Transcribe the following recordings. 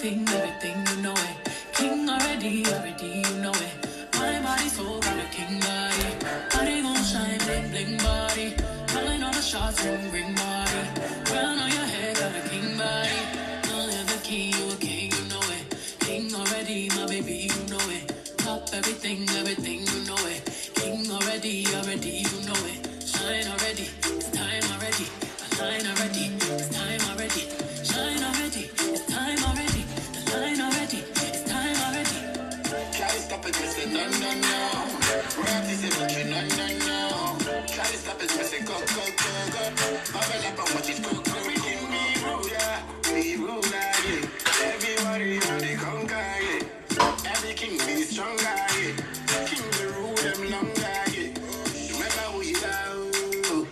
everything, you know it. King already, you know it. My body so got a king body. Body gon' shine, bling bling body. Calling all the shots, ring body. Crown on your head, got a king body. Don't live the king, you a king, you know it. King already, my baby, you know it. Top everything, you know it. King already, you know it. Shine already, it's time already. Shine already, it's time already. Shine already, it's time already. The line already, it's time already. Try to stop it, miss it, no, no, no. Royalty say, but you, no, no, no. Try to stop it, miss it, go, go, go, go. Bubble up and watch it, go, go, go. Be rude, yeah. Be rude, yeah. Everybody on the conquer, yeah. Every king be stronger, yeah. King the rule them longer, yeah. Remember who you are, oh.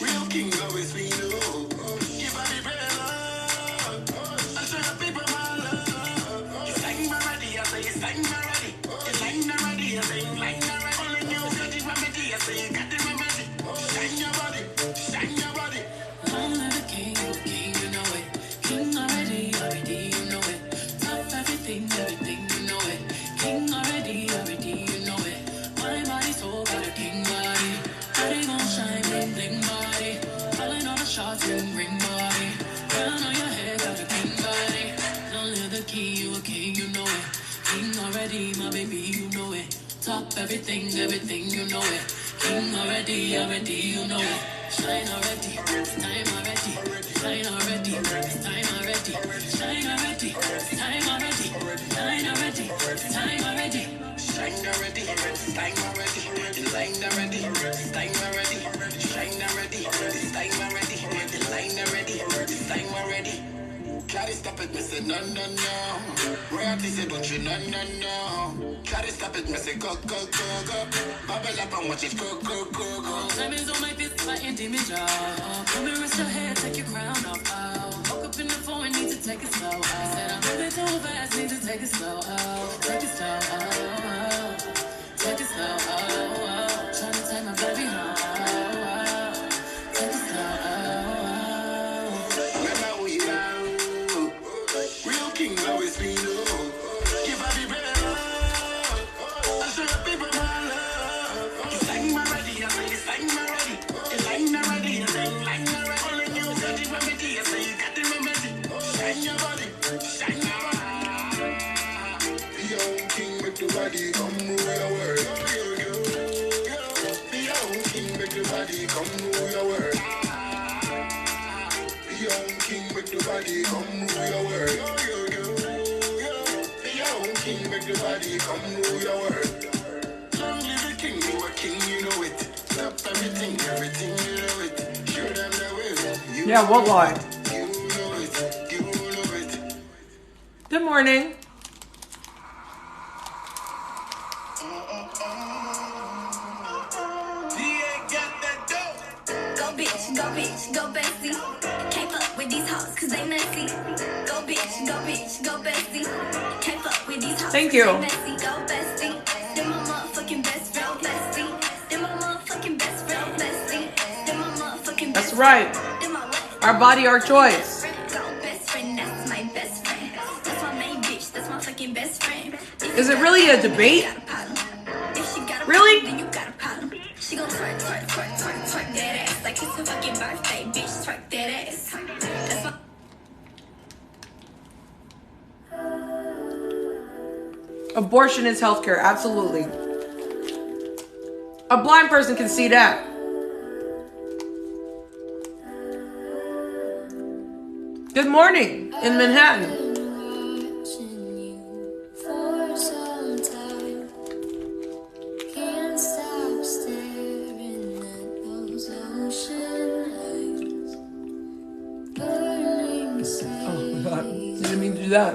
Real king always we know. Give her the praise, oh. And show the people my love. You sang already, I say you sang already. You sang already, I say you sang already. Only you got the remedy, I say you got the remedy. Shine your body, shine your body. Long live the king, you know it. King already, you know it. Top everything, you know it. King already, you know it. My body so got a king body. Body gon' shine, bling bling body. Calling all the shots, ring body. Crown on your head, got a king body. Long live the king, you know it. King already, my baby, you know it. Top everything, you know it. King already, you know it. Shine already, it's time already. Shine already, it's time already. Shine already, it's time already. Shine already, it's time already. Shine already, it's time already. The line already, it's time already. Shine already, it's time already. The line already, it's time already. Try to stop it, me say no, no, no. Royalty say don't you, no, no, no. Try to stop it, me say go, go, go, go. Bubble up and watch it go, go, go, go. Diamonds on my fist, my intimate job. Come and rest your head, take your crown off. Woke up in the phone, need to take it slow. Said I'm moving too fast, need to take it slow. Take it slow. Take it slow. Trying to take my baby home. Take it slow. Remember who you are. Real king always be low. Give her the bread. I show the people my love. You sang already, I say you sang already. You line already, I say you line already. Only you got the remedy, I say you got the remedy. Shine your body, shine your body. The young king make the body come rule your world. The young king make the body come rule your world. The young king make the body come rule your world. The young king make the body come rule your world. Long live the king, you a king, you know it. Stop everything, you know it. Show them the way. You Yeah, what lie? You know it, you know it. Good morning. Go bitch, go bestie. Can't fuck with these hoes cause they messy. Go bitch, go bestie. Can't fuck with these hoes Thank you. cause they messy. Go bestie. They're my motherfucking best friend, bestie. They're my motherfucking best friend, bestie. They're my motherfucking That's best right. friend. They're my what? Our body, our choice. Go best friend, that's my best friend. That's my main bitch, that's my fucking best friend. Is it really a debate? If she got a Really? problem, then you got a problem. She gon' twerk that ass like it's her fucking birthday, bitch. Twerk that ass. That's my. Abortion is healthcare, absolutely. A blind person can see that. Good morning in Manhattan. Oh God, didn't mean to do that.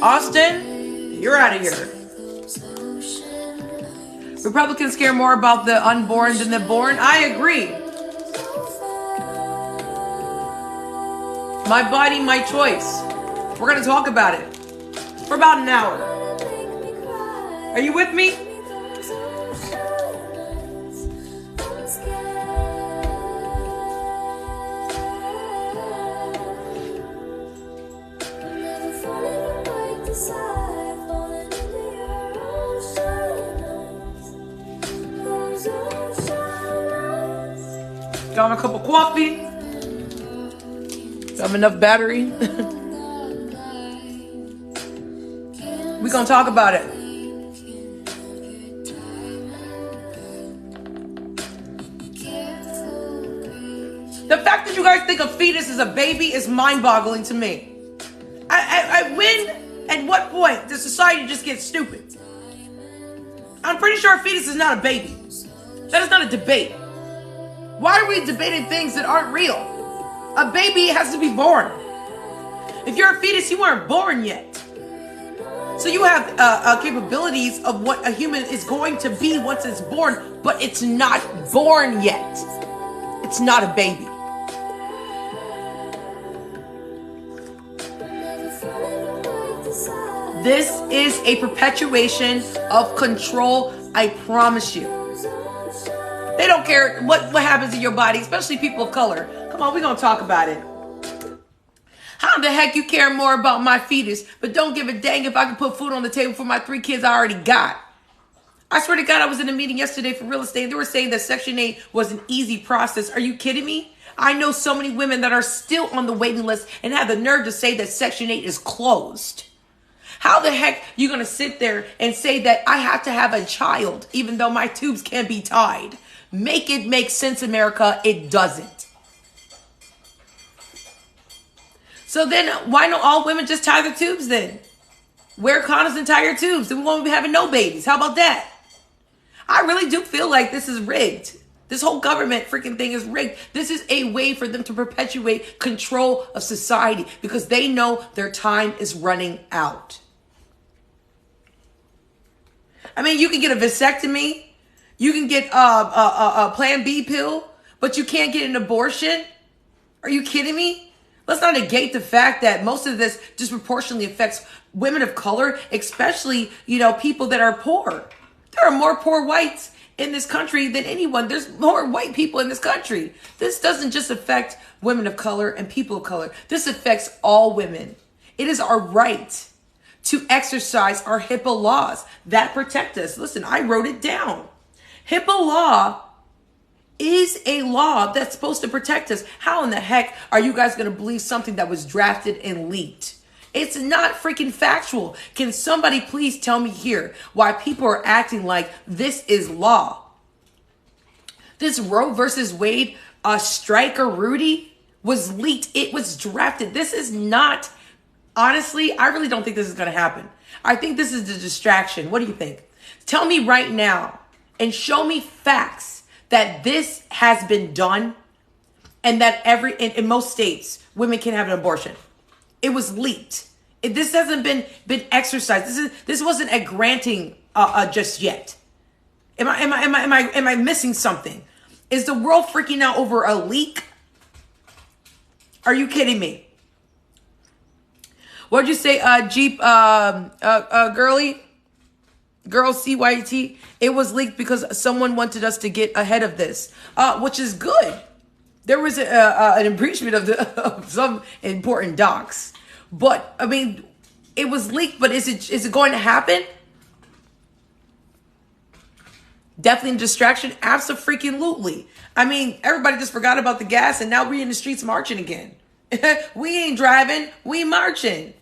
Austin, you're out of here. Republicans care more about the unborn than the born. I agree. My body, my choice. We're going to talk about it for about an hour. Are you with me? Down a cup of coffee. Have enough battery. We're gonna talk about it. The fact that you guys think a fetus is a baby is mind-boggling to me. When, at what point does society just get stupid? I'm pretty sure a fetus is not a baby. That is not a debate. Why are we debating things that aren't real? A baby has to be born. If you're a fetus, you weren't born yet. So you have capabilities of what a human is going to be once it's born, but it's not born yet. It's not a baby. This is a perpetuation of control, I promise you. They don't care what happens in your body, especially people of color. Come on, we're going to talk about it. How the heck you care more about my fetus, but don't give a dang if I can put food on the table for my 3 kids I already got? I swear to God, I was in a meeting yesterday for real estate. They were saying that Section 8 was an easy process. Are you kidding me? I know so many women that are still on the waiting list and have the nerve to say that Section 8 is closed. How the heck you going to sit there and say that I have to have a child even though my tubes can't be tied? Make it make sense, America. It doesn't. So then why don't all women just tie their tubes then? Wear condoms and tie your tubes. Then we won't be having no babies. How about that? I really do feel like this is rigged. This whole government freaking thing is rigged. This is a way for them to perpetuate control of society because they know their time is running out. I mean, you can get a vasectomy. You can get a Plan B pill, but you can't get an abortion. Are you kidding me? Let's not negate the fact that most of this disproportionately affects women of color, especially, people that are poor. There are more poor whites in this country than anyone. There's more white people in this country. This doesn't just affect women of color and people of color. This affects all women. It is our right to exercise our HIPAA laws that protect us. Listen, I wrote it down. HIPAA law is a law that's supposed to protect us. How in the heck are you guys going to believe something that was drafted and leaked? It's not freaking factual. Can somebody please tell me here why people are acting like this is law? This Roe versus Wade striker Rudy was leaked. It was drafted. This is not, honestly, I really don't think this is going to happen. I think this is the distraction. What do you think? Tell me right now and show me facts that this has been done and that in most states, women can have an abortion. It was leaked. This hasn't been exercised. This wasn't a granting just yet. Am I missing something? Is the world freaking out over a leak? Are you kidding me? What'd you say, Jeep, girly? Girl CYT? It was leaked because someone wanted us to get ahead of this, which is good. There was an impeachment of some important docs. But, I mean, it was leaked, but is it going to happen? Definitely a distraction? Abso-freaking-lutely. I mean, everybody just forgot about the gas, and now we're in the streets marching again. We ain't driving, we marching.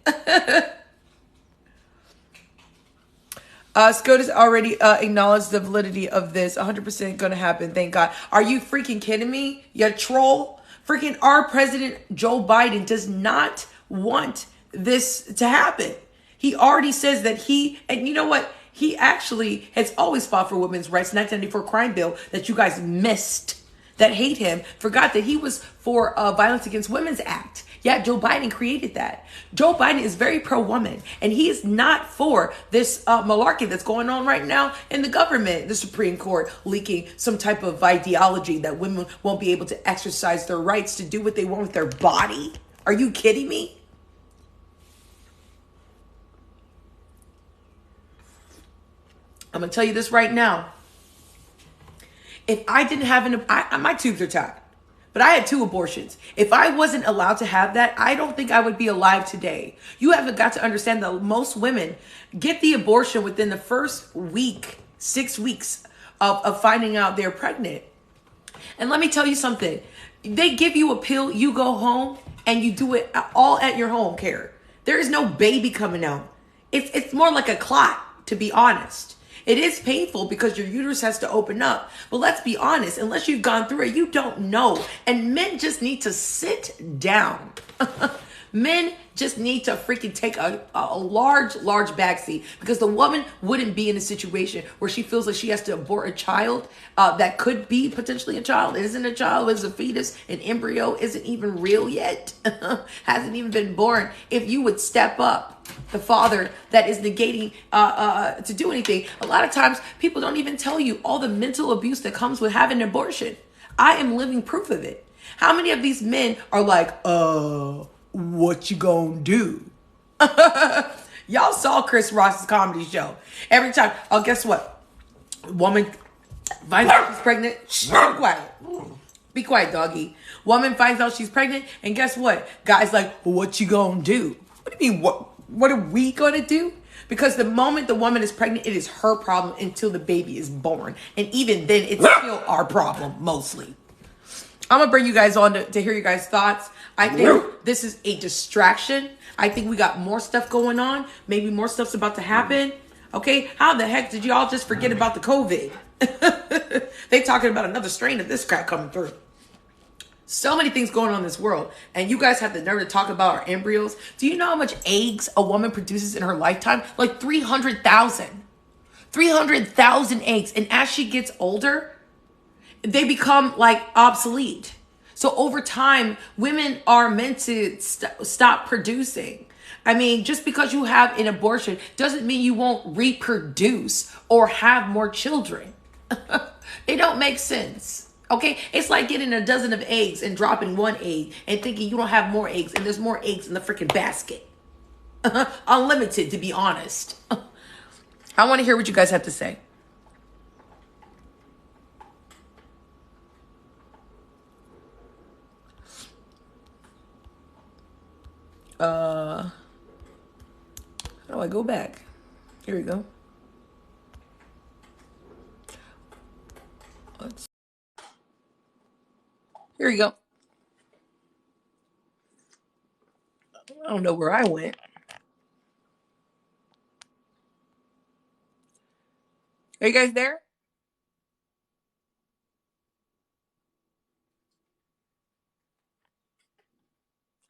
SCOTUS already acknowledged the validity of this. 100% going to happen, thank God. Are you freaking kidding me? You troll? Freaking our president, Joe Biden, does not want this to happen. He already says that and you know what? He actually has always fought for women's rights. 1994 crime bill that you guys missed, that hate him, forgot that he was for Violence Against Women's Act. Yeah, Joe Biden created that. Joe Biden is very pro-woman, and he is not for this malarkey that's going on right now in the government, the Supreme Court leaking some type of ideology that women won't be able to exercise their rights to do what they want with their body. Are you kidding me? I'm going to tell you this right now. If I didn't have my tubes are tied, but I had 2 abortions. If I wasn't allowed to have that, I don't think I would be alive today. You haven't got to understand that most women get the abortion within the first week, 6 weeks of finding out they're pregnant. And let me tell you something. They give you a pill, you go home, and you do it all at your home care. There is no baby coming out. It's more like a clot, to be honest. It is painful because your uterus has to open up. But let's be honest, unless you've gone through it, you don't know. And men just need to sit down. Men just need to freaking take a large backseat, because the woman wouldn't be in a situation where she feels like she has to abort a child that could be potentially a child. It isn't a child, it's a fetus. An embryo isn't even real yet. Hasn't even been born. If you would step up, the father that is negating to do anything. A lot of times people don't even tell you all the mental abuse that comes with having an abortion. I am living proof of it. How many of these men are like, what you gonna do? Y'all saw Chris Ross's comedy show. Every time, oh, guess what? Woman finds out she's pregnant. Shh, be quiet. Be quiet, doggy. Woman finds out she's pregnant, and guess what? Guy's like, what you gonna do? What do you mean, what are we gonna do? Because the moment the woman is pregnant, it is her problem until the baby is born. And even then, it's still our problem, mostly. I'm going to bring you guys on to hear you guys' thoughts. I think this is a distraction. I think we got more stuff going on. Maybe more stuff's about to happen. Okay, how the heck did y'all just forget about the COVID? They talking about another strain of this crap coming through. So many things going on in this world. And you guys have the nerve to talk about our embryos. Do you know how much eggs a woman produces in her lifetime? Like 300,000. 300,000 eggs. And as she gets older, they become like obsolete. So over time, women are meant to stop producing. I mean, just because you have an abortion doesn't mean you won't reproduce or have more children. It don't make sense. Okay, it's like getting a dozen of eggs and dropping one egg and thinking you don't have more eggs, and there's more eggs in the freaking basket. Unlimited, to be honest. I want to hear what you guys have to say. How do I go back? Here we go. Here we go. I don't know where I went. Are you guys there?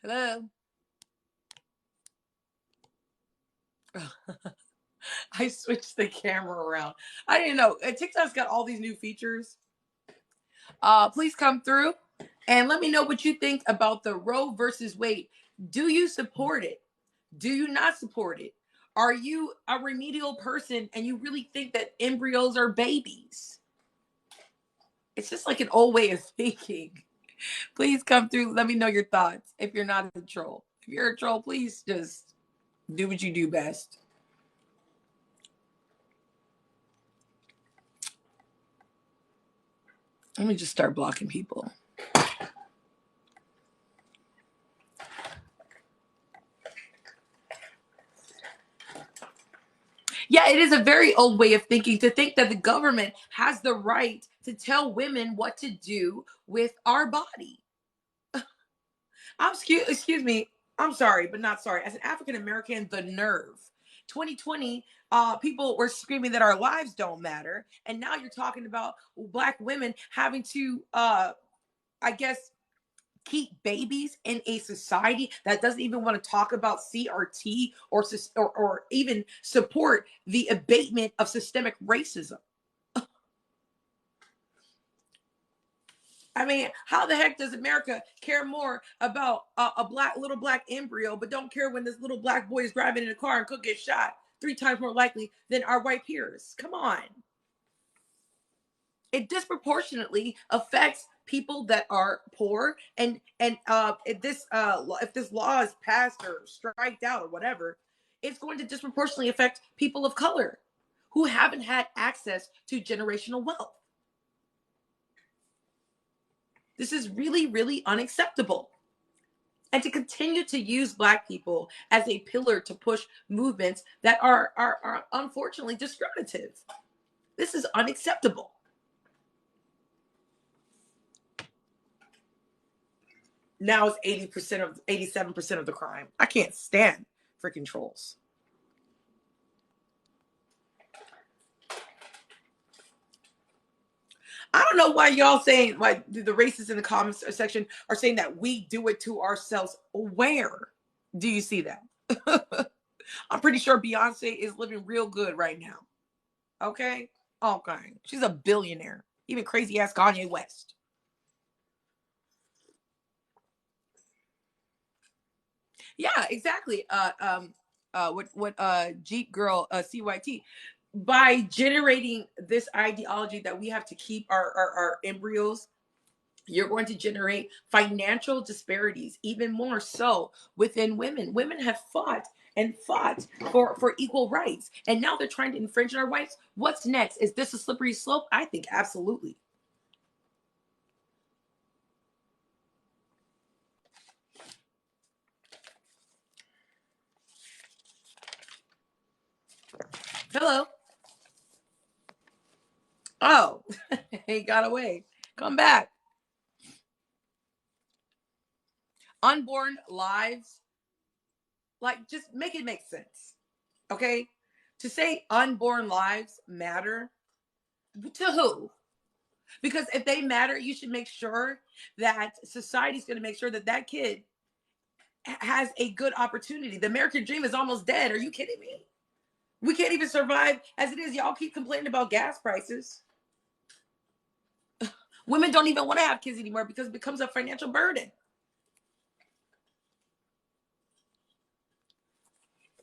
Hello? I switched the camera around. I didn't know. TikTok's got all these new features. Please come through and let me know what you think about the Roe versus Wade. Do you support it? Do you not support it? Are you a remedial person and you really think that embryos are babies? It's just like an old way of thinking. Please come through. Let me know your thoughts if you're not a troll. If you're a troll, please just do what you do best. Let me just start blocking people. Yeah, it is a very old way of thinking to think that the government has the right to tell women what to do with our body. Excuse me. I'm sorry, but not sorry. As an African American, the nerve. 2020, people were screaming that our lives don't matter, and now you're talking about Black women having to, I guess, keep babies in a society that doesn't even want to talk about CRT or even support the abatement of systemic racism. I mean, how the heck does America care more about a little black embryo, but don't care when this little black boy is driving in a car and could get shot 3 times more likely than our white peers? Come on. It disproportionately affects people that are poor, and if this law is passed or striked out or whatever, it's going to disproportionately affect people of color who haven't had access to generational wealth. This is really, really unacceptable. And to continue to use Black people as a pillar to push movements that are unfortunately discriminative. This is unacceptable. Now it's 80% of 87% of the crime. I can't stand freaking trolls. I don't know why y'all saying, why the racists in the comments section are saying that we do it to ourselves. Where do you see that? I'm pretty sure Beyonce is living real good right now. Okay? Okay. She's a billionaire. Even crazy ass Kanye West. Yeah, exactly. Jeep girl, CYT, by generating this ideology that we have to keep our embryos, you're going to generate financial disparities, even more so within women. Women have fought and fought for equal rights, and now they're trying to infringe on our rights. What's next? Is this a slippery slope? I think absolutely. Hello. Oh, he got away. Come back. Unborn lives, like, just make it make sense. Okay? To say unborn lives matter, to who? Because if they matter, you should make sure that society's going to make sure that that kid has a good opportunity. The American dream is almost dead. Are you kidding me? We can't even survive as it is. Y'all keep complaining about gas prices. Women don't even want to have kids anymore because it becomes a financial burden.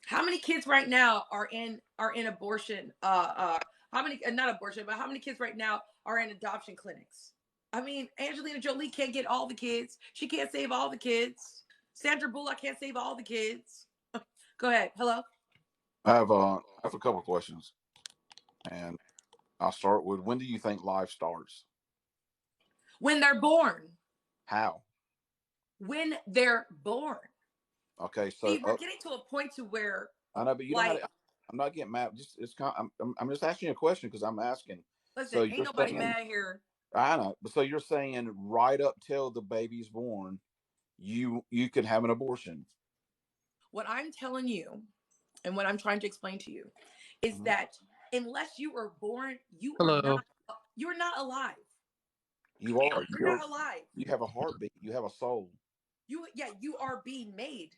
How many kids right now are in abortion? How many? Not abortion, but how many kids right now are in adoption clinics? I mean, Angelina Jolie can't get all the kids. She can't save all the kids. Sandra Bullock can't save all the kids. Go ahead. Hello. I have a couple of questions, and I'll start with, when do you think life starts? When they're born. How? When they're born. Okay, so See, we're getting to a point to where, I know, but you don't have like, to. I'm not getting mad. Just it's kind. I'm just asking you a question because I'm asking. listen, So ain't you're nobody saying, mad here. I know, but so you're saying right up till the baby's born, you can have an abortion. What I'm telling you and what I'm trying to explain to you is Mhm. that unless you were born, Hello. you're not alive. You are. You're not alive. You have a heartbeat. You have a soul. You are being made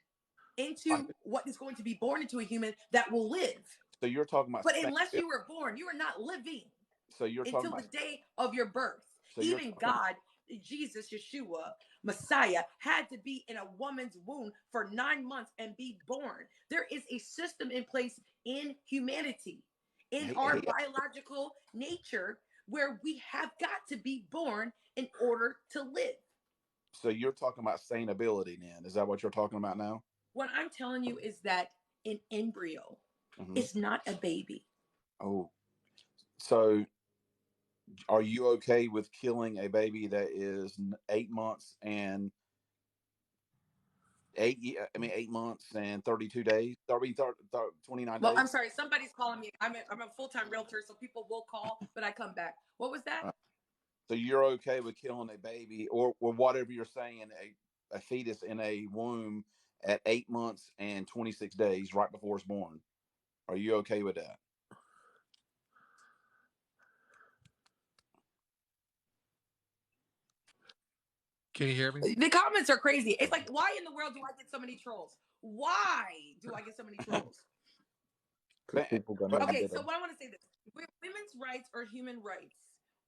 I, into what is going to be born into a human that will live. so you're talking about But saying. unless you were born, you are not living So you're talking until the about. day of your birth. So you're Even talking. God, Jesus, Yeshua, Messiah, had to be in a woman's womb for 9 months and be born. There is a system in place in humanity, in our He, biological nature, where we have got to be born in order to live. so you're talking about sustainability. Then is that what you're talking about now? What I'm telling you is that an embryo Hmm. is not a baby. Oh, so are you okay with killing a baby that is 8 months and 8 months and 32 days, 29 Well, days? I'm sorry. Somebody's calling me. I'm a full time realtor, so people will call, but I come back. What was that? Right. So you're okay with killing a baby, or whatever you're saying, a fetus in a womb at 8 months and 26 days right before it's born. Are you okay with that? Can you hear me? The comments are crazy. It's like, why in the world do I get so many trolls? Why do I get so many trolls? Because People gonna Okay, get so them. what I want to say this: women's rights are human rights.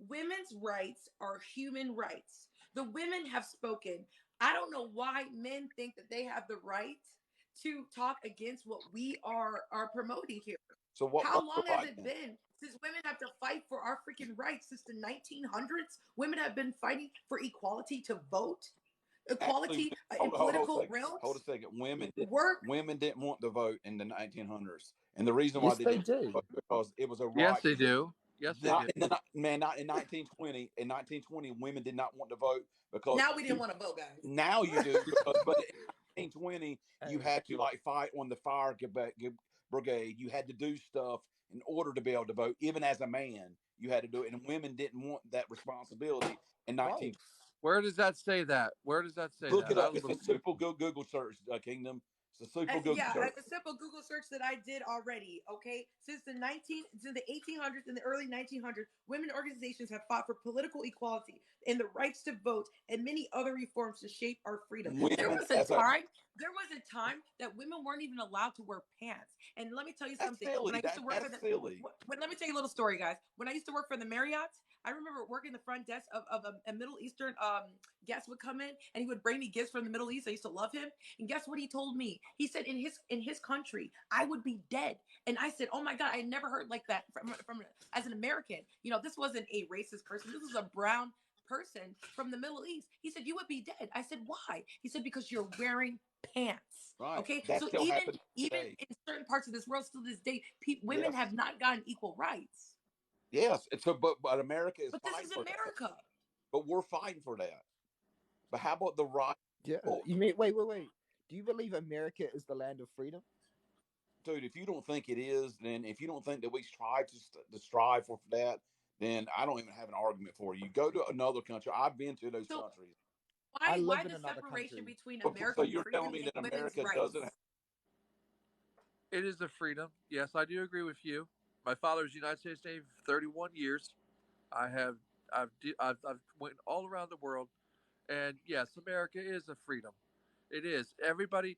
Women's rights are human rights. The women have spoken. I don't know why men think that they have the right to talk against what we are promoting here. So How what's the long has right it then? been since women have to fight for our freaking rights? Since the 1900s, women have been fighting for equality to vote, Actually, equality in hold a political second. Hold a realms, second. work. Women didn't want to vote in the 1900s, and the reason why Yes, they they didn't do. vote because it was a Yes, right. they do. Yes, they Not do. in the man, not in 1920. In 1920, women did not want to vote because Now we didn't want to vote, guys. now you do. Because but in 1920, you Hey, had to like fight on the brigade. You had to do stuff in order to be able to vote. Even as a man, you had to do it, and women didn't want that responsibility in both. 1920. Where does that say that? Where does that say Look that? it I up. was It's a super Google search, Kingdom. It's a super Google Yeah, search. a simple Google search that I did already. Okay, since the 1800s and the early 1900s, women organizations have fought for political equality and the rights to vote and many other reforms to shape our freedom. There Women was a as a time. There was a time that women weren't even allowed to wear pants. And let me tell you that's something. When silly. I used to work for That's the silly. let me tell you a little story, guys. When I used to work for the Marriott, I remember working the front desk of a Middle Eastern guest would come in and he would bring me gifts from the Middle East. I used to love him. And guess what he told me? He said in his country, I would be dead. And I said, oh my God, I never heard like that from as an American. You know, this wasn't a racist person. This was a brown person from the Middle East. He said, you would be dead. I said, why? He said, because you're wearing pants. Right. Okay. That's So still happening even today. in certain parts of this world, still to this day, women Yes. have not gotten equal rights. Yes. So, but America is But this fighting is for that. America. But we're fighting for that. But how about the right? Yeah. Oh, You mean wait. Do you believe America is the land of freedom? dude, if you don't think it is, then if you don't think that we try to strive for that, then I don't even have an argument for you. Go to another country. I've been to those So countries. I why live in the another separation country. between So American you're telling freedom me and that women's America doesn't have, rights? It is a freedom. Yes, I do agree with you. My father's United States Navy for 31 years. I have I've went all around the world, and yes, America is a freedom. It is. Everybody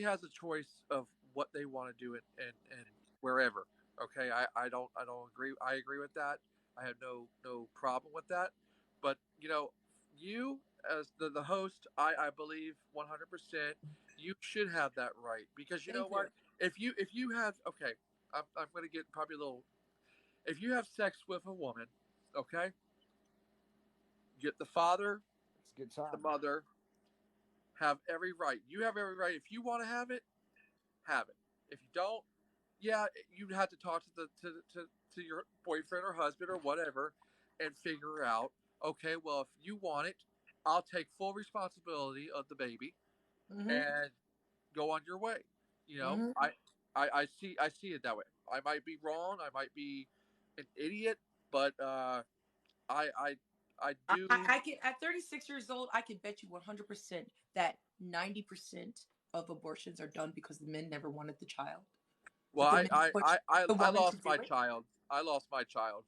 has a choice of what they want to do and wherever. Okay, I don't agree. I agree with that. I have no problem with that. But you as the host, I believe 100% you should have that right because you know Thank what? you. If you have okay, I'm going to get probably a little. If you have sex with a woman, okay, get the father, It's a good the time. mother have every right. You have every right. If you want to have it. If you don't, yeah, you'd have to talk to to your boyfriend or husband or whatever, and figure out. Okay, well, if you want it, I'll take full responsibility of the baby Mm-hmm. and go on your way. You know, Mm-hmm. I see it that way. I might be wrong. I might be an idiot, but I I I do. I can at 36 years old, I can bet you 100% that 90% of abortions are done because the men never wanted the child. Well, That the men push the I woman to lost do my it. child. I lost my child.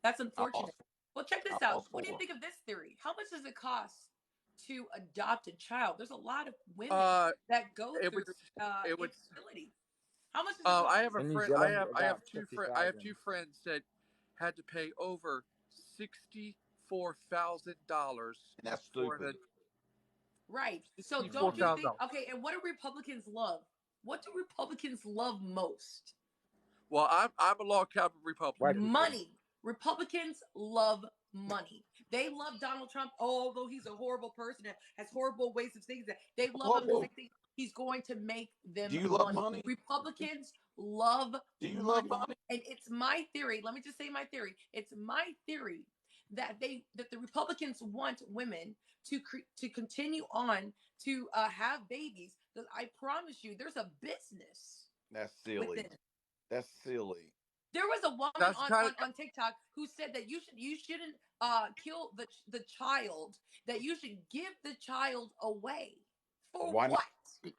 That's I unfortunate. lost Well, check I this out. lost What do you four. think of this theory? How much does it cost to adopt a child? There's a lot of women Uh, that go it would through it would. infertility. How much does it I have cost? a In New friend. Zealand, I about have two fifty friend. I have two thousand. friends that had to pay over $64,000 And that's for stupid. the Right. So sixty-four don't you thousand think? dollars. Okay, and what do Republicans love? What do Republicans love most? Well, I'm a log cabin White Republican. people. Money. Republicans love money. They love Donald Trump, although he's a horrible person and has horrible ways of thinking. They love him because they Well, think he's going to make do them you love money. money? Republicans love Do you love money. money? And it's my theory. Let me just say my theory. It's my theory that the Republicans want women to continue on to have babies. Because I promise you, there's a business That's within silly. it. That's silly. There was a woman That's kind of on TikTok who said that you shouldn't kill the child, that you should give the child away. For Why not? what?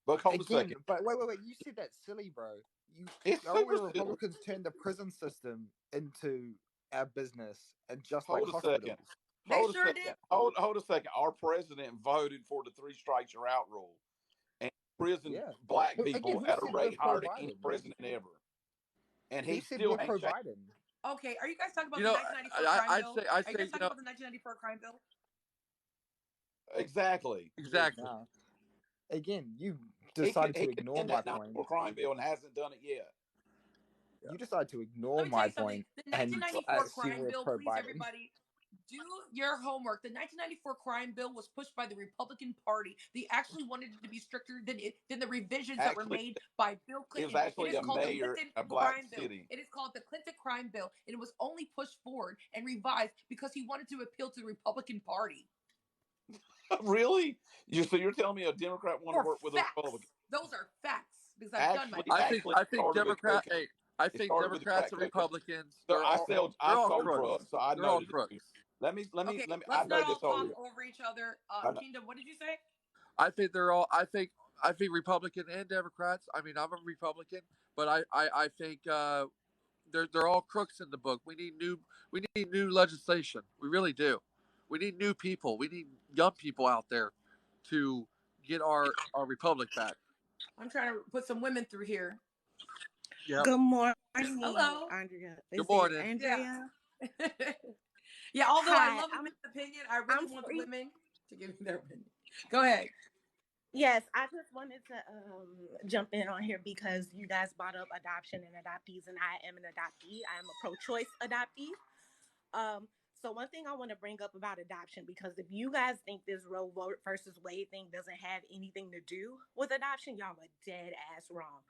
But hold a Again, second. but wait. You said that's silly, bro. You It's Our super silly. Republicans turned the prison system into our business, and just like Hold a second. hospitals. They Hold a sure second. did. Hold a second. Our president voted for the three strikes you're out rule and prison Yeah. black Again, people who at a said we're rate pro higher than any Biden? president ever. And Who he said still we're ain't pro changed. Biden? Okay, are you guys talking about you the know. 1994 crime bill? I'd Are you say guys talking about the 1994 crime bill? Exactly. He is exactly. now. Again, you He could decided to ignore end my that 94 point. crime bill and hasn't done it yet. Yeah. You decided to Let ignore me tell my you something. point The and 1994 see crime we're bill, pro please, Biden. everybody, do your homework. The 1994 crime bill was pushed by the Republican Party. They actually wanted it to be stricter than the revisions that were Actually, made by Bill it was Clinton. It actually is a called the mayor in Clinton a black crime bill. city. It is called the Clinton crime bill, and it was only pushed forward and revised because he wanted to appeal to the Republican Party. Really? So you're telling me a Democrat want to For work with a Republican? facts. Those are facts because I've done my Actually I think started with Democrat. cocaine. Hey, I It think started with Democrats crack and cocaine. Republicans. So I They're sold all drugs, crooks. so I They're know all the difference. crooks. Okay, I let's know not all this talk already. over each other. I know. Kingdom, what did you say? I think they're all. I think Republican and Democrats. I mean, I'm a Republican, but I think they're all crooks in the book. We need new legislation. We really do. We need new people. We need young people out there to get our republic back. I'm trying to put some women through here. Yep. Good morning, Hello. Andrea. Is Good it morning. Yeah. Andrea? Yeah, although I Hi, love a women's opinion, I I'm really want the free. women to give me their opinion. Go ahead. Yes, I just wanted to jump in on here because you guys brought up adoption and adoptees, and I am an adoptee. I am a pro-choice adoptee. So one thing I want to bring up about adoption, because if you guys think this Roe versus Wade thing doesn't have anything to do with adoption, y'all are dead ass wrong.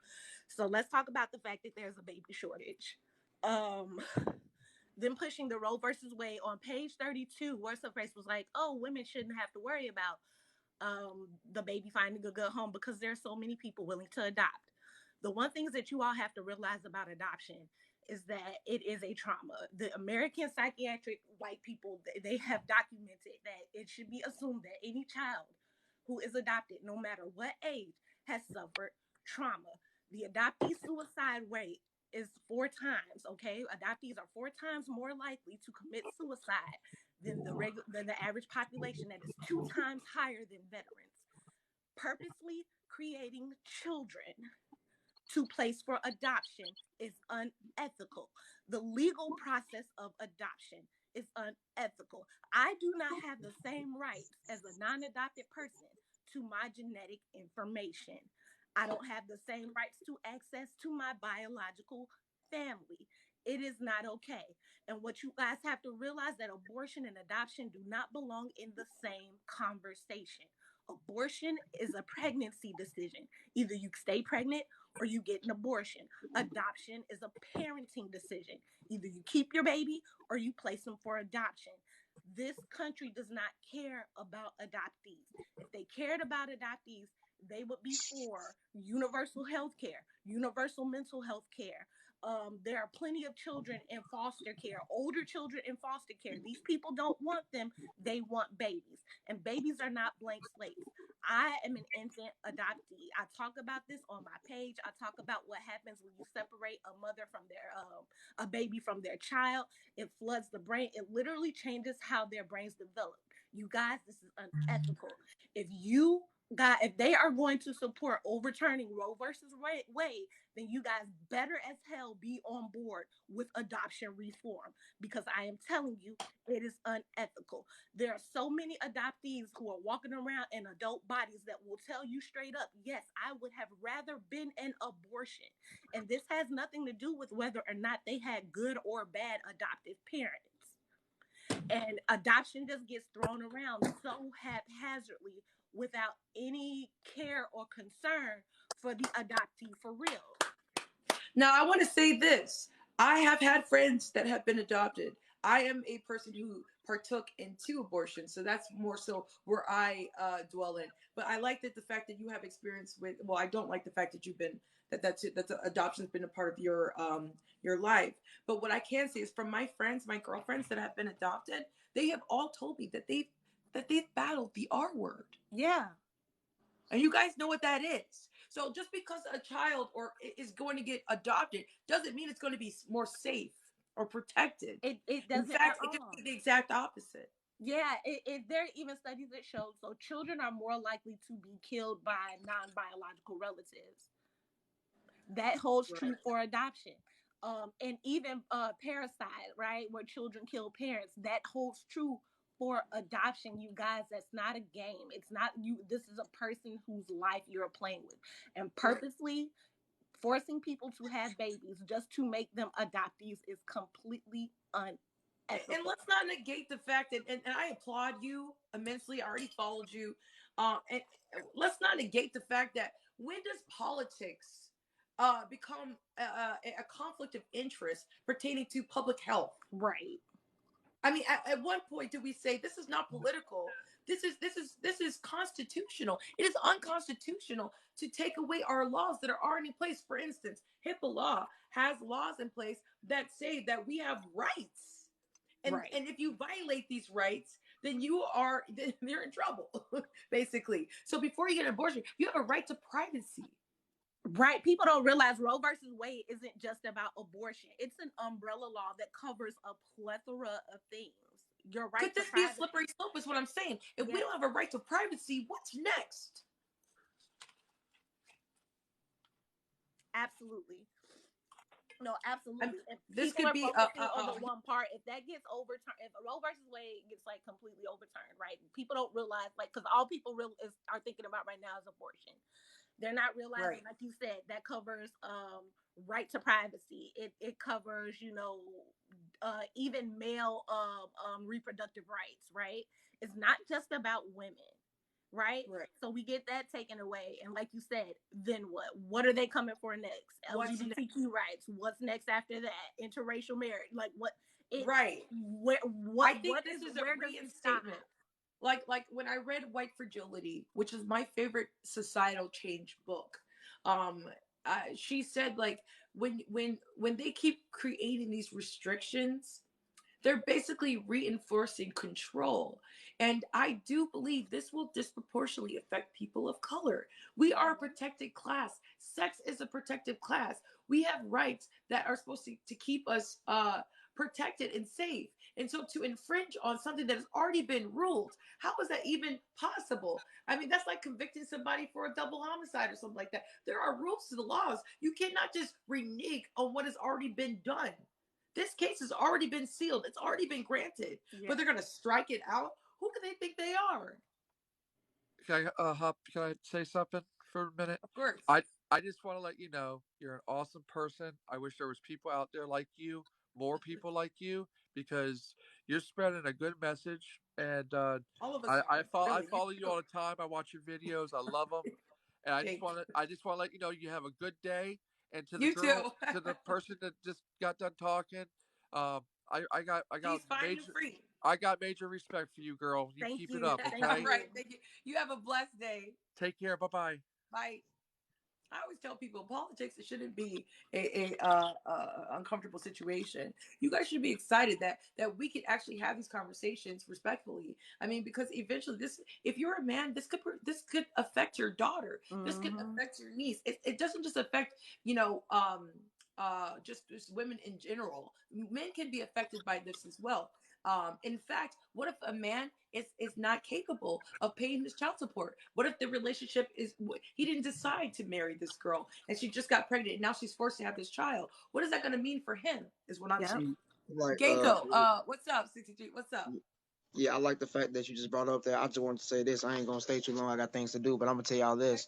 So let's talk about the fact that there's a baby shortage. Um, them pushing the Roe versus Wade on page 32, What's Her Face was like, oh, women shouldn't have to worry about the baby finding a good home because there's so many people willing to adopt. The one things that you all have to realize about adoption is that it is a trauma. The American psychiatric white people, they have documented that it should be assumed that any child who is adopted, no matter what age, has suffered trauma. The adoptee suicide rate is 4 times, okay? Adoptees are 4 times more likely to commit suicide than the average population. That is 2 times higher than veterans. Purposely creating children to place for adoption is unethical. The legal process of adoption is unethical. I do not have the same rights as a non adopted person to my genetic information. I don't have the same rights to access to my biological family. It is not okay. And what you guys have to realize that abortion and adoption do not belong in the same conversation. Abortion is a pregnancy decision. Either you stay pregnant or you get an abortion. Adoption is a parenting decision. Either you keep your baby or you place them for adoption. This country does not care about adoptees. If they cared about adoptees, they would be for universal health care, universal mental health care. There are plenty of children in foster care, older children in foster care. These people don't want them, they want babies. And babies are not blank slates. I am an infant adoptee. I talk about this on my page. I talk about what happens when you separate a mother from their a baby from their child. It floods the brain. It literally changes how their brains develop. You guys, this is unethical. If they are going to support overturning Roe versus Wade, then you guys better as hell be on board with adoption reform, because I am telling you, it is unethical. There are so many adoptees who are walking around in adult bodies that will tell you straight up, yes, I would have rather been an abortion. And this has nothing to do with whether or not they had good or bad adoptive parents. And adoption just gets thrown around so haphazardly without any care or concern for the adoptee for real. Now, I want to say this. I have had friends that have been adopted. I am a person who partook in 2 abortions, so that's more so where I dwell in. But I like that the fact that you have experience with. Well, I don't like the fact that you've been that the adoption's been a part of your life. But what I can say is from my friends, my girlfriends that have been adopted, they have all told me that they've battled the R word. Yeah. And you guys know what that is. So just because a child or is going to get adopted doesn't mean it's going to be more safe or protected. It In doesn't at fact, it could all. be the exact opposite. Yeah, there are even studies that show so children are more likely to be killed by non-biological relatives. That holds true Right. for adoption. And even parasite, right, where children kill parents, that holds true for adoption. You guys, that's not a game. It's not you. This is a person whose life you're playing with, and Right. purposely forcing people to have babies just to make them adoptees is completely And unethical. let's not negate the fact that, and I applaud you immensely. I already followed you. And let's not negate the fact that when does politics become a conflict of interest pertaining to public health? Right. I mean, at one point, did we say this is not political? This is constitutional. It is unconstitutional to take away our laws that are already in place. For instance, HIPAA law has laws in place that say that we have rights, And if you violate these rights, then you're in trouble, basically. So before you get an abortion, you have a right to privacy. Right. People don't realize Roe versus Wade isn't just about abortion. It's an umbrella law that covers a plethora of things. Your right Could to this be a privacy. slippery slope is what I'm saying. If we don't have a right to privacy, what's next? Absolutely. No, absolutely. And this people could are be focusing on the one part. If that gets overturned, if Roe versus Wade gets like completely overturned, right? People don't realize, like, because all people are thinking about right now is abortion. They're not realizing, like you said, that covers right to privacy. It covers, even male reproductive rights, right? It's not just about women, right? So we get that taken away. And like you said, then what? What are they coming for next? LGBTQ rights. What's next after that? Interracial marriage. Like what? I think this is a reinstatement. Like when I read White Fragility, which is my favorite societal change book, she said, like, when they keep creating these restrictions, they're basically reinforcing control. And I do believe this will disproportionately affect people of color. We are a protected class. Sex is a protected class. We have rights that are supposed to keep us protected and safe. And so to infringe on something that has already been ruled, how is that even possible? I mean, that's like convicting somebody for a double homicide or something like that. There are rules to the laws. You cannot just renege on what has already been done. This case has already been sealed. It's already been granted. But they're going to strike it out? Who do they think they are? Can I say something for a minute? Of course. I just want to let you know you're an awesome person. I wish there was people out there like you, more people like you, because you're spreading a good message. And all of us. I follow you all the time. I watch your videos. I love them. And I just want to let you know you have a good day. And to the girl, to the person that just got done talking, I got major respect for you, girl. You keep it up, okay? All right, thank you. You have a blessed day. Take care. Bye-bye. Bye. I always tell people politics, it shouldn't be a uncomfortable situation. You guys should be excited that we could actually have these conversations respectfully. I mean, because eventually, if you're a man, this could affect your daughter. This could affect your niece. It doesn't just affect just women in general. Men can be affected by this as well. In fact, what if a man is not capable of paying his child support? What if the relationship he didn't decide to marry this girl and she just got pregnant and now she's forced to have this child? What is that going to mean for him? Is what I'm saying. Like, Geico, what's up? 63, what's up? Yeah, I like the fact that you just brought up there. I just wanted to say this. I ain't gonna stay too long. I got things to do, but I'm gonna tell y'all this.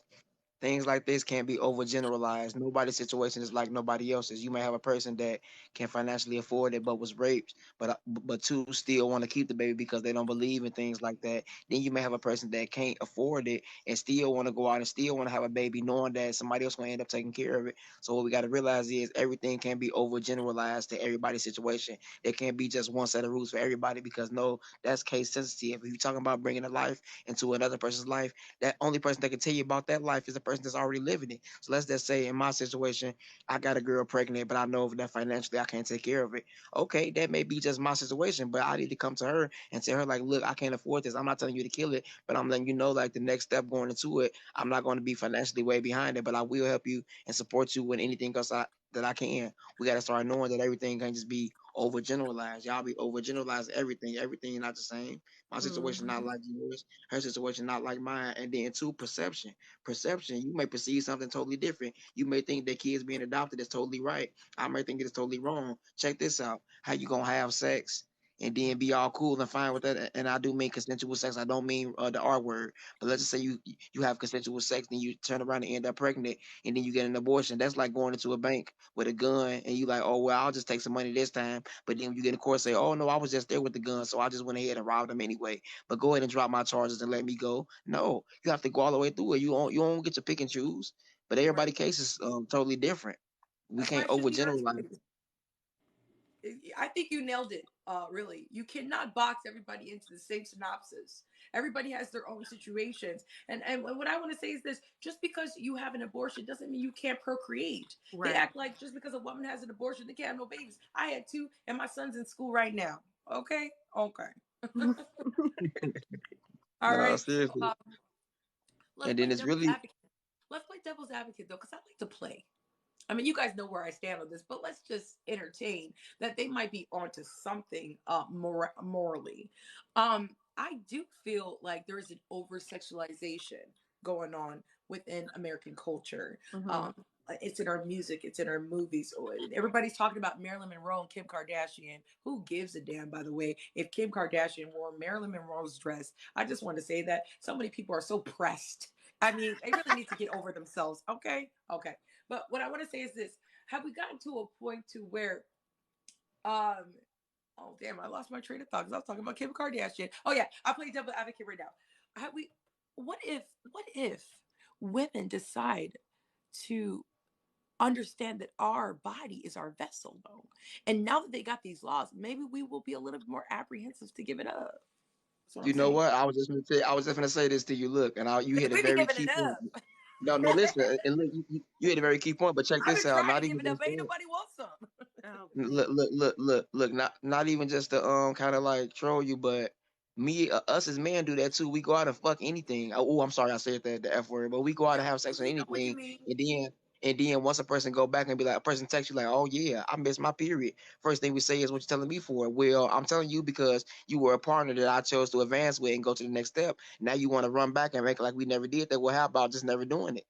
Things like this can't be overgeneralized. Nobody's situation is like nobody else's. You may have a person that can financially afford it, but was raped, but two still want to keep the baby because they don't believe in things like that. Then you may have a person that can't afford it and still want to go out and still want to have a baby, knowing that somebody else going to end up taking care of it. So what we got to realize is everything can be overgeneralized to everybody's situation. There can't be just one set of rules for everybody because no, that's case sensitive. If you're talking about bringing a life into another person's life, that only person that can tell you about that life is the person that's already living it. So let's just say in my situation, I got a girl pregnant, but I know that financially I can't take care of it. Okay, that may be just my situation, but I need to come to her and tell her, like, look, I can't afford this. I'm not telling you to kill it, but I'm letting you know, like, the next step going into it, I'm not going to be financially way behind it, but I will help you and support you with anything else that I can. We got to start knowing that everything can just be overgeneralized. Y'all be overgeneralizing everything. Everything not the same. My situation not like yours. Her situation not like mine. And then two, perception. Perception. You may perceive something totally different. You may think that kids being adopted is totally right. I may think it's totally wrong. Check this out. How you gonna have sex and then be all cool and fine with that? And I do mean consensual sex. I don't mean the R word. But let's just say you have consensual sex, then you turn around and end up pregnant, and then you get an abortion. That's like going into a bank with a gun and you like, oh well, I'll just take some money this time. But then you get in court, say, oh no, I was just there with the gun, so I just went ahead and robbed them anyway. But go ahead and drop my charges and let me go. No, you have to go all the way through it. You don't get to pick and choose. But everybody's case is totally different. We can't overgeneralize. I think you nailed it. Really, you cannot box everybody into the same synopsis. Everybody has their own situations, and what I want to say is this: just because you have an abortion doesn't mean you can't procreate. They act like just because a woman has an abortion, they can't have no babies. I had two, and my son's in school right now. Okay, okay. All No, right. So, seriously. let's And then play it's devil's really, advocate. Let's play devil's advocate though, because I like to play. I mean, you guys know where I stand on this, but let's just entertain that they might be onto something morally. I do feel like there is an over sexualization going on within American culture. Mm-hmm. Um, it's in our music, it's in our movies. Everybody's talking about Marilyn Monroe and Kim Kardashian. Who gives a damn, by the way, if Kim Kardashian wore Marilyn Monroe's dress? I just want to say that so many people are so pressed. I mean, they really need to get over themselves. Okay. Okay. But what I want to say is this: have we gotten to a point to where, um, oh damn, I lost my train of thought because I was talking about Kim Kardashian. Oh yeah, I play devil advocate right now. Have we? What if women decide to understand that our body is our vessel, though, and now that they got these laws, maybe we will be a little bit more apprehensive to give it up. That's what I'm you know saying. what? I was just gonna say this to you. Look, and you Because hit a we be very giving key it point. up. No, no, listen, and look, you hit a very key point. But check I've this been out. trying Not to give even it up. just Ain't that. nobody want some. Oh man. Look. Not even just to kind of like troll you, but us as men do that too. We go out and fuck anything. Oh, I'm sorry, I said that the f word, but we go out Yeah, and have sex with we know what you anything, mean. and then once a person go back and be like, a person text you like, oh yeah, I missed my period. First thing we say is, what you telling me for? Well, I'm telling you because you were a partner that I chose to advance with and go to the next step. Now you want to run back and make like we never did that. Well, how about just never doing it?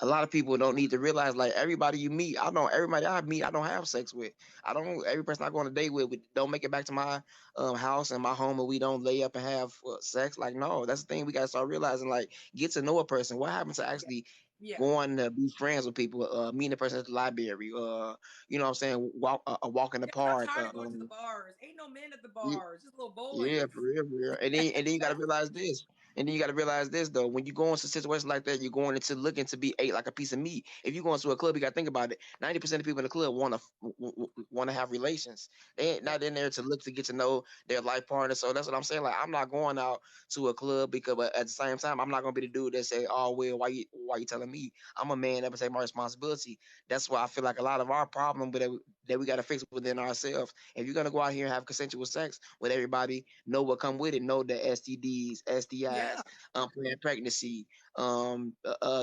A lot of people don't need to realize like everybody you meet, I know everybody I meet, I don't have sex with. I don't every person I go on a date with, don't make it back to my house and my home and we don't lay up and have sex. Like no, that's the thing we gotta start realizing. Like get to know a person. What happens to Yeah, actually yeah. going to be friends with people, meeting a person at the library, you know what I'm saying, walk a walk in the Yeah, because I'm park, tired of going to the bars. Ain't no men at the yeah, bars, just little yeah, boys. for real, for real. And then you gotta realize this. And then you gotta realize this though. When you go into situations like that, you're going into looking to be ate like a piece of meat. If you go into a club, you gotta think about it. 90% of people in the club wanna have relations. They ain't Yeah, not in there to look to get to know their life partner. So that's what I'm saying. Like I'm not going out to a club because, but at the same time, I'm not gonna be the dude that say, "Oh well, why you telling me?" I'm a man that would take my responsibility. That's why I feel like a lot of our problem, but that we gotta fix within ourselves. If you're gonna go out here and have consensual sex with everybody, know what come with it. Know the STDs, yeah. STIs, unplanned pregnancy,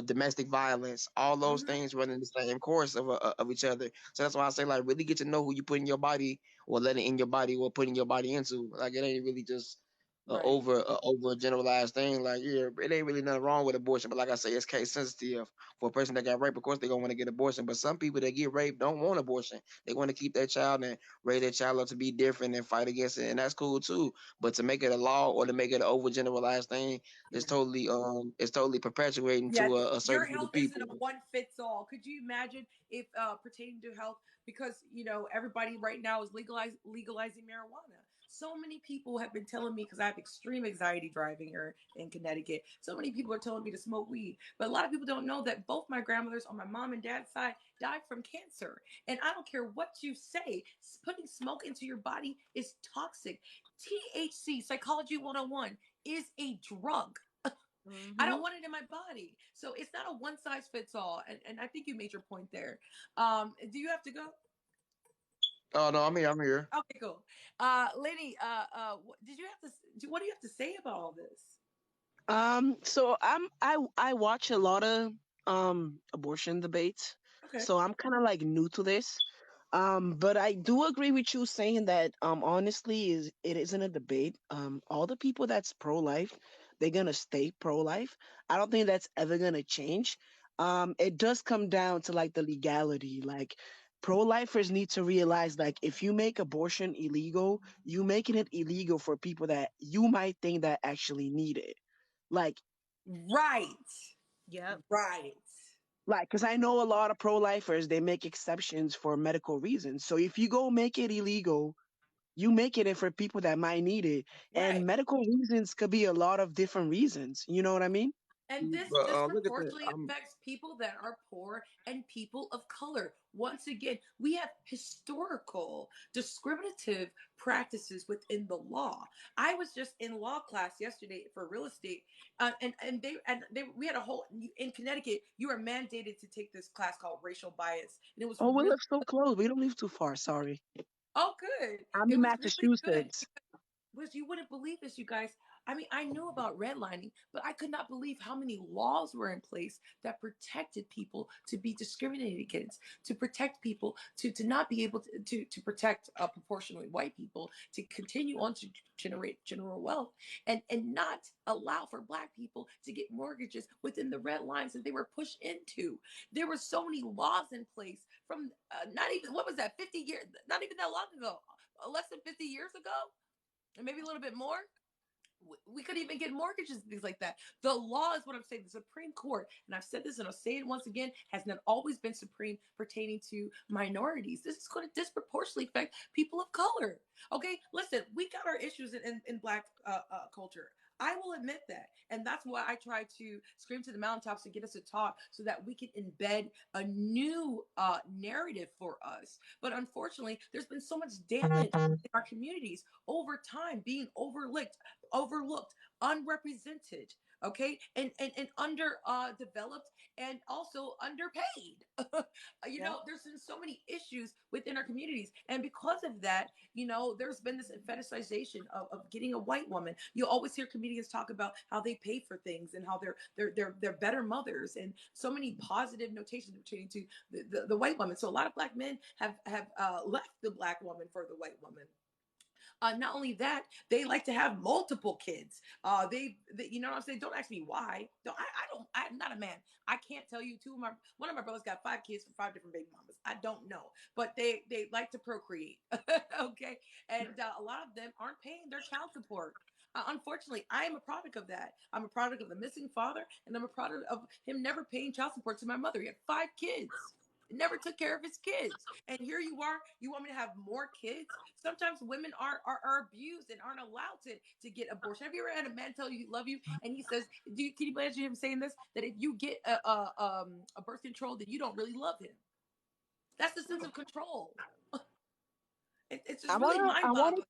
domestic violence, all those Hmm. things running the same course of each other. So that's why I say like really get to know who you put in your body or letting in your body or putting your body into. Like it ain't really just Right. over generalized thing. Like yeah, it ain't really nothing wrong with abortion, but like I say, it's case sensitive. For a person that got raped, of course they're gonna want to get abortion. But some people that get raped don't want abortion. They want to keep their child and raise their child up to be different and fight against it, and that's cool too. But to make it a law or to make it an overgeneralized thing is Yeah. totally perpetuating Yeah, to a your certain group of health isn't people. a one fits all. Could you imagine if pertaining to health, because everybody right now is legalizing marijuana. So many people have been telling me, because I have extreme anxiety driving here in Connecticut. So many people are telling me to smoke weed, but a lot of people don't know that both my grandmothers on my mom and dad's side died from cancer. And I don't care what you say, putting smoke into your body is toxic. THC, Psychology 101, is a drug. I Mm-hmm. don't want it in my body. So it's not a one size fits all. And I think you made your point there. Do you have to go? Oh no, I'm here. I'm here. Okay, cool. Lenny, did you have to? What do you have to say about all this? So I watch a lot of abortion debates. Okay. So I'm kind of like new to this. But I do agree with you saying that honestly is it isn't a debate. All the people that's pro life, they're gonna stay pro life. I don't think that's ever gonna change. It does come down to like the legality. Like pro lifers need to realize like if you make abortion illegal, you making it illegal for people that you might think that actually need it. Like, Right. Yep. Right. because I know a lot of pro-lifers, they make exceptions for medical reasons. So if you go make it illegal, you making it for people that might need it, and Right. medical reasons could be a lot of different reasons. You know what I mean? And this But look at that. disproportionately affects people that are poor and people of color. Once again, we have historical discriminative practices within the law. I was just in law class yesterday for real estate, and they we had a whole in Connecticut. You are mandated to take this class called racial bias, and it was Oh, we really live so close. We don't live too far. Sorry. Oh, good. I'm It in was really good. Massachusetts. Was you wouldn't believe this, you guys. I mean, I knew about redlining, but I could not believe how many laws were in place that protected people to be discriminated against, to protect people to not be able to protect proportionally white people, to continue on to generate general wealth, and not allow for black people to get mortgages within the red lines that they were pushed into. There were so many laws in place from not even, what was that, 50 years, not even that long ago, less than 50 years ago, and maybe a little bit more. We could even get mortgages, things like that. The law is what I'm saying. The Supreme Court, and I've said this and I'll say it once again, has not always been supreme pertaining to minorities. This is going to disproportionately affect people of color. Okay, listen, we got our issues in black culture. I will admit that. And that's why I try to scream to the mountaintops to get us to talk so that we can embed a new narrative for us. But unfortunately, there's been so much damage in our communities over time being overlooked, unrepresented, okay, and under developed and also underpaid. Yeah. There's been so many issues within our communities, and because of that, there's been this fetishization of getting a white woman. You always hear comedians talk about how they pay for things and how they're better mothers, and so many positive notations pertaining to the white woman. So a lot of black men have left the black woman for the white woman. Not only that, they like to have multiple kids. You know what I'm saying? Don't ask me why. Don't I don't. I'm not a man. I can't tell you. One of my brothers got 5 kids from 5 different baby mamas. I don't know, but they like to procreate. Okay, and a lot of them aren't paying their child support. Unfortunately, I am a product of that. I'm a product of the missing father, and I'm a product of him never paying child support to my mother. He had 5 kids, never took care of his kids, and here you are, you want me to have more kids? Sometimes women are abused and aren't allowed to get abortion. Have you ever had a man tell you he love you and he says, can you imagine him saying this, that if you get a birth control, then you don't really love him? That's the sense of control. It's I just really wanna, I wanna, mind-boggling.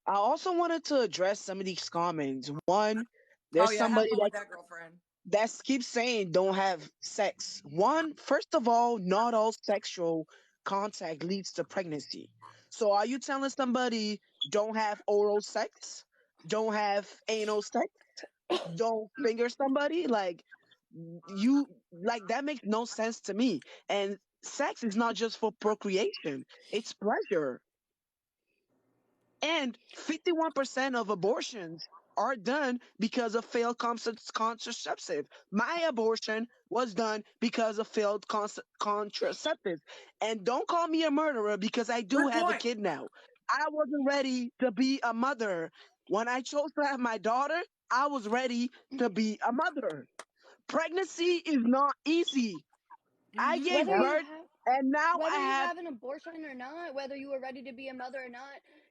I also wanted to address some of these comments. One, Oh there's yeah, have somebody fun with that, girlfriend. that keeps saying don't have sex. One, first of all, not all sexual contact leads to pregnancy. So are you telling somebody don't have oral sex, don't have anal sex, don't finger somebody? Like you, like that makes no sense to me. And sex is not just for procreation; it's pleasure. And 51% of abortions are done because of failed contraceptive. My abortion was done because of failed contraceptive. And don't call me a murderer because I do Good have a point. kid now. I wasn't ready to be a mother. When I chose to have my daughter, I was ready to be a mother. Pregnancy is not easy. I Mm-hmm. gave Whether you birth have and now whether I you have. have an abortion or not, whether you were ready to be a mother or not,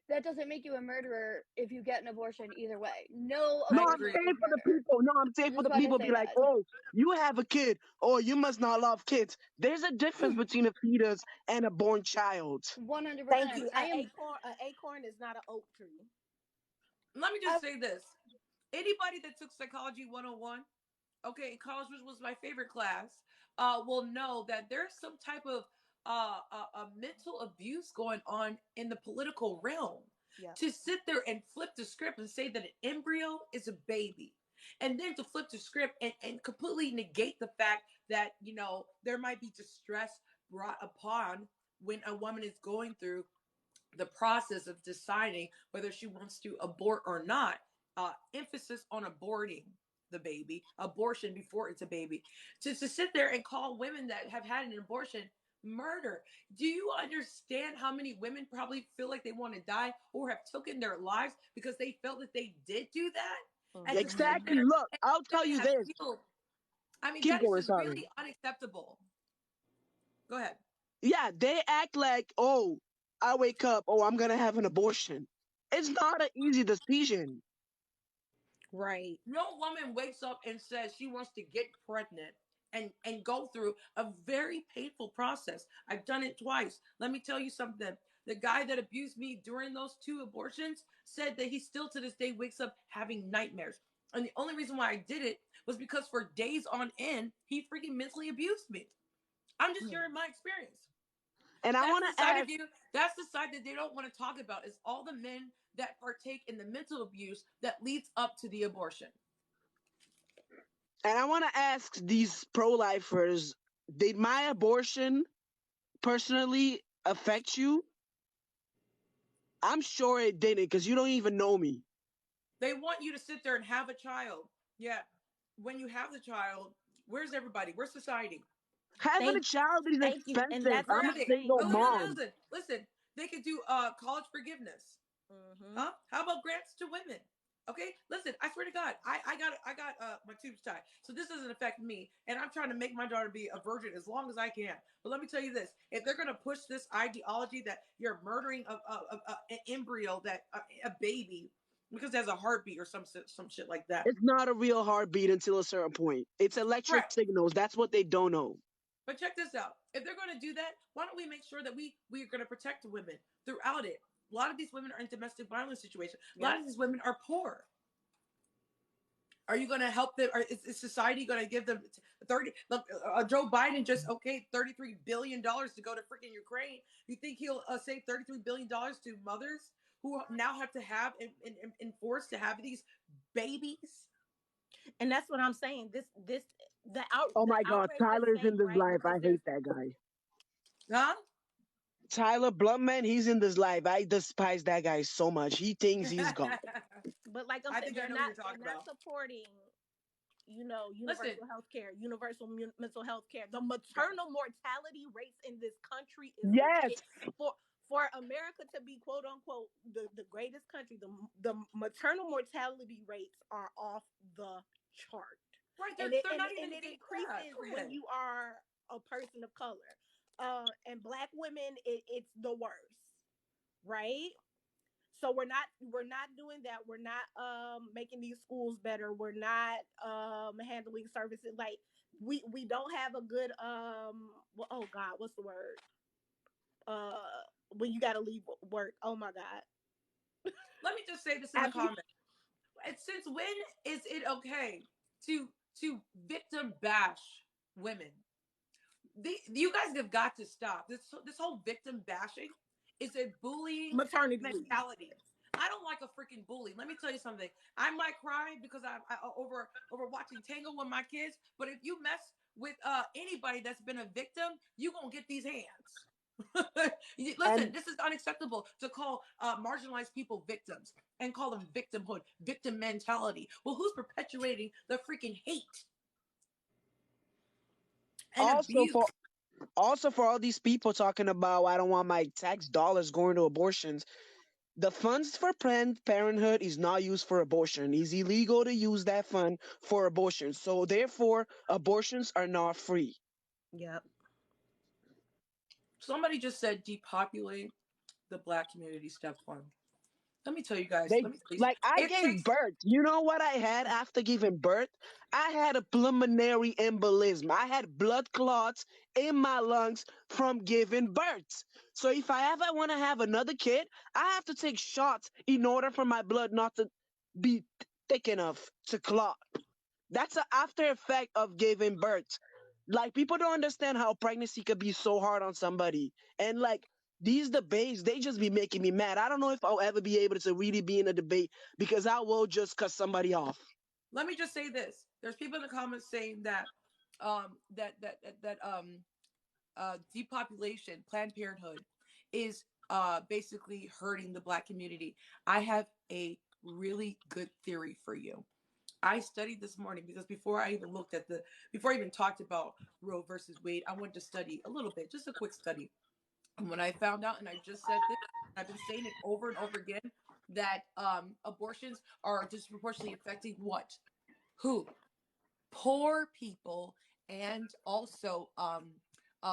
that doesn't make you a murderer if you get an abortion either way. No No, I I'm abortion agree. saying is for the murder. people. No, I'm saying I for just the want to people be say like, that. oh, you have a kid, or you must not love kids. There's a difference between a fetus and a born child. Thank 100%. you. I am An acorn is not an oak tree. Let me just I, say this. Anybody that took psychology 101, okay, in college, which was my favorite class, will know that there's some type of mental abuse going on in the political realm. Yeah. To sit there and flip the script and say that an embryo is a baby, and then to flip the script and completely negate the fact that, there might be distress brought upon when a woman is going through the process of deciding whether she wants to abort or not. Emphasis on aborting the baby, abortion before it's a baby. To sit there and call women that have had an abortion murder. Do you understand how many women probably feel like they want to die or have taken their lives because they felt that they did do that? And to Mm-hmm. sit Exactly. there Look, and I'll tell women you have this. healed. I mean, Keep that is going, just sorry. really unacceptable. Go ahead. Yeah, they act like, oh, I wake up, oh, I'm gonna have an abortion. It's not an easy decision. Right. No woman wakes up and says she wants to get pregnant and go through a very painful process. I've done it twice. Let me tell you something. The guy that abused me during those 2 abortions said that he still to this day wakes up having nightmares. And the only reason why I did it was because for days on end, he freaking mentally abused me. I'm just Mm. sharing my experience. And I That's want the to side of ask, you. That's the side that they don't want to talk about. Is all the men that partake in the mental abuse that leads up to the abortion. these pro-lifers, did my abortion personally affect you? I'm sure it didn't, because you don't even know me. They want you to sit there and have a child. Yeah. When you have the child, where's everybody? Where's society? Having a Thank, child is thank you, and expensive. that's what Where I'm are a I'm they? single saying. Oh, mom. listen. They could do college forgiveness. Hmm. Huh? How about grants to women? Okay, listen. I swear to God, I got my tubes tied, so this doesn't affect me, and I'm trying to make my daughter be a virgin as long as I can. But let me tell you this: if they're going to push this ideology that you're murdering an embryo, that a baby, because it has a heartbeat or some shit like that. It's not a real heartbeat until a certain point. It's electric Correct. signals. That's what they don't know. But check this out. If they're going to do that, why don't we make sure that we are going to protect the women throughout it? A lot of these women are in domestic violence situations. A lot Yep. of these women are poor. Are you going to help them? Or is society going to give them 30? Look, Joe Biden just okayed $33 billion to go to freaking Ukraine. You think he'll save $33 billion to mothers who now have to have and forced to have these babies? And that's what I'm saying. This Oh the my God, outrage is Tyler's in saying, this right? life. I Because there's hate that guy. Huh? Tyler Bluntman, he's in this life. I despise that guy so much. He thinks he's God. but like I'm I saying, think I know who you're they're talking not about. supporting, Listen, universal health care, mental health care. The maternal mortality rates in this country is Yes. legit. For America to be quote unquote the greatest country, the maternal mortality rates are off the chart. right? And They're not even. it Yeah, increases go when ahead. you are a person of color. And black women, it's the worst, right? So we're not doing that. We're not making these schools better. We're not handling services like we don't have a good well, oh God, what's the word? When you got to leave work. Oh my God. Let me just say this in the After you, comments. Since when is it okay to victim bash women? You guys have got to stop this whole victim bashing. Is a bullying maternity leave. mentality. I don't like a freaking bully. Let me tell you something. I might cry because I over watching Tango with my kids, but if you mess with anybody that's been a victim, you gonna get these hands. Listen, And this is unacceptable to call marginalized people victims and call them victimhood, victim mentality. Well, who's perpetuating the freaking hate and also abuse? for also for all these people talking about I don't want my tax dollars going to abortions. The funds for Planned Parenthood is not used for abortion. It's illegal to use that fund for abortion. So therefore, abortions are not free. Yep. Somebody just said depopulate the black community. Step one. Let me tell you guys. They Let me tell you. like I It gave takes. birth. You know what I had after giving birth? I had a pulmonary embolism. I had blood clots in my lungs from giving birth. So if I ever want to have another kid, I have to take shots in order for my blood not to be thick enough to clot. That's an after effect of giving birth. Like people don't understand how pregnancy could be so hard on somebody. And like these debates, they just be making me mad. I don't know if I'll ever be able to really be in a debate because I will just cut somebody off. Let me just say this. There's people in the comments saying that depopulation, Planned Parenthood, is basically hurting the black community. I have a really good theory for you. I studied this morning because before I even talked about Roe versus Wade, I wanted to study a little bit, just a quick study. And when I found out, and I just said this, I've been saying it over and over again, that abortions are disproportionately affecting what? Who? Poor people and also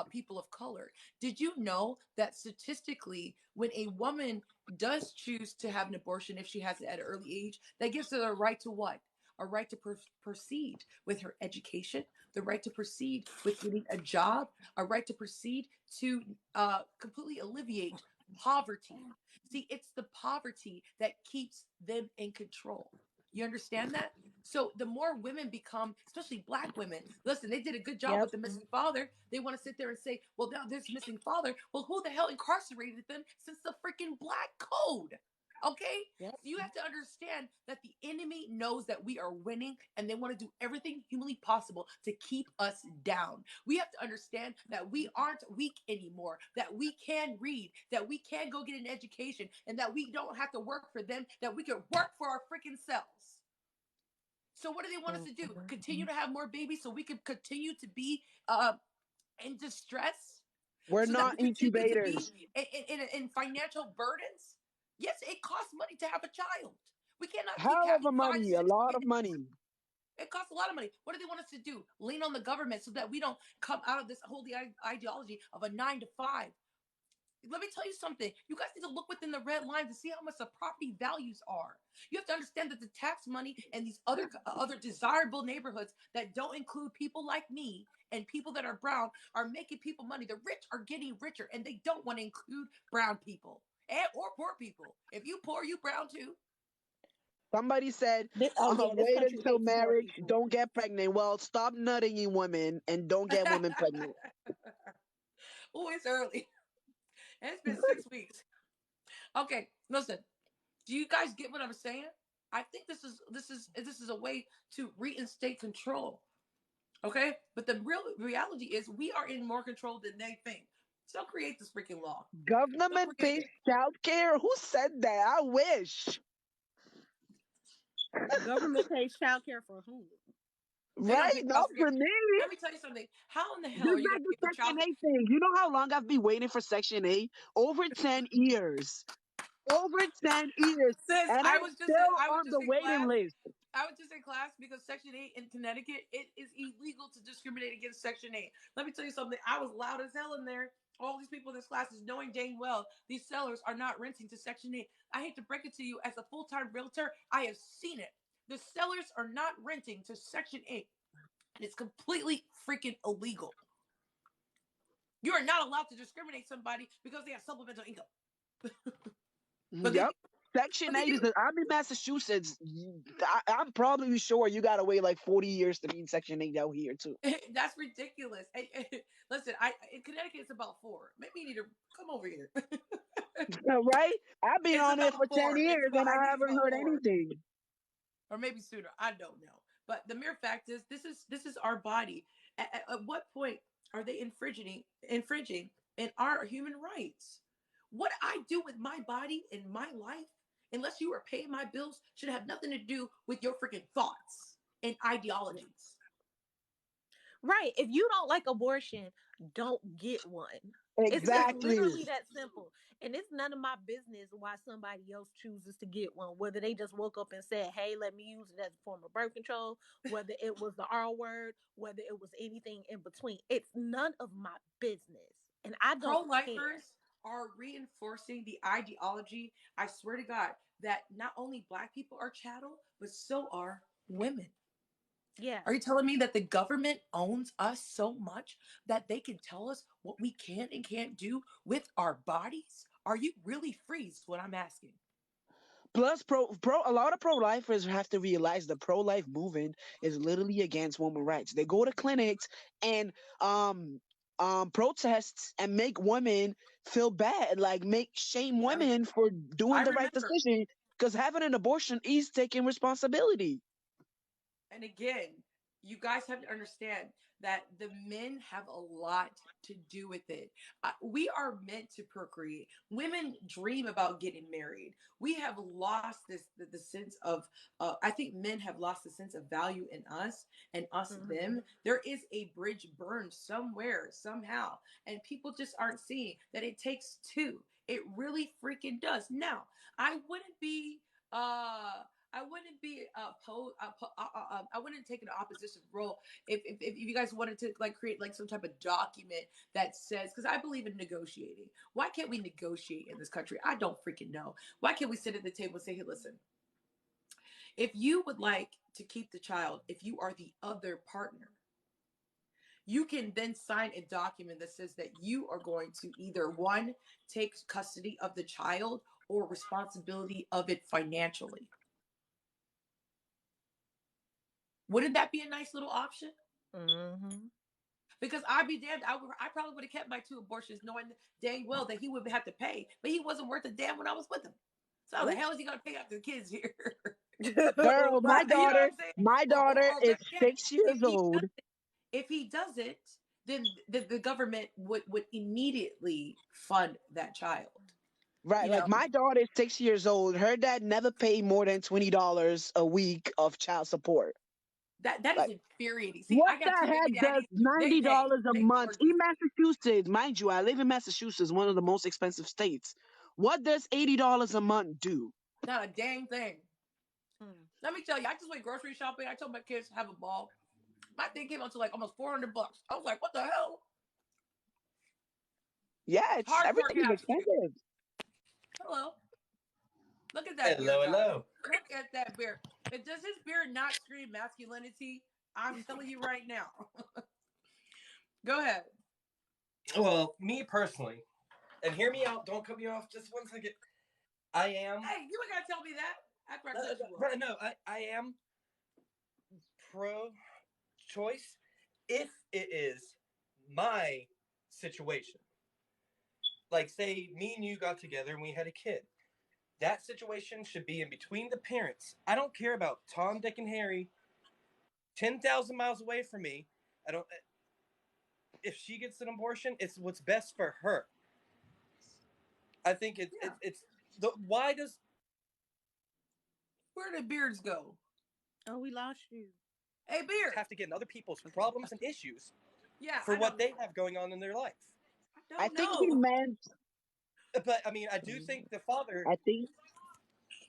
people of color. Did you know that statistically, when a woman does choose to have an abortion, if she has it at an early age, that gives her the right to what? A right to proceed with her education, the right to proceed with getting a job, a right to proceed to completely alleviate poverty. See, it's the poverty that keeps them in control. You understand that? So the more women become, especially black women, listen, they did a good job Yep. with the missing father. They want to sit there and say, well, now there's missing father. Well, who the hell incarcerated them since the freaking black code? Okay? Yep. So you have to understand that the enemy knows that we are winning and they want to do everything humanly possible to keep us down. We have to understand that we aren't weak anymore, that we can read, that we can go get an education, and that we don't have to work for them, that we can work for our freaking selves. So what do they want us to do? Continue to have more babies so we can continue to be in distress? We're So that not we continue to incubators. be in financial burdens? Yes, it costs money to have a child. We cannot keep Hell of having a five to money, a six lot of kids. money. It costs a lot of money. What do they want us to do? Lean on the government so that we don't come out of this whole ideology of a 9 to 5. Let me tell you something. You guys need to look within the red lines and see how much the property values are. You have to understand that the tax money and these other desirable neighborhoods that don't include people like me and people that are brown are making people money. The rich are getting richer, and they don't want to include brown people or poor people. If you poor, you brown too. Somebody said, Oh yeah, this wait country until hates poor marriage, people. don't get pregnant. Well, stop nutting you women and don't get women pregnant. Oh, it's early. And it's been 6 weeks. Okay, listen. Do you guys get what I'm saying? I think this is a way to reinstate control. Okay? But the real reality is we are in more control than they think. So create this freaking law. So Government create pays it. child care? Who said that? I wish. Government pays child care for whom? They don't Right? pay Not child care. for me. Let me tell you something. How in the hell are Just you like gonna the pay for Section child care? 8 thing. You know how long I've been waiting for Section 8? Over 10 years. Over 10 years. Sis, And I'm still I was on just the in waiting class. list. I was just in class because Section 8 in Connecticut, it is illegal to discriminate against Section 8. Let me tell you something. I was loud as hell in there. All these people in this class is knowing dang well these sellers are not renting to Section 8. I hate to break it to you, as a full-time realtor, I have seen it. The sellers are not renting to Section 8. And it's completely freaking illegal. You are not allowed to discriminate somebody because they have supplemental income. But they do. Yep. Section But they 8 is, do. I'm in Massachusetts. I'm probably sure you got to wait like 40 years to be in Section 8 out here, too. That's ridiculous. Listen, in Connecticut it's about 4. Maybe you need to come over here. Right? I've been It's on it for about 10 4. years and I I think it's haven't about heard 4, anything. or maybe sooner. I don't know. But the mere fact is, this is our body. At what point are they infringing in our human rights? What I do with my body in my life, unless you are paying my bills, should have nothing to do with your freaking thoughts and ideologies. Right. If you don't like abortion, don't get one. It's Exactly. literally that simple. And it's none of my business why somebody else chooses to get one. Whether they just woke up and said, hey, let me use it as a form of birth control, whether it was the R word, whether it was anything in between. It's none of my business. And I don't care. Pro-lifers are reinforcing the ideology, I swear to God, that not only black people are chattel, but so are women. Yes. Are you telling me that the government owns us so much that they can tell us what we can and can't do with our bodies? Are you really free? Is what I'm asking. Plus, a lot of pro-lifers have to realize the pro-life movement is literally against women rights. They go to clinics and um protests and make women feel bad, like make shame Yeah. women for doing I the right remember. decision. Because having an abortion is taking responsibility. And again, you guys have to understand that the men have a lot to do with it. We are meant to procreate. Women dream about getting married. We have lost the sense of. I think men have lost the sense of value in us and us Mhm. them. There is a bridge burned somewhere somehow, and people just aren't seeing that it takes two. It really freaking does. Now, I wouldn't be. I wouldn't be I wouldn't take an opposition role if you guys wanted to like create like some type of document that says, because I believe in negotiating. Why can't we negotiate in this country? I don't freaking know. Why can't we sit at the table and say, hey, listen, if you would like to keep the child, if you are the other partner, you can then sign a document that says that you are going to either one, take custody of the child or responsibility of it financially. Wouldn't that be a nice little option? Mm-hmm. Because I'd be damned, I probably would have kept my 2 abortions, knowing dang well that he would have to pay, but he wasn't worth a damn when I was with him. So how the hell is he gonna pay after the kids here? Girl, But you know what I'm saying? my daughter Or is better yet, 6 years old. if he doesn't, then the government would immediately fund that child. Right, You like know my daughter is 6 years old. Her dad never paid more than $20 a week of child support. that is Like, infuriating. See, what I got two the baby heck does daddies. $90 a They month in gorgeous. Massachusetts? Mind you, I live in Massachusetts, one of the most expensive states. What does $80 a month do? Not a dang thing. Mm. Let me tell you, I just went grocery shopping. I told my kids to have a ball. My thing came out to like almost $400. I was like, what the hell? Yeah, it's Hard everything is cash too. expensive. Hello. Look at that beard, Hello, guys. hello. Look at that beard. Does his beard not scream masculinity? I'm telling you right now. Go ahead. Well, me personally, and hear me out. Don't cut me off. Just 1 second. I am. Hey, you ain't gotta tell me that after I cut you off. No, I am pro-choice if it is my situation. Like, say me and you got together and we had a kid. That situation should be in between the parents. I don't care about Tom, Dick, and Harry 10,000 miles away from me. I don't. If she gets an abortion, it's what's best for her. I think it's the why does Where did beards go? Oh, we lost you. Hey, beard. have to get in other people's problems and issues Yeah, for I what don't they know. have going on in their life? I I don't think he know. meant, But I mean, I do think the father I think,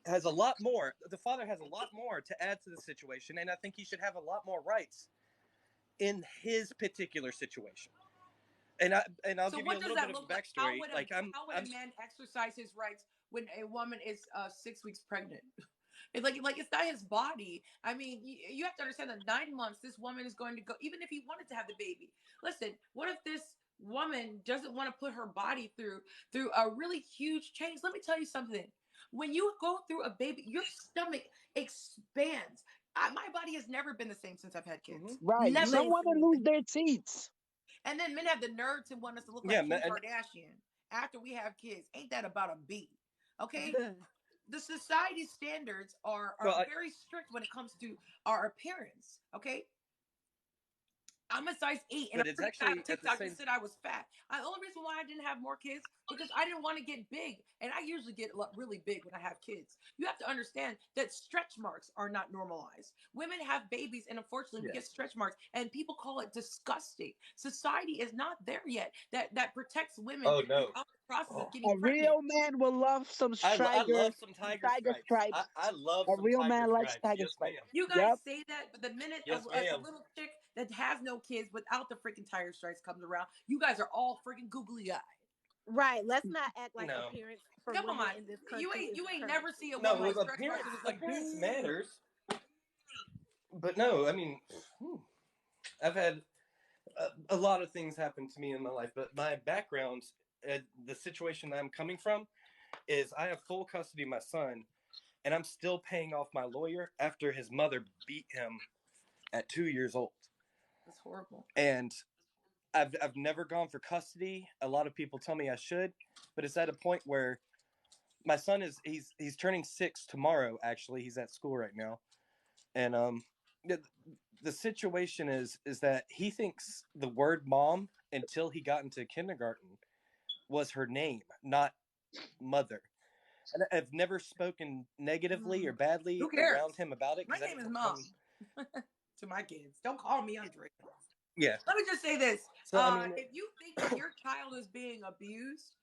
has a lot more. The father has a lot more to add to the situation, and I think he should have a lot more rights in his particular situation. And I'll So give you a what does little bit that of look a like? backstory. Like How would a man exercise his rights when a woman is 6 weeks pregnant? It's like it's not his body. I mean, you have to understand that 9 months this woman is going to go. Even if he wanted to have the baby, listen. What if this woman doesn't want to put her body through a really huge change? Let me tell you something. When you go through a baby, your stomach expands. My body has never been the same since I've had kids. right. Never. Some women lose Listen. their teeth. And then men have the nerve to want us to look yeah, like Kim and Kardashian after we have kids. Ain't that about a B? Okay? The society standards are well, very strict when it comes to our appearance. Okay? I'm a size 8, and a but it's freaking guy on actually at the TikTok same. just said I was fat. The only reason why I didn't have more kids because I didn't want to get big, and I usually get really big when I have kids. You have to understand that stretch marks are not normalized. Women have babies, and unfortunately, we get Yes. stretch marks, and people call it disgusting. Society is not there yet that protects women Oh no. throughout the process of getting A pregnant. real man will love some I tiger, love some tiger tiger stripes. stripes. I love A some real tiger man likes stripes. tiger Yes, stripes. ma'am. You guys Yep. say that, but the minute Yes, a ma'am. little chick that has no kids without the freaking tire stripes comes around, you guys are all freaking googly eyed. Right. Let's not act like No. appearance for Come women on, in this country is you a ain't never see currency. a woman No, with stretch marks and it's like, appearance boo. matters. But no, I mean, I've had a lot of things happen to me in my life, but my background, the situation that I'm coming from, is I have full custody of my son, and I'm still paying off my lawyer after his mother beat him at 2 years old. That's horrible. And I've never gone for custody. A lot of people tell me I should, but it's at a point where my son is he's turning 6 tomorrow. Actually, he's at school right now, and the situation is that he thinks the word mom until he got into kindergarten was her name, not mother. And I've never spoken negatively or badly Who cares? around him about it My because name is Mom to my kids. Don't call me Andrea. yeah. Let me just say this. So I mean, If you think that your child is being abused,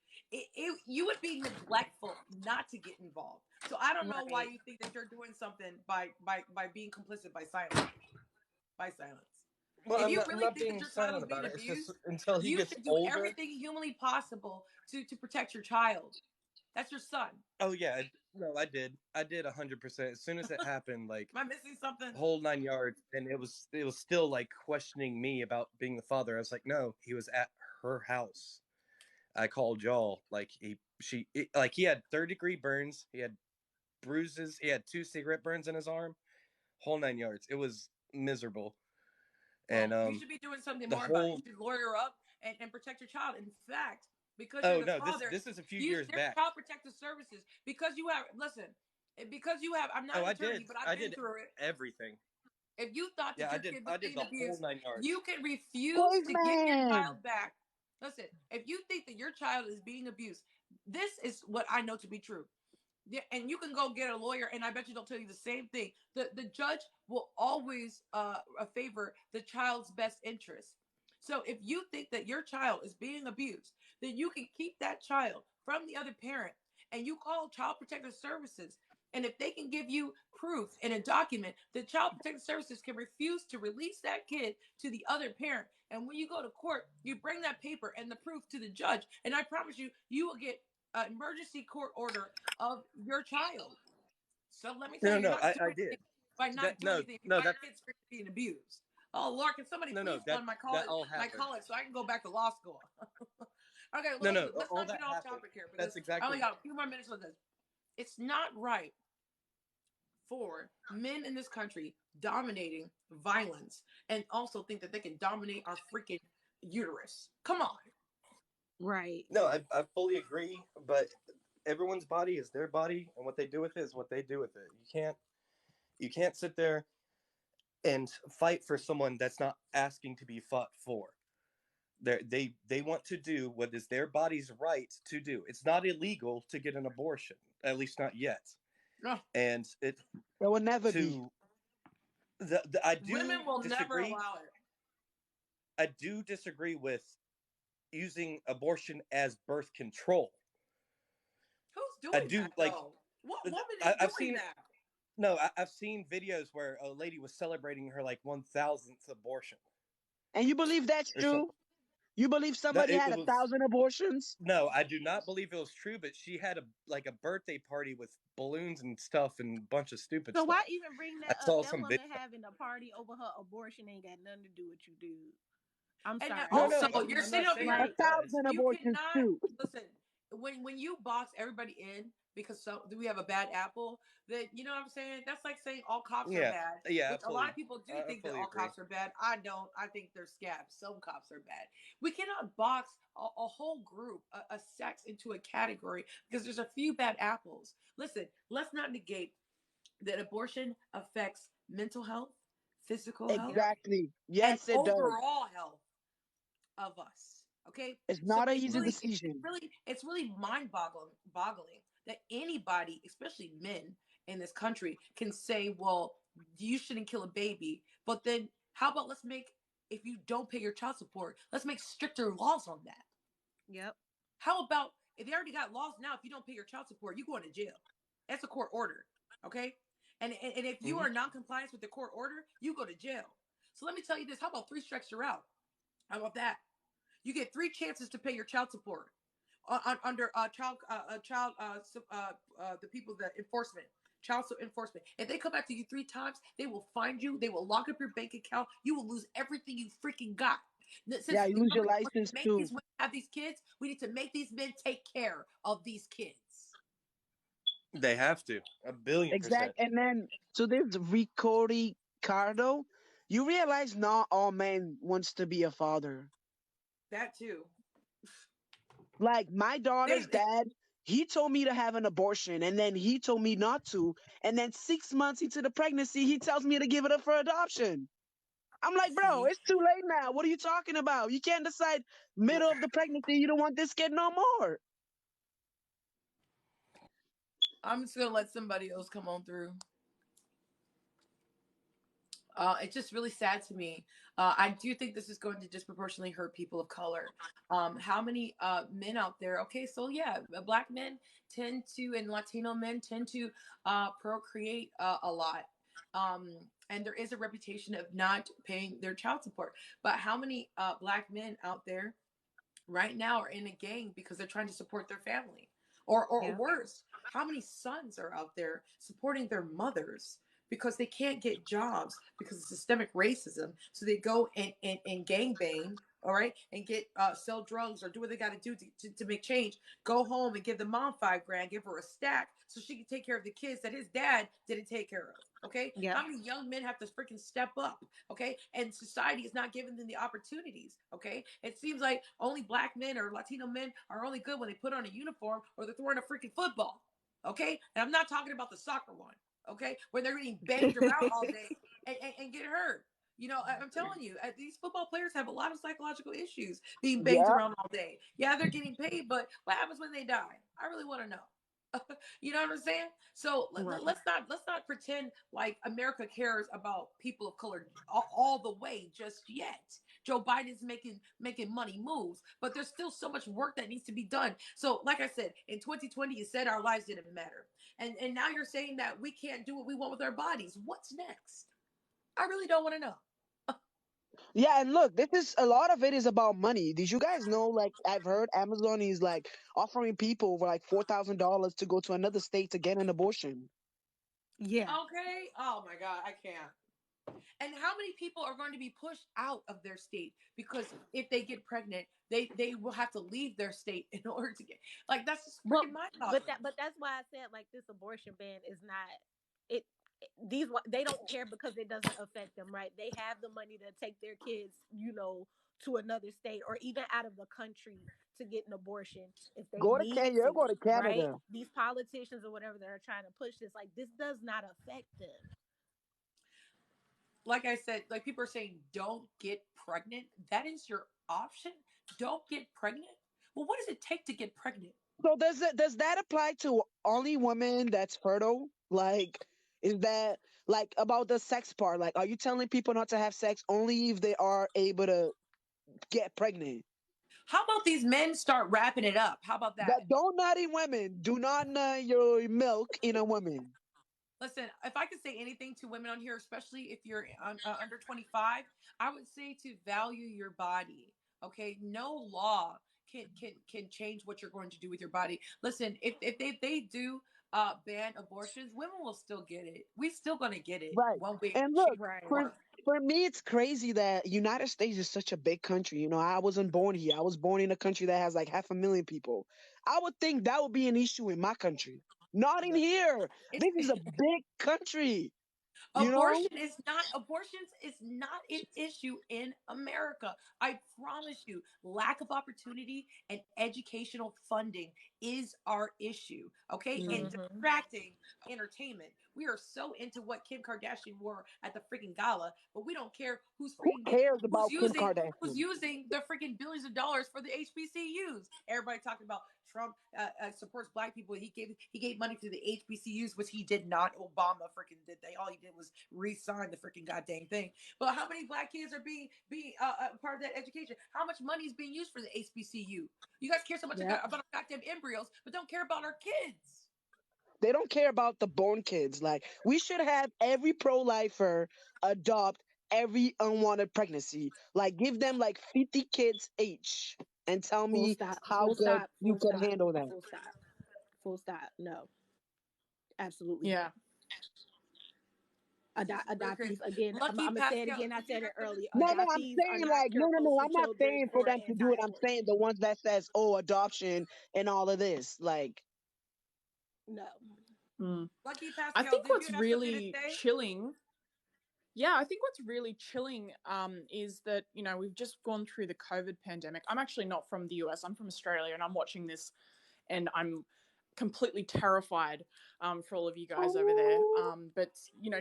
you would be neglectful not to get involved. So I don't know why Right. you think that you're doing something by being complicit by silence. By silence. well, If you I'm really not think that being your child is silent being about it. It's just abused, until he you gets should do older. everything humanly possible to protect your child. That's your son. Oh yeah, no, I did 100%. As soon as it happened, like Am I missing something? whole 9 yards, and it was still like questioning me about being the father. I was like, no, he was at her house. I called y'all. Like like he had 3rd-degree burns. He had bruises. He had 2 cigarette burns in his arm. Whole 9 yards. It was miserable. Well, And you should be doing something the more about it. whole You should lawyer up and protect your child. In fact, because you're oh the no, this father, this is a few years there's back. child protective services. Because you have, listen, because you have, I'm not Oh, an attorney, but I've I been did through it. everything. If you thought Yeah, that your kid was I did being the whole abused, 9 yards. you can refuse to give your Caveman. child back. Listen, if you think that your child is being abused, this is what I know to be true. Yeah, and you can go get a lawyer, and I bet you they'll tell you the same thing. The judge will always favor the child's best interest. So if you think that your child is being abused, then you can keep that child from the other parent, and you call Child Protective Services. And if they can give you proof in a document, the Child Protective Services can refuse to release that kid to the other parent. And when you go to court, you bring that paper and the proof to the judge, and I promise you, you will get an emergency court order of your child. So let me tell No, you, you're no, not I doing did anything by not that. doing No, anything. no, Why your that kid's being abused? Oh Lord, can somebody no, no, please fund that all my happened. college so I can go back to law school? Okay, No, well, no, listen, let's all not that get off happened. topic here That's because I only exactly. got a few more minutes on this. It's not right for men in this country dominating violence and also think that they can dominate our freaking uterus. Come on. Right. No, I fully agree, but everyone's body is their body, and what they do with it is what they do with it. You can't sit there and fight for someone that's not asking to be fought for. They want to do what is their body's right to do. It's not illegal to get an abortion, at least not yet. No, And it There will never be. to I women do will never disagree. allow it. I do disagree with using abortion as birth control. Who's I doing do that like though? What woman is I've doing seen that? no, I've seen videos where a lady was celebrating her like 1,000th abortion And you believe that's or something. true? You believe That somebody it, had it a was thousand abortions? no, I do not believe it was true. But she had a birthday party with balloons and stuff and a bunch of stupid So why stuff. even bring I that up? saw That some woman video. having a party over her abortion ain't got nothing to do with you, dude. I'm And then sorry. No, also, no, you're I'm sitting not over saying A that here. it does. thousand You abortions cannot too. listen when you box everybody in because we have a bad apple. That you know what I'm saying. That's like saying all cops are Yeah, bad, yeah, which a lot of people do I think that fully all agree. cops are bad. I don't. I think they're scabs. Some cops are bad. We cannot box a whole group, a sex into a category because there's a few bad apples. Listen, let's not negate that abortion affects mental health, physical health, Yep. Exactly. and Yes, it does. overall health of us. Okay, It's so not an easy decision. it's really mind boggling that anybody, especially men in this country, can say, "Well, you shouldn't kill a baby," but then how about let's make if you don't pay your child support, let's make stricter laws on that. Yep. How about if they already got laws now? If you don't pay your child support, you go into jail. That's a court order. Okay, and if you Hmm. are non-compliant with the court order, you go to jail. So let me tell you this: how about three strikes you're out? How about that? You get three chances to pay your child support under the people that enforcement, child enforcement. If they come back to you three times, they will find you. They will lock up your bank account. You will lose everything you freaking got. Yeah, Since you the lose your government wants to license make too. these women have these kids, we need to make these men take care of these kids. They have to 1,000,000,000%. Exact. And then to this Ricardo, you realize not all men wants to be a father. That too. Like my daughter's They dad, he told me to have an abortion and then he told me not to. And then 6 months into the pregnancy, he tells me to give it up for adoption. I'm like, bro, see. it's too late now. What are you talking about? You can't decide middle of the pregnancy you don't want this kid no more. I'm just gonna let somebody else come on through. It's just really sad to me. I do think this is going to disproportionately hurt people of color. How many men out there? Okay, so yeah, black men tend to, and Latino men tend to procreate a lot. And there is a reputation of not paying their child support. But how many black men out there right now are in a gang because they're trying to support their family? Or Yeah. worse, how many sons are out there supporting their mothers because they can't get jobs because of systemic racism. So they go and gangbang, all right, and get sell drugs or do what they got to do to make change. Go home and give the mom $5,000, give her a stack so she can take care of the kids that his dad didn't take care of. Okay, Yep. how many young men have to freaking step up? Okay, and society is not giving them the opportunities. Okay, it seems like only black men or Latino men are only good when they put on a uniform or they're throwing a freaking football. Okay, and I'm not talking about the soccer one. Okay, where they're getting banged around all day and get hurt. You know, I'm telling you, these football players have a lot of psychological issues being banged Yeah, around all day. Yeah, they're getting paid, but what happens when they die? I really want to know. You know what I'm saying? So Right. let's not pretend like America cares about people of color all the way just yet. Joe Biden's making money moves, but there's still so much work that needs to be done. So, like I said, in 2020, you said our lives didn't matter, and now you're saying that we can't do what we want with our bodies. What's next? I really don't want to know. yeah, and look, this is a lot of it is about money. Did you guys know? Like, I've heard Amazon is like offering people for like $4,000 to go to another state to get an abortion. Yeah. Okay. Oh my God, I can't. And how many people are going to be pushed out of their state because if they get pregnant, they will have to leave their state in order to get like that's just But freaking mind but boggling. that's why I said like this abortion ban is not it. These they don't care because it doesn't affect them, right? They have the money to take their kids, to another state or even out of the country to get an abortion if they Go to need Kenya, to, go to right? Canada. These politicians or whatever that are trying to push this, like this does not affect them. Like I said, like people are saying, don't get pregnant. That is your option. Don't get pregnant. Well, what does it take to get pregnant? So does that apply to only women that's fertile? Like, is that like about the sex part? Like, are you telling people not to have sex only if they are able to get pregnant? How about these men start wrapping it up? How about That that? don't nut in women. Do not nut your milk in a woman. Listen, if I could say anything to women on here, especially if you're under 25, I would say to value your body. Okay, no law can change what you're going to do with your body. Listen, if they do ban abortions, women will still get it. We still gonna get it Right. one way, And shape, look, Right. for or form. for me it's crazy that United States is such a big country. You know, I wasn't born here. I was born in a country that has like 500,000 people. I would think that would be an issue in my country. Not in No, here. it's This is a big country, you know? Abortion is not an issue in America. I promise you. Lack of opportunity and educational funding is our issue. Okay? And Mm-hmm. distracting entertainment. We are so into what Kim Kardashian wore at the freaking gala, but we don't care who's Who freaking getting cares who's about Kim who's Kardashian? using the freaking billions of dollars for the HBCUs. Everybody talking about Trump supports black people. He gave money to the HBCUs, which he did not. Obama freaking did. They all he did was re-sign the freaking goddamn thing. But how many black kids are being part of that education? How much money is being used for the HBCU? You guys care so much Yep. about our goddamn embryos, but don't care about our kids. They don't care about the born kids. Like, we should have every pro-lifer adopt every unwanted pregnancy. Like, give them like 50 kids each and tell Full me stop. how Full good stop. you Full could stop. handle that. Full stop. Full stop. No. Absolutely Yeah. not. Because Adoptees again. I'm Lucky gonna say it Pascal, again. I did you said hear it something? earlier. No, no, I'm Adoptees are saying not like no, care no, no. poster I'm not children saying for for them to do it. I'm saying the anti-abortion. ones that says, "Oh, adoption and all of this." Like, No. Mm. Lucky I Pascal, think did you what's have something to really say? chilling, yeah, I think what's really chilling is that, we've just gone through the COVID pandemic. I'm actually not from the US, I'm from Australia, and I'm watching this and I'm completely terrified for all of you guys over there. But,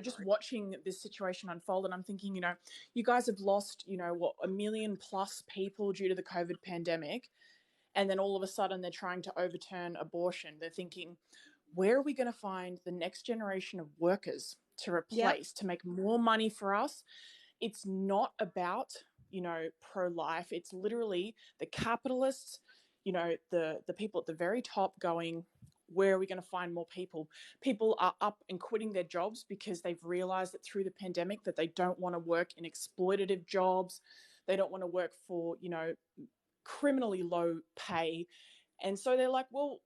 just watching this situation unfold, and I'm thinking, you guys have lost, what, 1 million plus people due to the COVID pandemic. And then all of a sudden they're trying to overturn abortion. They're thinking, where are we going to find the next generation of workers to Yep. replace to make more money for us? It's not about, pro-life. It's literally the capitalists, the people at the very top going, where are we going to find more people? People are up and quitting their jobs because they've realized that through the pandemic that they don't want to work in exploitative jobs. They don't want to work for, criminally low pay. And so they're like, well,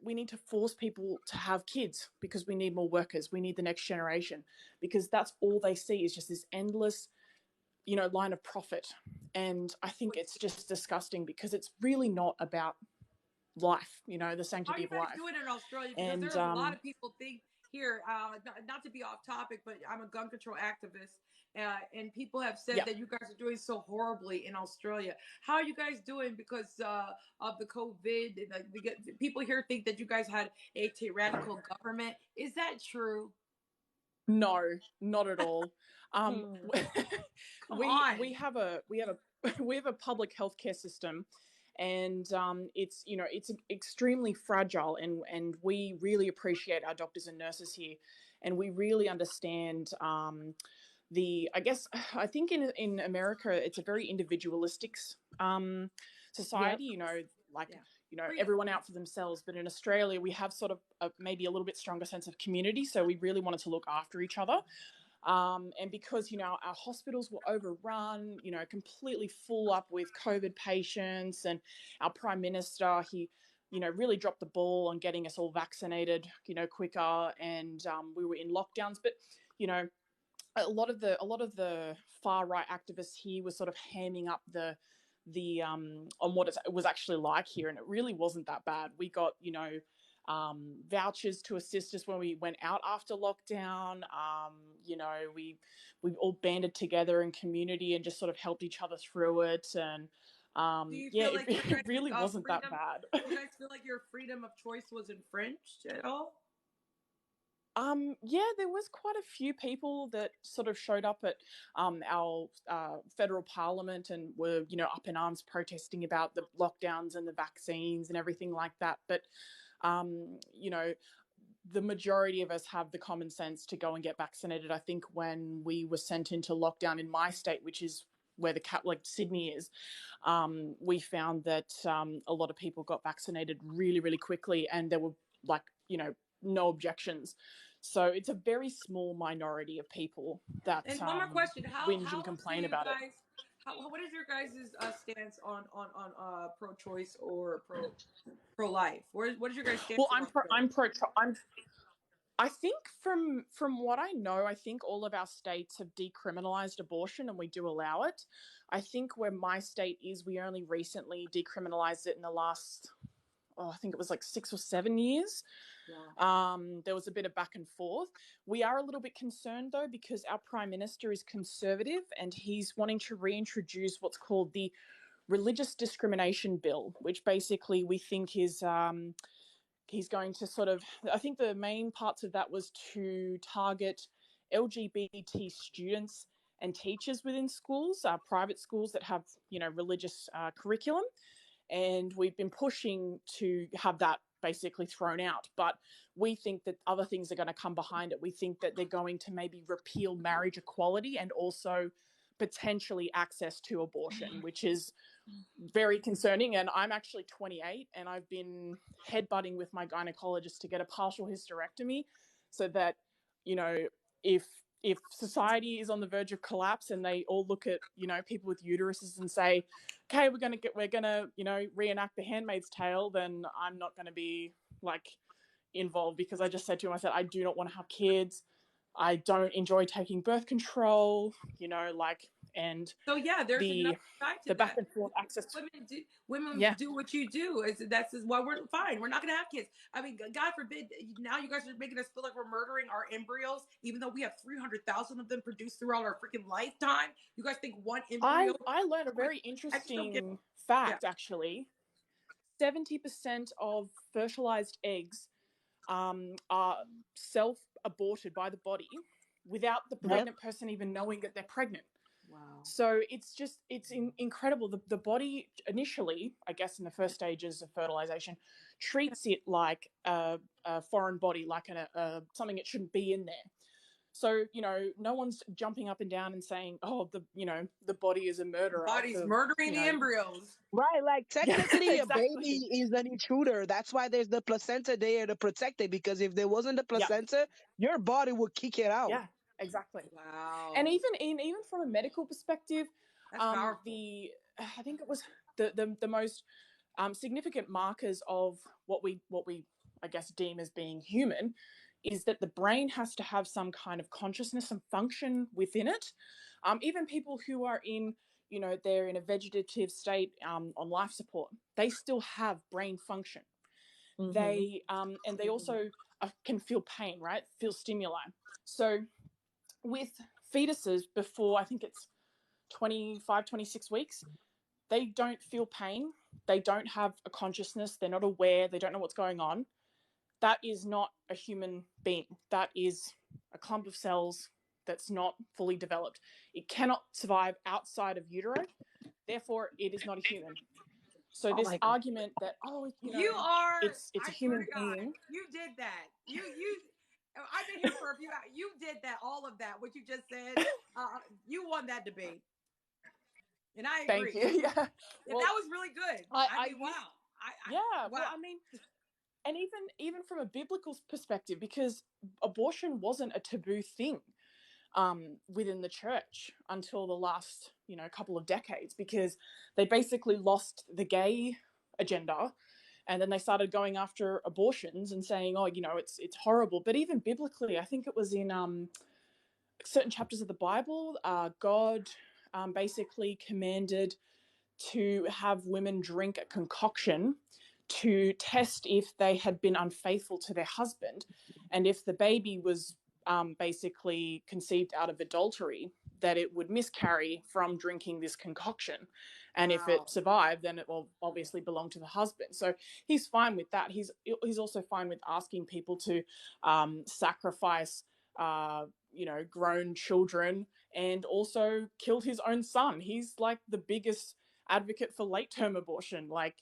we need to force people to have kids because we need more workers. We need the next generation, because that's all they see is just this endless, line of profit. And I think it's just disgusting, because it's really not about life, the sanctity of life. How are you guys doing in Australia? Because And there's a lot of people think here, not to be off topic, but I'm a gun control activist, and people have said yeah. that you guys are doing so horribly in Australia. How are you guys doing because of the COVID? Like, people here think that you guys had a tyrannical government. Is that true? No, not at all. Come we on. we have a we have a public healthcare system, and it's extremely fragile, and we really appreciate our doctors and nurses here, and we really understand I think in America it's a very individualistic society. Everyone out for themselves. But in Australia, we have sort of maybe a little bit stronger sense of community. So we really wanted to look after each other. And because, our hospitals were overrun, completely full up with COVID patients, and our Prime Minister, he, really dropped the ball on getting us all vaccinated, quicker. And we were in lockdowns. But, a lot of the far right activists here were sort of hamming up the on what it was actually like here, and it really wasn't that bad. We got vouchers to assist us when we went out after lockdown. We all banded together in community and just sort of helped each other through it. And Do you feel like it really wasn't that freedom, bad. do you guys feel like your freedom of choice was infringed at all? There was quite a few people that sort of showed up at our federal parliament and were, up in arms protesting about the lockdowns and the vaccines and everything like that. But, the majority of us have the common sense to go and get vaccinated. I think when we were sent into lockdown in my state, which is where Sydney is, we found that a lot of people got vaccinated really, really quickly, and there were no objections. So it's a very small minority of people that And one more question: whinge and complain about it. What is your guys' stance on pro-choice or pro-life? What is your guys' stance? Well, I think from what I know, I think all of our states have decriminalized abortion, and we do allow it. I think where my state is, we only recently decriminalized it in the last, I think it was like 6 or 7 years. Yeah. There was a bit of back and forth. We are a little bit concerned, though, because our Prime Minister is conservative, and he's wanting to reintroduce what's called the Religious Discrimination Bill, which basically we think is he's going to sort of, I think the main parts of that was to target LGBT students and teachers within schools, private schools that have, religious curriculum. And we've been pushing to have that basically thrown out. But we think that other things are going to come behind it. We think that they're going to maybe repeal marriage equality and also potentially access to abortion, which is very concerning. And I'm actually 28, and I've been headbutting with my gynecologist to get a partial hysterectomy, so that, if society is on the verge of collapse and they all look at, people with uteruses and say, okay, we're gonna reenact The Handmaid's Tale, then I'm not going to be involved, because I just said to him, I said, I do not want to have kids. I don't enjoy taking birth control, and so yeah, there's another side to the that. Back and forth access. Women do what you do. That's why we're fine. We're not going to have kids. I mean, God forbid. Now you guys are making us feel like we're murdering our embryos, even though we have 300,000 of them produced throughout our freaking lifetime. You guys think one embryo? I learned a very interesting fact. Actually, 70% of fertilized eggs are self-aborted by the body without the pregnant person even knowing that they're pregnant. Wow. So it's incredible. The body initially, I guess in the first stages of fertilization, treats it like a foreign body, like something it shouldn't be in there. So, no one's jumping up and down and saying, oh, the body is a murderer. The body's murdering the embryos. Right, technically a baby is an intruder. That's why there's the placenta there to protect it, because if there wasn't the placenta, your body would kick it out. Yeah, exactly. Wow. And even from a medical perspective, that's powerful. I think it was the most significant markers of what we I guess deem as being human is that the brain has to have some kind of consciousness and function within it. Even people who are in, they're in a vegetative state on life support, they still have brain function. Mm-hmm. And they also can feel pain, right? Feel stimuli. So with fetuses before, I think it's 25, 26 weeks, they don't feel pain. They don't have a consciousness. They're not aware. They don't know what's going on. That is not a human being. That is a clump of cells that's not fully developed. It cannot survive outside of utero. Therefore, it is not a human. So this argument that, it's a human being. You did that. I've been here for a few hours. You did that, all of that, what you just said. You won that debate. And I agree. Thank you. Yeah. Well, that was really good. I mean, wow. Wow. Well, I mean, and even from a biblical perspective, because abortion wasn't a taboo thing within the church until the last, couple of decades, because they basically lost the gay agenda. And then they started going after abortions and saying, oh, it's horrible. But even biblically, I think it was in certain chapters of the Bible, God basically commanded to have women drink a concoction to test if they had been unfaithful to their husband. And if the baby was basically conceived out of adultery, that it would miscarry from drinking this concoction. And if it survived, then it will obviously belong to the husband. So he's fine with that. He's also fine with asking people to sacrifice grown children, and also killed his own son. He's like the biggest advocate for late-term abortion, like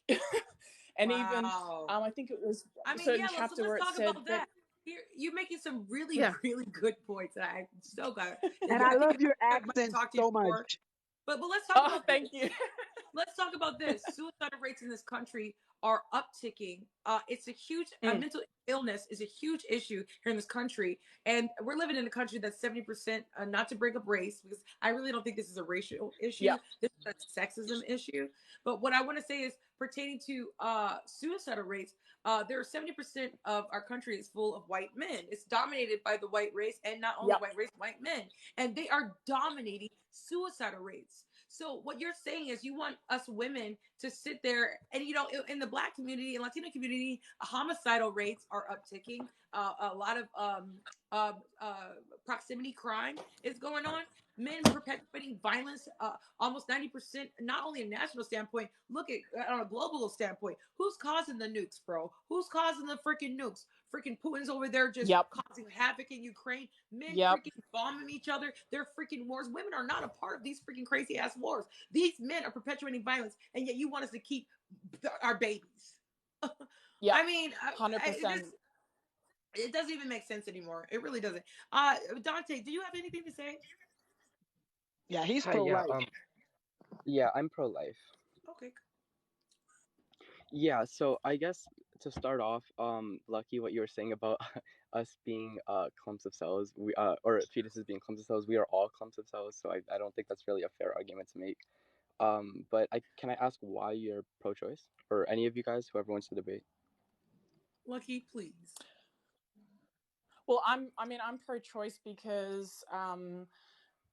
and even I think it was a certain chapter where it said that you're making some really really good points, and I'm so glad. And I love your accent so much. But let's talk about thank you. Let's talk about this. Suicide rates in this country are upticking. It's a huge mental illness is a huge issue here in this country, and we're living in a country that's 70%. Not to bring up race, because I really don't think this is a racial issue. Yeah. This is a sexism issue. But what I want to say is pertaining to suicidal rates. There are 70% of our country is full of white men. It's dominated by the white race, and not only white race, white men, and they are dominating suicidal rates. So what you're saying is you want us women to sit there, and in the Black community and Latino community, homicidal rates are upticking. A lot of proximity crime is going on. Men perpetuating violence, almost 90%, not only a national standpoint, look at on a global standpoint. Who's causing the nukes, bro? Who's causing the freaking nukes? Freaking Putin's over there just causing havoc in Ukraine. Men freaking bombing each other. They're freaking wars. Women are not a part of these freaking crazy ass wars. These men are perpetuating violence, and yet you want us to keep our babies. Yeah, I mean, 100%. It doesn't even make sense anymore. It really doesn't. Dante, do you have anything to say? Yeah, he's pro-life. Yeah, I'm pro-life. Okay. Yeah, so I guess to start off, Lucky, what you were saying about us being clumps of cells, or fetuses being clumps of cells, we are all clumps of cells. So I don't think that's really a fair argument to make. But can I ask why you're pro-choice, or any of you guys, whoever wants to debate? Lucky, please. Well, I'm pro-choice because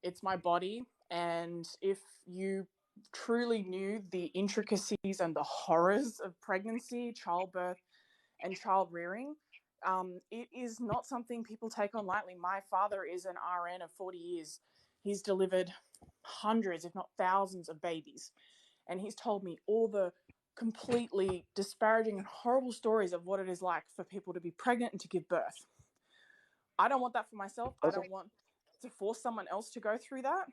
it's my body, and if you truly knew the intricacies and the horrors of pregnancy, childbirth, and child rearing, it is not something people take on lightly. My father is an RN of 40 years. He's delivered hundreds, if not thousands, of babies, and he's told me all the completely disparaging and horrible stories of what it is like for people to be pregnant and to give birth. I don't want that for myself. I don't want to force someone else to go through that.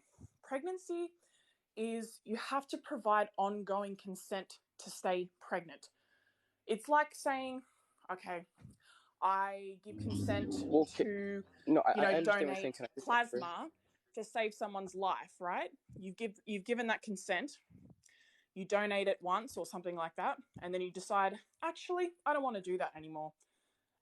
Pregnancy is, you have to provide ongoing consent to stay pregnant. It's like saying, okay, I give consent to donate plasma to save someone's life, right? You've given that consent. You donate it once or something like that, and then you decide, actually, I don't want to do that anymore.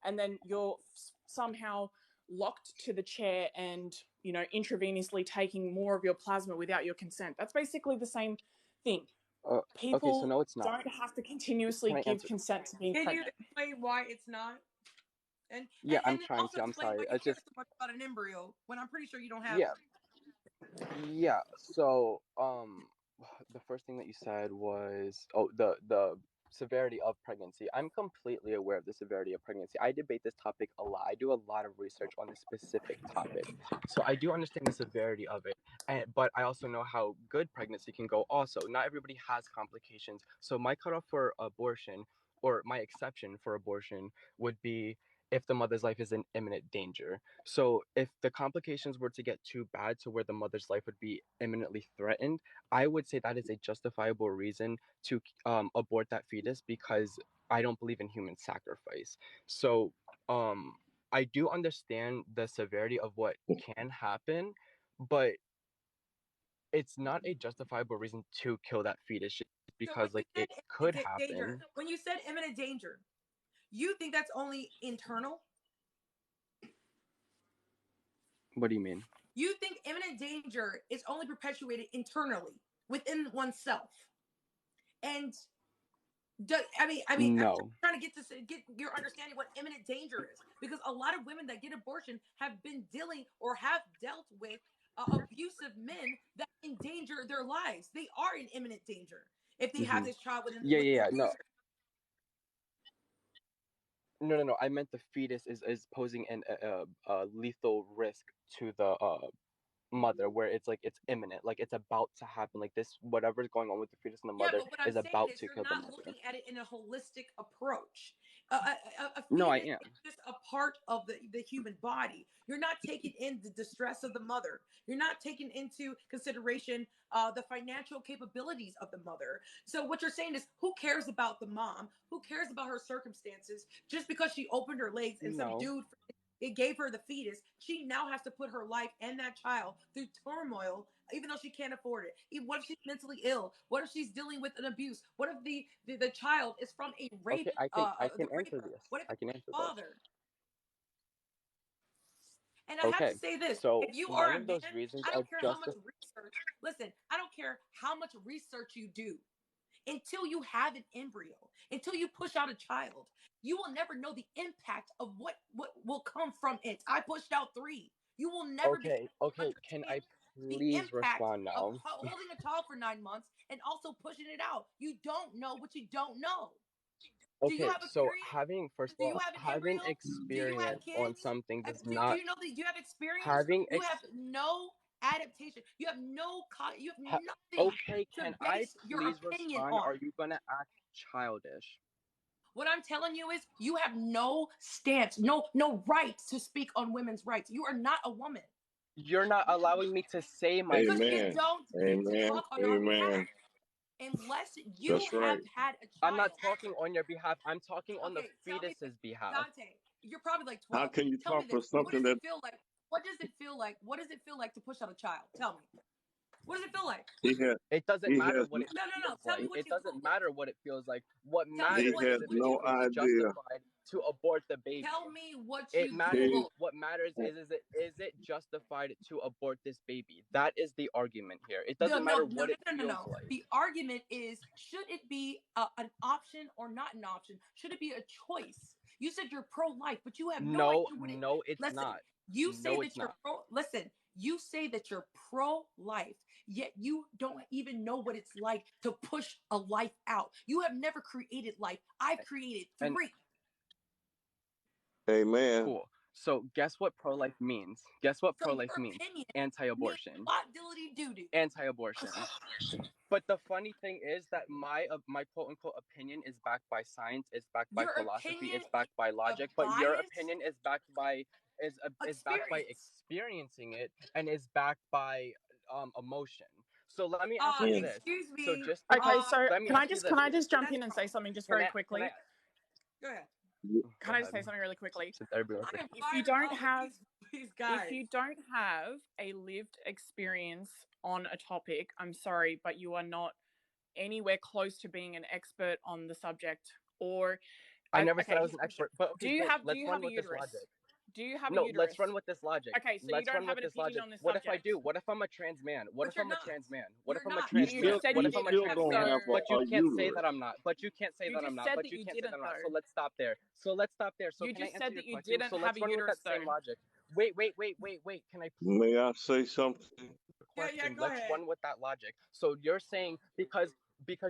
And then you're somehow locked to the chair and, intravenously taking more of your plasma without your consent. That's basically the same thing. Okay, so People no, it's not. don't have to continuously Can I give answer? consent to being Can you pregnant. explain why it's not? And Yeah, I'm and then trying also to. I'm explain why sorry. you It's care just so much about an embryo when I'm pretty sure you don't have yeah, one. yeah. So the first thing that you said was the severity of pregnancy. I'm completely aware of the severity of pregnancy. I debate this topic a lot. I do a lot of research on this specific topic, so I do understand the severity of it. But I also know how good pregnancy can go. Also, not everybody has complications. So my cutoff for abortion, or my exception for abortion, would be if the mother's life is in imminent danger. So if the complications were to get too bad to where the mother's life would be imminently threatened, I would say that is a justifiable reason to abort that fetus, because I don't believe in human sacrifice. So um, I do understand the severity of what can happen, but it's not a justifiable reason to kill that fetus just So when because you like said it could imminent danger, happen. when you said imminent danger, you think that's only internal? What do you mean? You think imminent danger is only perpetuated internally within oneself? And I'm No. trying to get your understanding what imminent danger is, because a lot of women that get abortion have been dealing or have dealt with abusive men that endanger their lives. They are in imminent danger if they have Hmm. this child within Yeah, yeah, within yeah. their. No, no, no, no. I meant the fetus is posing a lethal risk to the mother, where it's like it's imminent, like it's about to happen, like this whatever's going on with the fetus and the Yeah, mother but what I'm is saying about is to you're kill the not mother. looking at it in a holistic approach. A No, I fetus am. is just a part of the human body. You're not taking in the distress of the mother. You're not taking into consideration the financial capabilities of the mother. So what you're saying is, who cares about the mom? Who cares about her circumstances? Just because she opened her legs and some No. dude it gave her the fetus, she now has to put her life and that child through turmoil, even though she can't afford it. What if she's mentally ill? What if she's dealing with an abuse? What if the child is from a Okay, rape, I the can answer raper? this. What if I it's can the answer this. father? And I have to Okay, say this: so if you are none a of those man, reasons I are don't care how much just research. Listen, I don't care how much research you do. Until you have an embryo, until you push out a child, you will never know the impact of what will come from it. I pushed out 3. You will never be okay. able to Okay, can understand I the please impact respond of now? holding a child for 9 months and also pushing it out. You don't know what you don't know. Do you Okay, have a so period? having, first Do of you all, have an having embryo? Do you have experience on kids? something does Do not you know that you have experience? having You ex have no adaptation. You have you have ha, nothing okay, to can I base your please opinion respond? on. Are you gonna act childish? What I'm telling you is you have no stance, no right to speak on women's rights. You are not a woman You're not allowing me to say my because you Amen. piece. don't get to Amen. talk on our behalf Amen. unless you That's right. have had a I'm not child. talking on your behalf. I'm talking on the Okay, tell me, fetus's behalf. Dante, you're probably like How 12. can you Tell me talk this. for What something does it that feel like? What does it feel like? What does it feel like to push out a child? Tell me. What does it feel like? he has It doesn't he matter has what it No. feels Tell me like. what It you doesn't Googled. matter what it feels like. What Tell me he matters what has is if what it no you is Googled. idea. justified to abort the baby. Tell me what It you matters. He Googled. What matters is it justified to abort this baby? That is the argument here. It No, doesn't no, matter no, no, what it no, no, feels no. like. The argument is, should it be an option or not an option? Should it be a choice? You said you're pro-life, but you have no No, idea what it. no, it's Listen, not. you say No, that it's you're not. pro. Listen, you say that you're pro-life, yet you don't even know what it's like to push a life out. You have never created life. I've created And 3. Amen. cool. So guess what pro-life means? Guess what So pro-life your means? opinion means Anti-abortion. what diddly doo doo. Anti-abortion. But the funny thing is that my quote unquote opinion is backed by science, it's backed by Your philosophy, opinion it's backed by is logic, but your biased opinion is backed by is backed by experience. experiencing it and is backed by emotion. So let me ask you Mm. this. Excuse So me. just Okay, because so let me can I ask you just this. can I just jump That's in and say fine. something just Can very I quickly? Go ahead. go Can I just ahead say something really quickly? since everybody wants I to am If you fired don't up with have these if guys. you don't have a lived experience on a topic, I'm sorry, but you are not anywhere close to being an expert on the subject. Or I never said okay, I was here's an a question: expert, but okay, great. Do Let's you run have a with this uterus? logic. Do you have a No, uterus? let's run with this logic. Okay, so Let's you don't run have with an this opinion logic. on this What if subject. I do? What if I'm a trans man? What if I'm a trans man? What if I'm a trans You man? just said What that if you I'm a didn't. trans don't man? have But you a can't say uterus. that I'm not. But you can't say You that I'm just not. said But that you you can't say that didn't, I'm not. So though. let's stop there. So let's stop there. So You can I just answer said your that you question? So didn't have let's a run with uterus, that same though. logic. Wait. Can I May I say something? question? Go Let's ahead. run with that logic. So you're saying because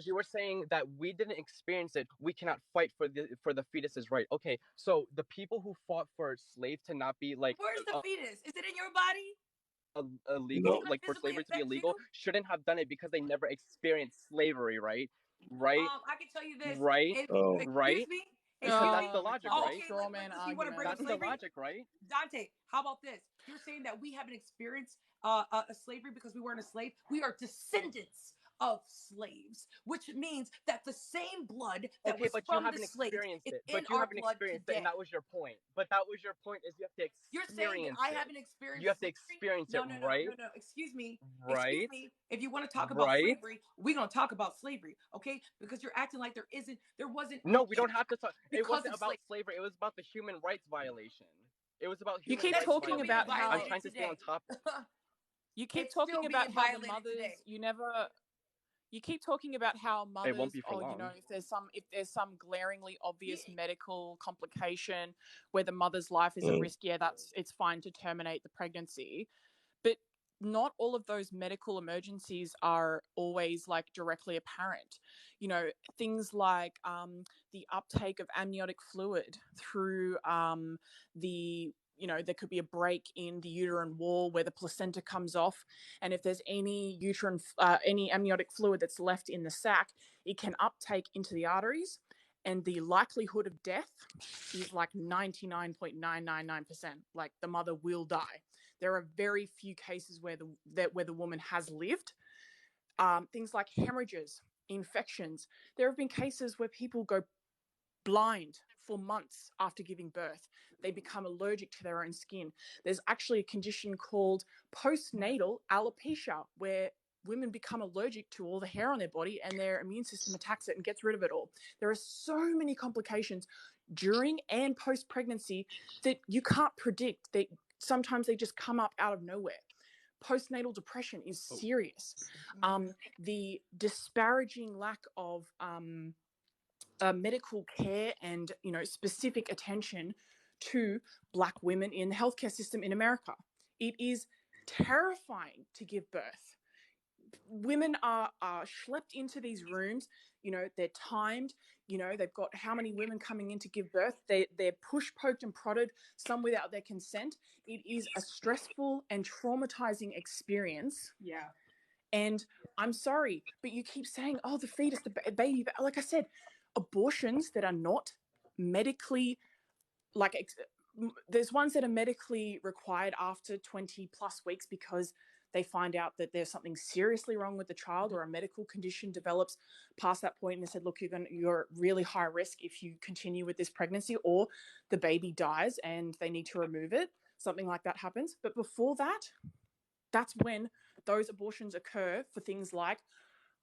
you were saying that we didn't experience it, we cannot fight for the fetus's right. Okay, so the people who fought for slaves to not be like Where's the fetus? Is it in your body? illegal, It's No. gonna like for physically slavery to be affect illegal, you? shouldn't have done it because they never experienced slavery, right? Right? I can tell you this. Right? Oh. Excuse Right? me. Because Excuse that's me. the logic, Oh, right? okay. Straw man So you want to bring up That's the slavery? logic, right? Dante, how about this? You're saying that we haven't experienced a slavery because we weren't a slave. We are descendants of slaves, which means that the same blood that Okay, was but you from the haven't slaves experienced is it. in But you our haven't blood experienced it, today. and that was your point. But that was your point is you have to You're saying that experience I it. haven't experienced You have to slavery? experience it, No, no, no, right? no, no. Excuse me. Excuse Right? me. If you want to talk about Right? slavery, we're gonna talk about slavery, okay? Because you're acting like there wasn't No, we don't have to talk. It because wasn't of about slavery. slavery. It was about the human rights violation. It was about You human keep That's rights still talking being about violation. I'm how violated trying to stay on today. topic. you keep It's talking still about being how the violated mothers today. you keep talking about how It won't mothers, be for long. if there's some glaringly obvious medical complication where the mother's life is at risk, it's fine to terminate the pregnancy. But not all of those medical emergencies are always like directly apparent. You know, things like the uptake of amniotic fluid through there could be a break in the uterine wall where the placenta comes off, and if there's any any amniotic fluid that's left in the sac, it can uptake into the arteries, and the likelihood of death is like 99.999%. Like the mother will die. There are very few cases where the woman has lived. Things like hemorrhages, infections. There have been cases where people go blind for months after giving birth. They become allergic to their own skin. There's actually a condition called postnatal alopecia, where women become allergic to all the hair on their body and their immune system attacks it and gets rid of it all. There are so many complications during and post pregnancy that you can't predict. Sometimes they just come up out of nowhere. Postnatal depression is serious. The disparaging lack of medical care and specific attention to Black women in the healthcare system in America. It is terrifying to give birth. Women are schlepped into these rooms. They're timed. They've got how many women coming in to give birth. They're pushed, poked, and prodded, some without their consent. It is a stressful and traumatizing experience. Yeah. And I'm sorry, but you keep saying, oh, the fetus, the baby. Like I said, abortions that are not medically, there's ones that are medically required after 20 plus weeks because they find out that there's something seriously wrong with the child or a medical condition develops past that point, and they said, look, you're really high risk if you continue with this pregnancy, or the baby dies and they need to remove it. Something like that happens. But before that, that's when those abortions occur for things like,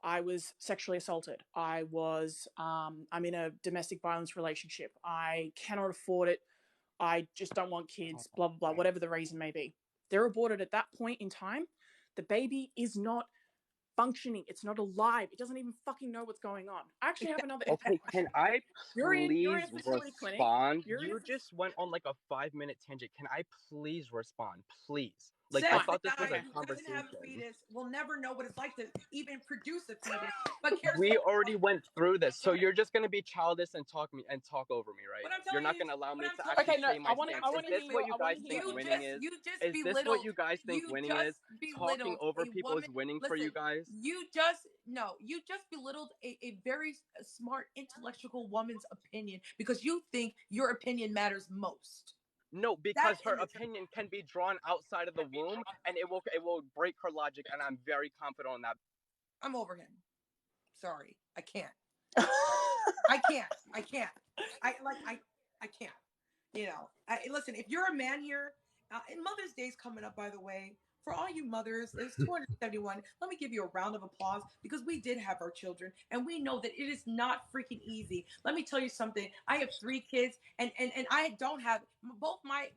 I was sexually assaulted. I'm in a domestic violence relationship. I cannot afford it. I just don't want kids, blah, blah, blah, whatever the reason may be. They're aborted at that point in time. The baby is not functioning. It's not alive. It doesn't even fucking know what's going on. I actually have another Okay, question. can I You're in please a fertility clinic. respond? You just went on like a 5-minute tangent. Can I please respond? Please. Like, I Says thought the this was guy a who doesn't have a conversation. fetus will never know what it's like to even produce a fetus, but cares. We already went through this, so you're just gonna be childish and talk over me, right? What I'm You're telling not you, gonna allow me what I'm to telling actually Okay, no, say my I want stance. to Is this hear what you guys think you winning just is? you just Is this what belittled you guys think you winning just is? Talking belittled over a people is woman. winning for Listen, you guys? you just belittled a very smart intellectual woman's opinion because you think your opinion matters most. No, That because her opinion can be drawn outside of the womb, and it will break her logic, and I'm very confident on that. I'm over him. Sorry, I can't. I can't. I can't. I can't. Listen. If you're a man here, and Mother's Day's coming up, by the way. For all you mothers, there's 271. Let me give you a round of applause because we did have our children and we know that it is not freaking easy. Let me tell you something. I have 3 kids and I don't have both my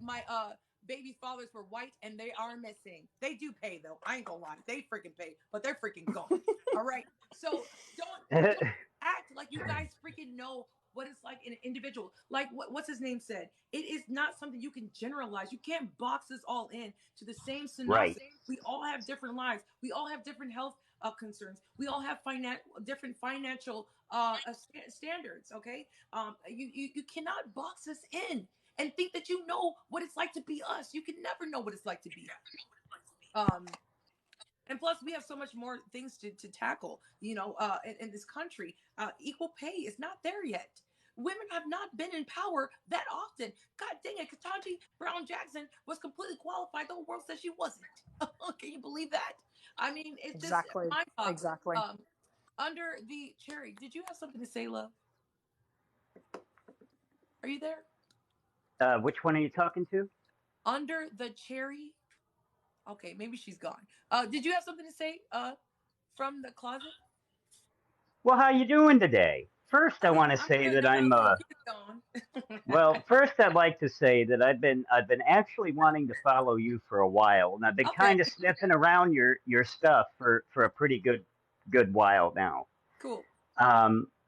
baby fathers were white and they are missing. They do pay though. I ain't gonna lie. They freaking pay, but they're freaking gone. All right. So don't act like you guys freaking know what it's like in an individual. Like what's his name said. It is not something you can generalize. You can't box us all in to the same Right. synopsis. We all have different lives. We all have different health concerns. We all have different financial standards. Okay, you cannot box us in and think that you know what it's like to be us. You can never know what it's like to be us. And plus, we have so much more things to tackle, in this country. Equal pay is not there yet. Women have not been in power that often. God dang it, Ketanji Brown Jackson was completely qualified. The whole world said she wasn't. Can you believe that? I mean, it's just Exactly. mind-boggling. Exactly. Under the cherry, did you have something to say, love? Are you there? Which one are you talking to? Under the cherry. Okay, maybe she's gone. Did you have something to say? From the closet. Well, how you doing today? First, I want to I'm say good. that Now my I'm little kid is gone. well. First, I'd like to say that I've been actually wanting to follow you for a while, and I've been Okay, kind of sniffing around your stuff for a pretty good while now. cool.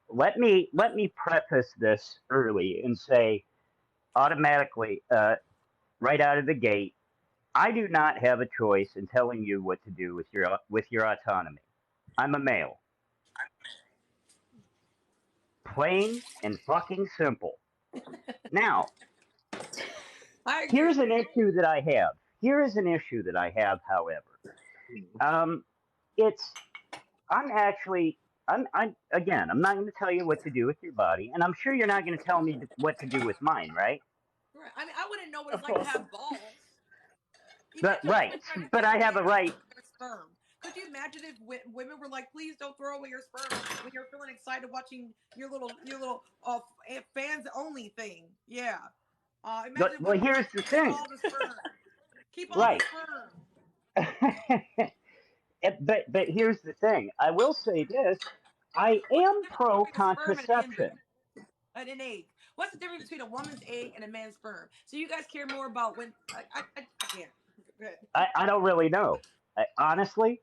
Let me preface this early and say automatically, right out of the gate, I do not have a choice in telling you what to do with your autonomy. I'm a male. Plain and fucking simple. Now, I here's agree. an issue that I have. Here is an issue that I have, however. Um, it's I'm actually I'm again. I'm not going to tell you what to do with your body, and I'm sure you're not going to tell me what to do with mine, right? Right. I mean, I wouldn't know what it's Of like to course. have balls. But Imagine a woman right, trying to but save I have a right. their sperm. Could you imagine if women were like, "Please don't throw away your sperm when you're feeling excited watching your little fans only thing"? Yeah. Imagine Well, women were here's like, the "Keep thing. all the sperm. Keep all the Right. sperm." But here's the thing. I will say this. I What's am the difference pro between a sperm and an embryo? contraception. And an egg. What's the difference between a woman's egg and a man's sperm? So you guys care more about when I can't. Good. I don't really know. Honestly,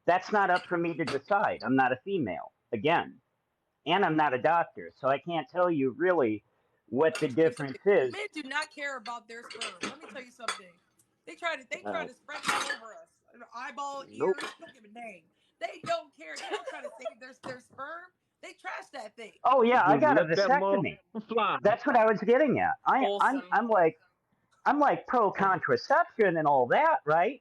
that's not up for me to decide. I'm not a female, again, and I'm not a doctor, so I can't tell you really what the Let me tell difference you, is. men do not care about their sperm. Let me tell you something. They try to Uh, spread it all over us. Eyeball, ears, nope. don't give a name. They don't care. They don't try to save their sperm. They trash that thing. Oh yeah, I Just got a let that vasectomy. motherfucker fly. That's what I was getting at. Awesome. I'm like pro contraception and all that, right?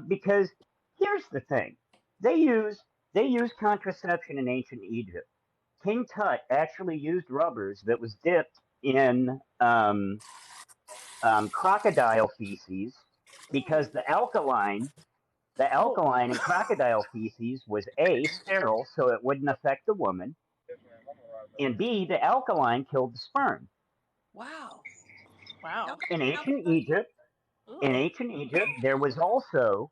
Because here's the thing: they use they use contraception in ancient Egypt. King Tut actually used rubbers that was dipped in crocodile feces because the Oh, alkaline in crocodile feces was A, sterile, so it wouldn't affect the woman, and B, the alkaline killed the sperm. Wow. wow. Y'all got In that ancient study? Egypt, Ugh. there was also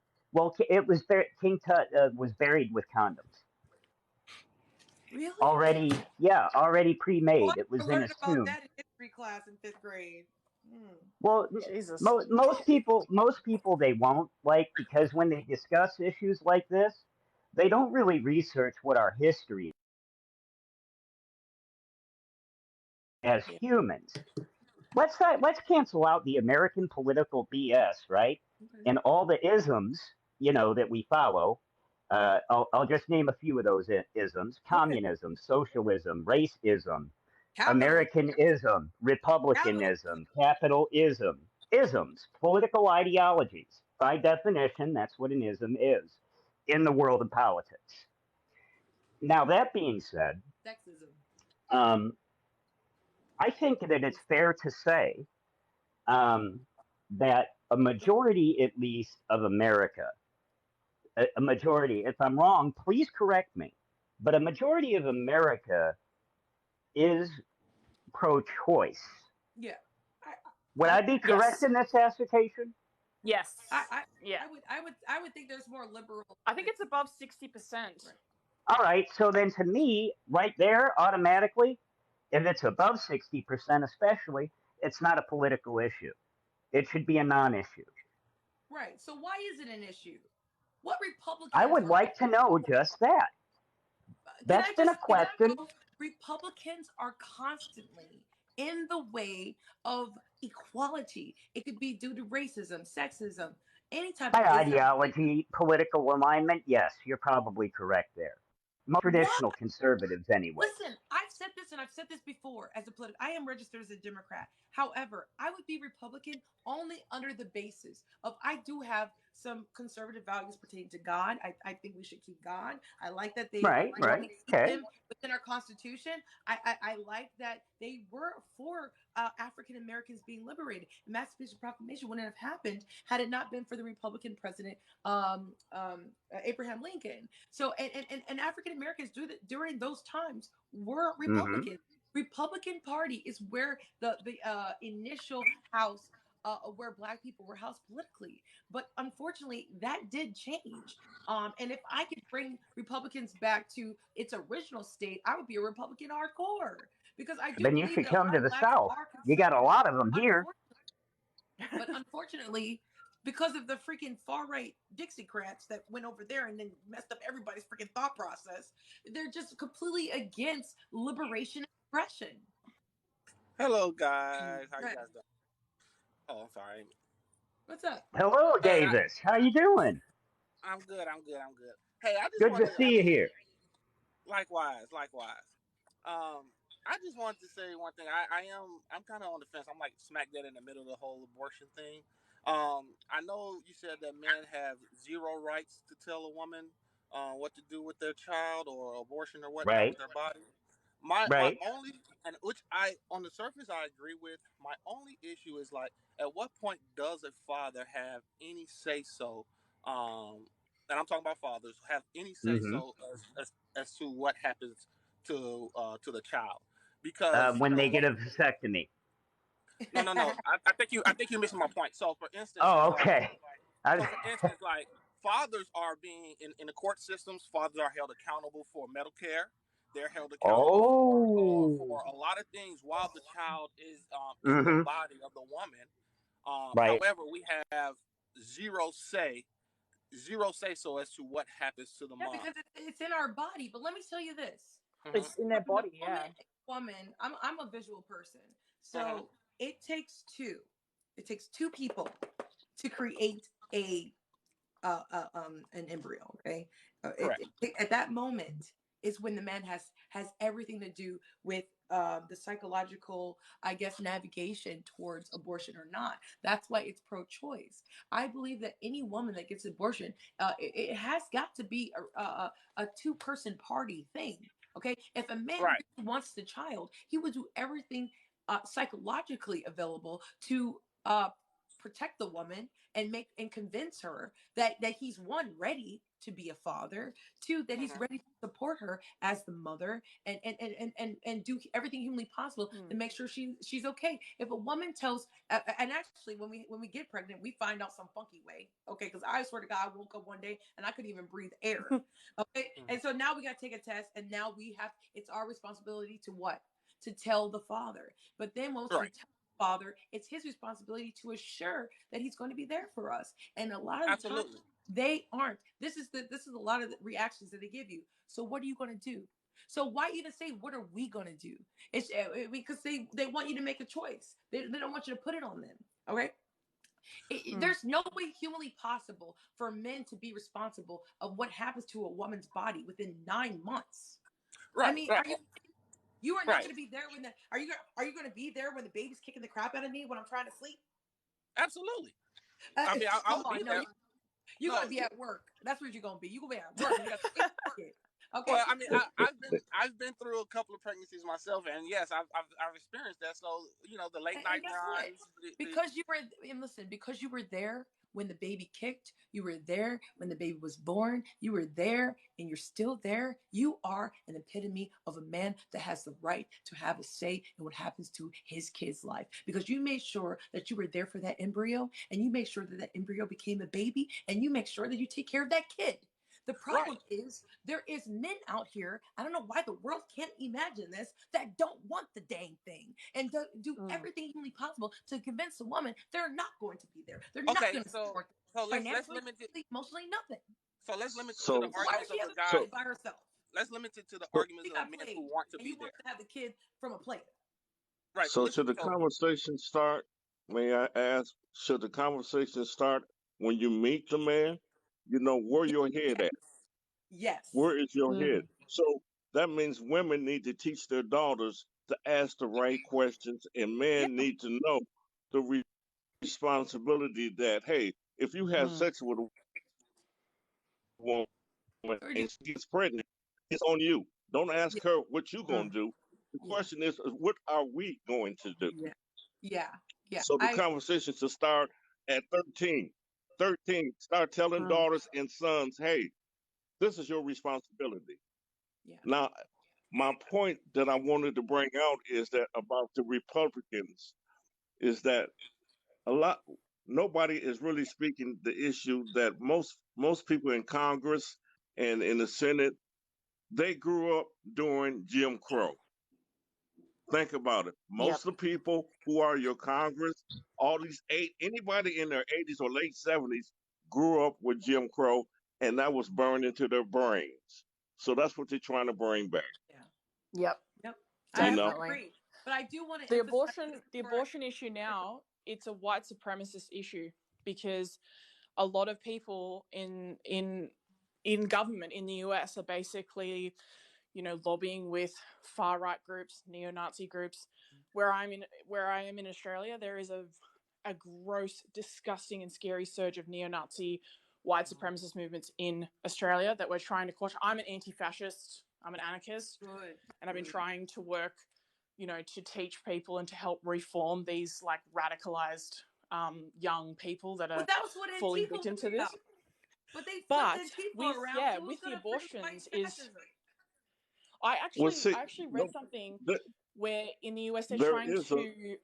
it was King Tut was buried with condoms Really? already. Yeah, already Oh, I pre-made. It was in learned his about tomb. that in history class in 5th grade. Hmm. Well, Jesus. most people they won't like because when they discuss issues like this, they don't really research what our history is as Yeah. humans. Let's cancel out the American political BS, right? Okay. And all the isms, that we follow. I'll just name a few of those isms: Okay. communism, socialism, racism, Capitalism. Americanism, Capitalism. republicanism, capitalism, isms, political ideologies. By definition, that's what an ism is in the world of politics. Now, that being said, Sexism. um, I think that it's fair to say that a majority, at least, of America, a majority, if I'm wrong, please correct me, but a majority of America is pro choice. Yeah. Would I I be correct Yes. in this assertion? Yes. I Yeah. I would think there's more liberal. I think it's above 60%. Right. All right, so then to me, right there, automatically, if it's above 60%, especially, it's not a political issue. It should be a non issue. Right. So why is it an issue? What I Republicans would are like to know just that. can That's I been just a say that question. though? Republicans are constantly in the way of equality. It could be due to racism, sexism, any type By of ism. ideology, political alignment, yes, you're probably correct there. Most What? traditional conservatives, anyway. Listen, I've said this and I've said this before as a political. I am registered as a Democrat. However, I would be Republican only under the basis of I do have some conservative values pertaining to God. I think we should keep God. I like that they Right, want right, to keep okay. him within our Constitution. I like that they were for African Americans being liberated. Emancipation Proclamation wouldn't have happened had it not been for the Republican president Abraham Lincoln. So and African Americans during those times were Mm-hmm. Republicans. Republican Party is where the initial house where Black people were housed politically. But unfortunately, that did change. And if I could bring Republicans back to its original state, I would be a Republican hardcore because I do Then you believe should that a come lot to of the Blacks South. are You got a conservative. lot of them here. But unfortunately, because of the freaking far right Dixiecrats that went over there and then messed up everybody's freaking thought process, they're just completely against liberation and expression. Hello, guys. How you Right. guys doing? Oh, I'm sorry. What's up? Hello, Hey, Davis. How you doing? I'm good. I'm good. I'm good. Hey, I just Good to wanted. I see you mean, here. likewise, likewise. I just wanted to say one thing. I'm kind of on the fence. I'm like smack dead in the middle of the whole abortion thing. I know you said that men have zero rights to tell a woman what to do with their child or abortion or whatnot Right, with their body. My right. only, and which I on the surface I agree with. My only issue is like, at what point does a father have any say so? And I'm talking about fathers have any say Mm-hmm. so as to what happens to the child, because When they get a vasectomy. no, I think you're missing my point. So for instance, Oh, it's like, okay. I, fathers are being in the court systems. Fathers are held accountable for medical care. They're held accountable oh. for a lot of things while the child is in the Mm-hmm. body of the woman. Right. However, we have zero say zero say so as to what happens to the Yeah, mom. because it's in our body. But let me tell you this: Hmm. It's in their from the body, moment yeah. a woman, I'm a visual person, Hmm. so it takes two. It takes two people to create an embryo. Okay, Correct. at that moment is when the man has everything to do with the psychological, I guess, navigation towards abortion or not. That's why it's pro-choice. I believe that any woman that gets abortion, it has got to be a two-person party thing. Okay, if a man Right. really wants the child, he would do everything psychologically available to protect the woman and make and convince her that he's one ready to be a father, two that he's Hmm. ready to support her as the mother and do everything humanly possible to make sure she's okay. If a woman tells and actually when we get pregnant we find out some funky way, okay, because I swear to God I woke up one day and I couldn't even breathe air. Okay, Hmm. and so now we got to take a test and now it's our responsibility to what, to tell the father. But then once we Right. tell father, it's his responsibility to assure that he's going to be there for us. And a lot of the time, Absolutely. they aren't. This is a lot of the reactions that they give you. So what are you going to do? So why even say what are we going to do? It's because they want you to make a choice. They don't want you to put it on them. Okay. There's no way humanly possible for men to be responsible of what happens to a woman's body within 9 months. I Right. mean, Right. are you are not Right. going to be there when the are you going to be there when the baby's kicking the crap out of me when I'm trying to sleep? Absolutely. I mean, I Come would be on, no, there. you're No. going to be at work. That's where you're going to be. You're going to be at work. You got to okay. Well, I mean, I've been through a couple of pregnancies myself, and yes, I've experienced that. So the late And night guess what? runs. Because you were, and listen, because you were there when the baby kicked, you were there when the baby was born, you were there and you're still there. You are an epitome of a man that has the right to have a say in what happens to his kid's life. Because you made sure that you were there for that embryo and you made sure that that embryo became a baby and you make sure that you take care of that kid. The Right. problem is there is men out here, I don't know why the world can't imagine this, that don't want the dang thing and do everything humanly possible to convince a woman they're not going to be there. They're not Okay. going to So support them so let's financially, limit it. emotionally, nothing. So let's limit it to the So So why does arguments she of have the a so kid guys. by herself? Let's limit it to the so arguments She of got men who played want to and be you want there. to have the kid from a player. Right. So so listen. should the So conversation start? May I ask? Should the conversation start when you meet the man? You know where your head at. Yes. Yes. Where is your head? So that means women need to teach their daughters to ask the right questions, and Yeah. men need to know the responsibility that, hey, if you have sex with a woman Or and do, she gets pregnant, it's on you. Don't ask yeah. her what you're going Mm, to do. The yeah. question is, what are we going to do? Yeah. Yeah. Yeah. So the I conversation should start at 13. 13, start telling daughters and sons, hey, this is your responsibility. yeah. Now, my point that I wanted to bring out is that about the Republicans is that a lot nobody is really speaking the issue that most people in Congress and in the Senate, they grew up during Jim Crow. Think about it. Yep. Most of the people who are your Congress, all these anybody in their 80s or late 70s grew up with Jim Crow, and that was burned into their brains. So that's what they're trying to bring back. Yeah. Yep. Yep. I You have to know, Definitely. agree. But I do want to The emphasize this abortion the before abortion issue now, it's a white supremacist issue because a lot of people in government in the US are basically, lobbying with far right groups, neo-Nazi groups. Where I am in Australia, there is a gross, disgusting, and scary surge of neo-Nazi white supremacist movements in Australia that we're trying to quash. I'm an anti-fascist. I'm an anarchist, good. and I've been Good. trying to work, to teach people and to help reform these like radicalized young people that But are that was what falling Antifa victim was to this. about. But they flipped But Antifa with around, yeah, so who's with the gonna flip white abortions is fascism? well, I see, actually read no, something th- where in the US they're there trying is a to,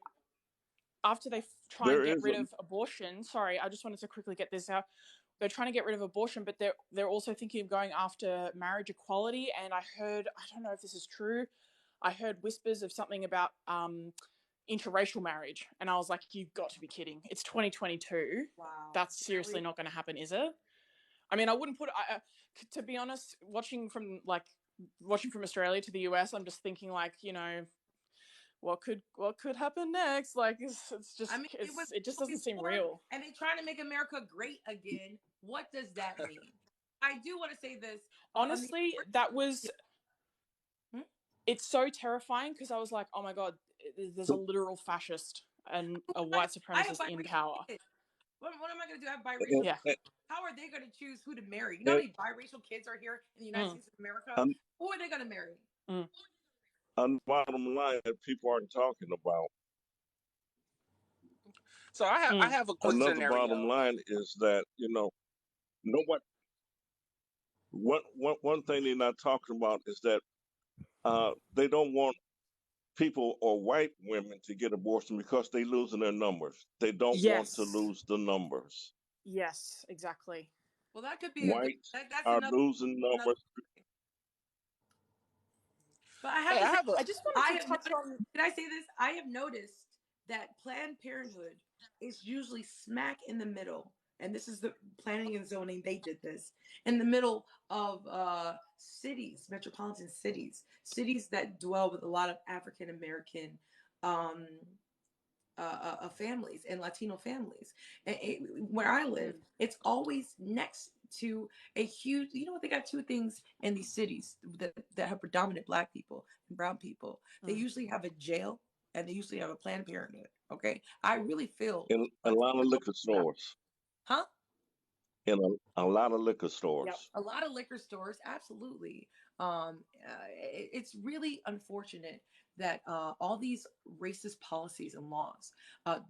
after they try and there get is rid a of abortion. Sorry, I just wanted to quickly get this out. They're trying to get rid of abortion, but they're also thinking of going after marriage equality. And I don't know if this is true. I heard whispers of something about interracial marriage, and I was like, "You've got to be kidding! It's 2022. Wow. That's seriously Really? not going to happen, is it?" I mean, I wouldn't put. To be honest, watching from Australia to the US, I'm just thinking like, what could happen next? Like, I mean, it was it just doesn't seem before, real. and they trying to make America great again. What does that mean? I do want to say this on the Honestly, that was, hmm? it's so terrifying because I was like, oh my god, there's a literal fascist and a white I have supremacist in biracial power. kids. What am I going to do? I have and, biracial Yeah. kids. How are they going to choose who to marry? You know how and, many biracial kids are here in the United Mm, States of America? and, Who are they going to marry? mm, and bottom line that people aren't talking about. so I mm. have a quick Another bottom scenario. line is that nobody. One thing they're not talking about is that they don't want people or white women to get abortion because they losing their numbers. They don't want to Yes. lose the numbers. Yes, exactly. Well, that could be a good. Whites That's are another. losing Another. numbers. But I have Hey, to I say, have a I just wanted I to have touch noticed. on. Can I say this? I have noticed that Planned Parenthood is usually smack in the middle, and this is the planning and zoning. They did this in the middle of cities, metropolitan cities, cities that dwell with a lot of African American um, families and Latino families. Where I live, Mm, it's always next to a huge. You know what? They got two things in these cities that have predominant Black people and Brown people. They mm. usually have a jail and they usually have a Planned Parenthood. Okay, I really feel In a like, lot of liquor stores. huh? In a lot of liquor Yep. stores. A lot of liquor stores, absolutely. it's really unfortunate that all these racist policies and laws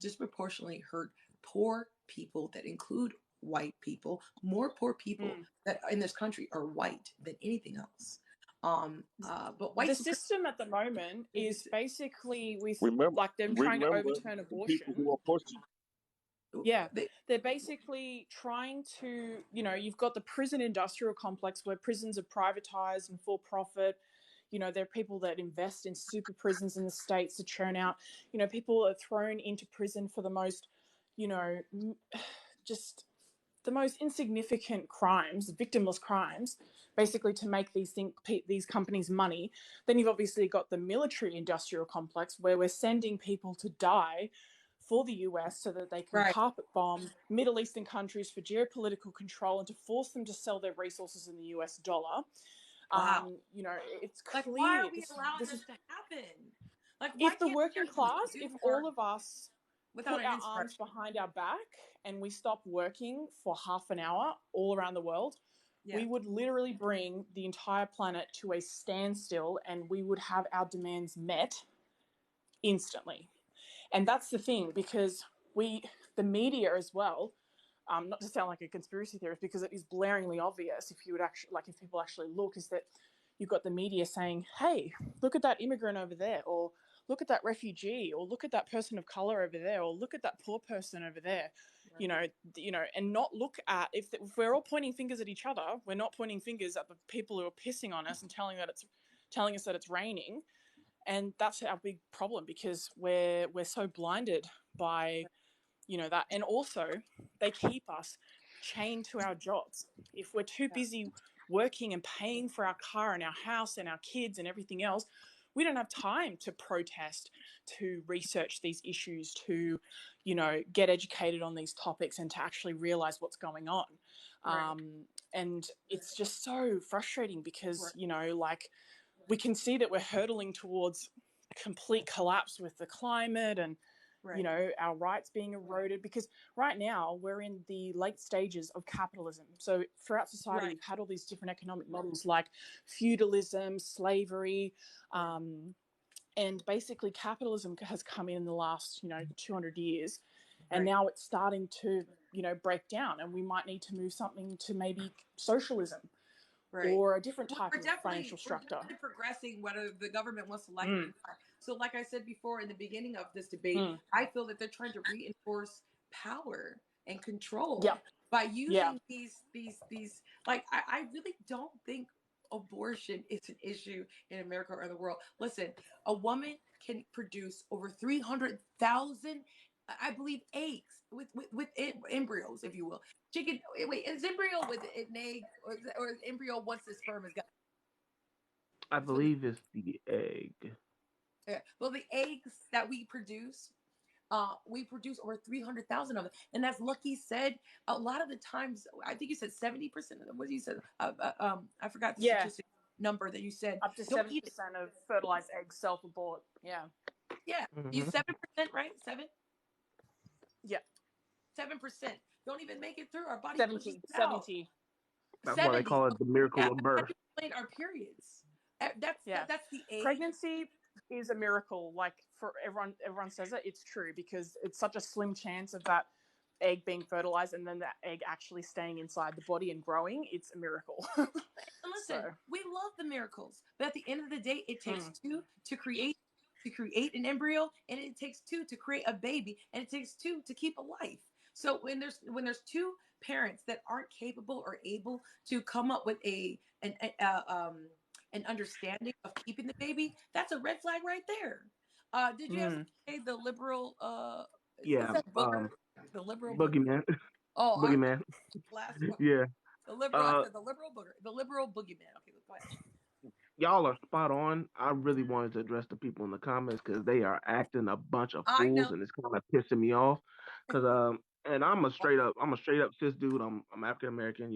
disproportionately hurt poor people that include white people. More poor people that in this country are white than anything else. But white The supremacy system at the moment is is basically with Remember, like them trying to remember overturn the people abortion. who are pushing. Yeah, they, they're basically trying to, you've got the prison industrial complex where prisons are privatized and for profit. There are people that invest in super prisons in the States to churn out, people are thrown into prison for the most, you know, just the most insignificant crimes, victimless crimes, basically to make these companies money. Then you've obviously got the military industrial complex where we're sending people to die for the US so that they can right. carpet bomb Middle Eastern countries for geopolitical control and to force them to sell their resources in the US dollar. Wow. It's Like, why clear are we allowing this to happen? Like, why if the can't working we just class, do if more all of us without put an our insurrection? arms behind our back and we stop working for half an hour all around the world, we would literally bring the entire planet to a standstill and we would have our demands met instantly. And that's the thing, because the media as well, not to sound like a conspiracy theorist, because it is blaringly obvious if you would actually, like, if people actually look, is that you've got the media saying, hey, look at that immigrant over there, or look at that refugee, or look at that person of color over there, or look at that poor person over there. Right. And not look at, if we're all pointing fingers at each other, we're not pointing fingers at the people who are pissing on us and telling us that it's raining. And that's our big problem, because we're so blinded by that. And also they keep us chained to our jobs. If we're too busy working and paying for our car and our house and our kids and everything else, we don't have time to protest, to research these issues, to get educated on these topics and to actually realize what's going on. Right. And it's just so frustrating because like, we can see that we're hurtling towards complete collapse with the climate and our rights being eroded, because right now we're in the late stages of capitalism. So throughout society, we've had all these different economic models like feudalism, slavery, and basically capitalism has come in the last 200 years, and now it's starting to break down, and we might need to move something to maybe socialism or a different type of financial structure. We're definitely progressing, whether the government wants to like it or not. So, like I said before in the beginning of this debate, I feel that they're trying to reinforce power and control by using these. Like, I really don't think abortion is an issue in America or the world. Listen, a woman can produce over 300,000, I believe, eggs with embryos, if you will. Chicken. Wait, is embryo with an egg, or is embryo once the sperm is got? I believe it's the egg. Yeah. Well, the eggs that we produce over 300,000 of them, and as Lucky said, a lot of the times, I think you said 70% of them. What did you say? I forgot the statistic number that you said. Up to 70% of fertilized eggs self-abort. Yeah. You 7%, right? 7%. Don't even make it through. Our body 70. That's why they call it the miracle of birth. Explain our periods. That's the age. Pregnancy is a miracle. Like, for everyone says it. It's true, because it's such a slim chance of that egg being fertilized and then that egg actually staying inside the body and growing. It's a miracle. And listen, we love the miracles, but at the end of the day, it takes two to create an embryo, and it takes two to create a baby, and it takes two to keep a life. So when there's two parents that aren't capable or able to come up with an understanding of keeping the baby, that's a red flag right there. Did you ever say the liberal? What's that booger? The liberal booger. Boogeyman. Oh, Boogeyman. last one. Yeah. The liberal. I said the liberal booger. The liberal boogeyman. Okay, go ahead. Y'all are spot on. I really wanted to address the people in the comments because they are acting a bunch of fools, and it's kind of pissing me off. And I'm a straight up cis dude. I'm African American.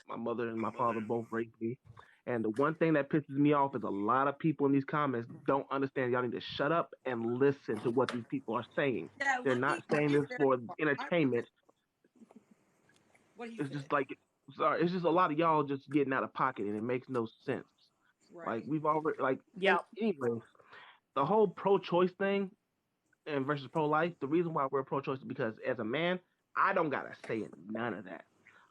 My mother and my father both raped me. And the one thing that pisses me off is a lot of people in these comments don't understand. Y'all need to shut up and listen to what these people are saying. They're not saying this for entertainment. What he It's said. just like, sorry, it's just a lot of y'all just getting out of pocket, and it makes no sense. Like we've already like Yeah. anyways, the whole pro-choice thing and versus pro-life. The reason why we're pro-choice is because as a man, I don't got a say in none of that.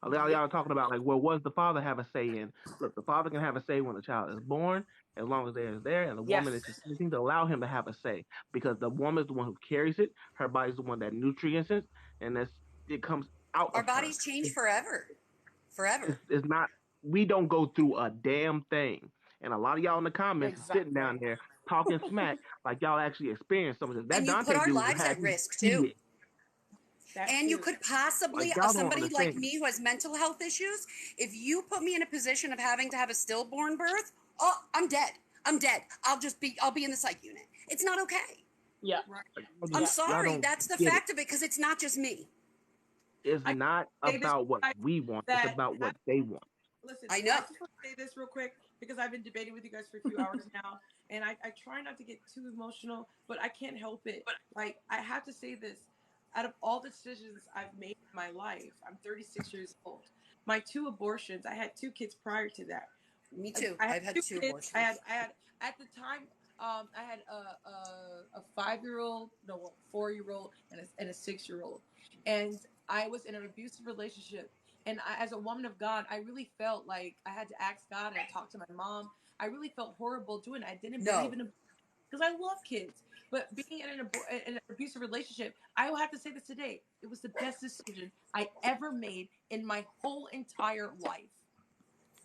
A lot of y'all are talking about like, well, what does the father have a say in? Look, the father can have a say when the child is born, as long as they're there, and the woman is Yes. just anything to allow him to have a say because the woman is the one who carries it. Her body's the one that nutrients it, and it comes out Our of her. bodies change forever. Forever. It's not. We don't go through a damn thing. And a lot of y'all in the comments is sitting Exactly. down there talking smack like y'all actually experienced some of this. That And you put Dante our dude lives had at me risk too. heated. That And you too. could possibly, Like y'all don't somebody like understand. me who has mental health issues, if you put me in a position of having to have a stillborn birth, oh, I'm dead. I'm dead. I'll be in the psych unit. It's not okay. Yeah. Like, I'm Yeah. y'all sorry. don't That's the get it. fact of it because it's not just me. It's I not say this about what we want. It's that about what they want. listen, I I know. just want to say this real quick because I've been debating with you guys for a few hours now, and I try not to get too emotional, but I can't help it. Like, I have to say this. Out of all the decisions I've made in my life, I'm 36 years old. My 2 abortions, I had 2 kids prior to that. Me too. I had I've had 2 2 kids. abortions. I had at the time, I had a 5-year-old, no, well, 4-year-old, and a 6-year-old, and I was in an abusive relationship. And as a woman of God, I really felt like I had to ask God, and I talked to my mom. I really felt horrible doing it. I didn't believe No. in it because I love kids. But being in an abusive relationship, I will have to say this today. It was the best decision I ever made in my whole entire life,